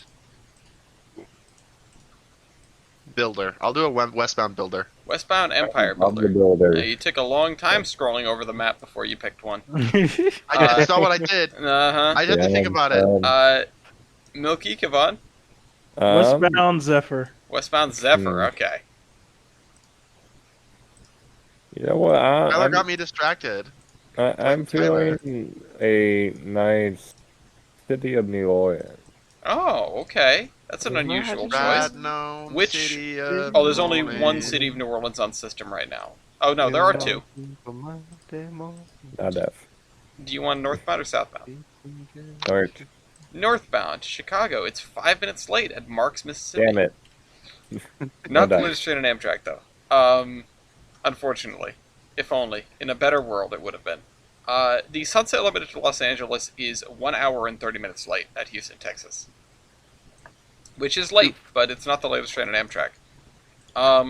builder. I'll do a westbound builder. Westbound Empire Of the Builder. builder. You took a long time scrolling over the map before you picked one. That's not what I did. Uh-huh. I had to think about it. Milky, Kavan? Westbound Zephyr. Westbound Zephyr, okay. You know what? Tyler got me distracted. I'm Tyler. feeling a nice City of New Orleans. Oh, okay. That's an unusual choice. Bad known Which- city of Oh, there's only New one Orleans. city of New Orleans on system right now. Oh, no, there are two. Not F. Do you want northbound or southbound? North. Northbound, Chicago. It's 5 minutes late at Marks, Mississippi. Damn it. Not the Okay. latest train on Amtrak, though. Unfortunately. If only. In a better world, it would have been. The Sunset Limited to Los Angeles is 1 hour and 30 minutes late at Houston, Texas. Which is late, but it's not the latest train on Amtrak.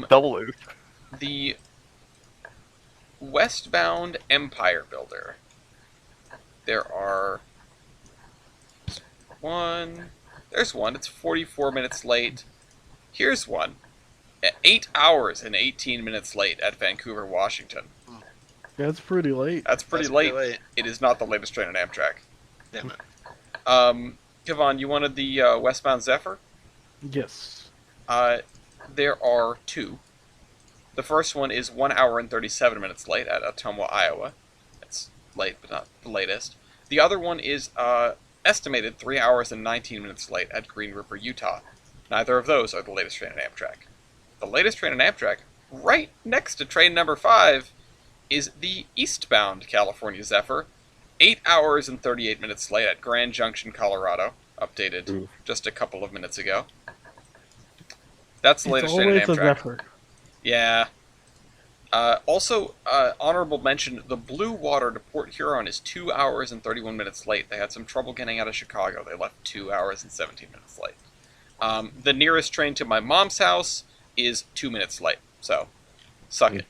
Double oof. The westbound Empire Builder. There are one. There's one. It's 44 minutes late. Here's one. 8 hours and 18 minutes late at Vancouver, Washington. That's pretty late. That's pretty That's late. pretty late. It is not the latest train on Amtrak. Damn it. Kevon, you wanted the westbound Zephyr? Yes. there are two. The first one is 1 hour and 37 minutes late at Ottumwa, Iowa. It's late, but not the latest. The other one is estimated 3 hours and 19 minutes late at Green River, Utah. Neither of those are the latest train on Amtrak. The latest train on Amtrak, right next to train number 5, is the eastbound California Zephyr, 8 hours and 38 minutes late at Grand Junction, Colorado, updated just a couple of minutes ago. That's the latest train on It's always a Amtrak. Zephyr. Yeah. Also, honorable mention, the Blue Water to Port Huron is 2 hours and 31 minutes late. They had some trouble getting out of Chicago. They left 2 hours and 17 minutes late. The nearest train to my mom's house is 2 minutes late. So, suck it.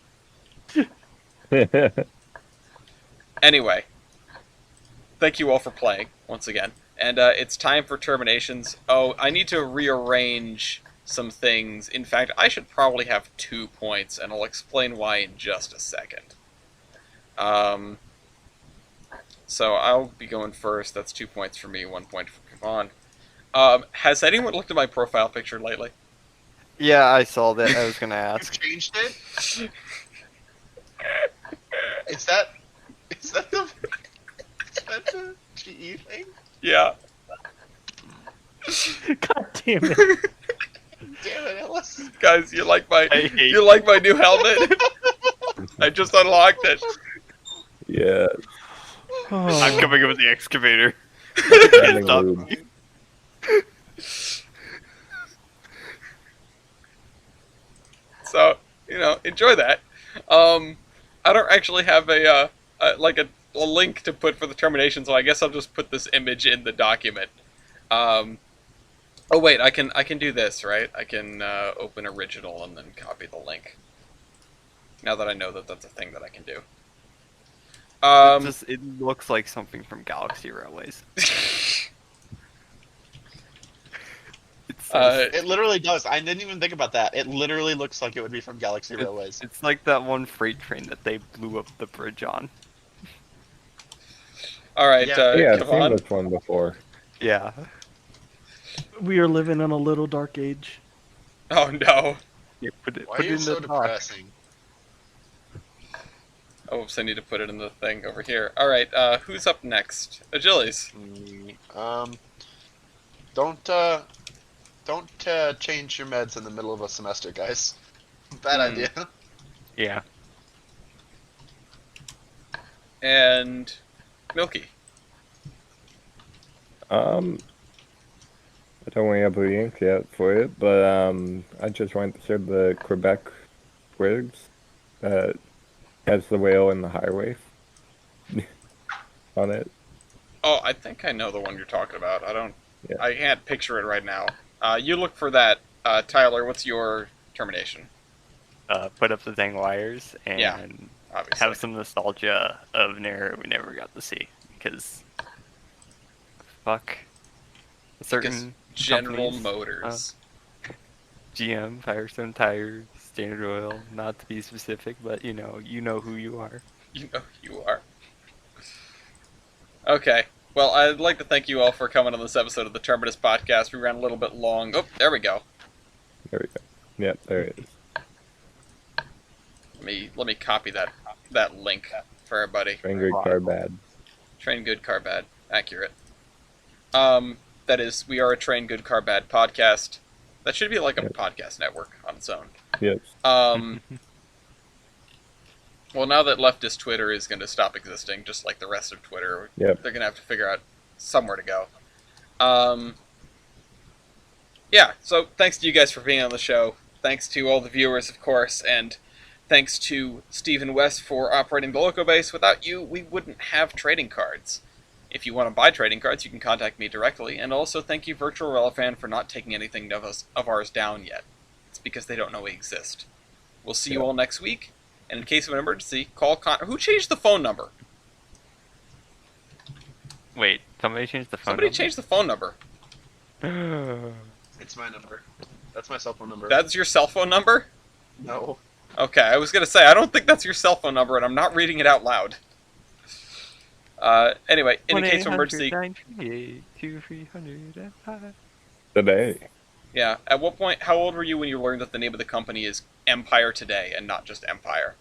Anyway, thank you all for playing, once again. And it's time for terminations. Oh, I need to rearrange some things. In fact, I should probably have 2 points, and I'll explain why in just a second. So I'll be going first. That's 2 points for me, 1 point for Kevon. Has anyone looked at my profile picture lately? Yeah, I saw that. I was gonna You've ask. changed it? Is that the GE thing? Yeah. God damn it. Damn it, Ellis. Guys, you like my I hate new helmet? I just unlocked it. Yeah. I'm coming up with the excavator. Adding Stop. lube. So, enjoy that. I don't actually have a link to put for the termination, so I guess I'll just put this image in the document. Oh wait, I can do this, right? I can open original and then copy the link. Now that I know that that's a thing that I can do. It looks like something from Galaxy Railways. It literally does. I didn't even think about that. It literally looks like it would be from Galaxy Railways. It's like that one freight train that they blew up the bridge on. All right, Yeah. Yeah, I've come seen on. this one before. Yeah. We are living in a little dark age. Oh no. Put it, Why put are it you in so the talk. depressing? Oops, I need to put it in the thing over here. All right, who's up next? Achilles. Don't change your meds in the middle of a semester, guys. Bad idea. Yeah. And Milky. I don't really have the ink yet for it, but I just went through the Quebec quiz that has the whale and the highway on it. Oh, I think I know the one you're talking about. Yeah. I can't picture it right now. You look for that. Tyler, what's your termination? Put up the dang wires and Yeah, obviously. have some nostalgia of an era we never got to see. Because, fuck. Certain General companies, Motors. GM, Firestone Tires, Standard Oil, not to be specific, but you know who you are. You know who you are. Okay. Well, I'd like to thank you all for coming on this episode of the Terminus Podcast. We ran a little bit long. Oh, there we go. There we go. Yep, there it is. Let me copy that link for everybody. Angry car bad. Train good, car bad. Accurate. That is, we are a Train Good, Car Bad podcast. That should be like a podcast network on its own. Yes. Well, now that leftist Twitter is going to stop existing, just like the rest of Twitter, Yep. they're going to have to figure out somewhere to go. Yeah, so thanks to you guys for being on the show. Thanks to all the viewers, of course, and thanks to Stephen West for operating the Loco Base. Without you, we wouldn't have trading cards. If you want to buy trading cards, you can contact me directly, and also thank you, Virtual Relifan, for not taking anything of ours down yet. It's because they don't know we exist. We'll see you all next week, and in case of an emergency, call Who changed the phone number? Wait, somebody changed the phone Somebody number? changed the phone number. It's my number. That's my cell phone number. That's your cell phone number? No. Okay, I was going to say, I don't think that's your cell phone number, and I'm not reading it out loud. Anyway, in case of emergency... 1-800-938-2305. Today. Yeah. At what point? How old were you when you learned that the name of the company is Empire Today and not just Empire?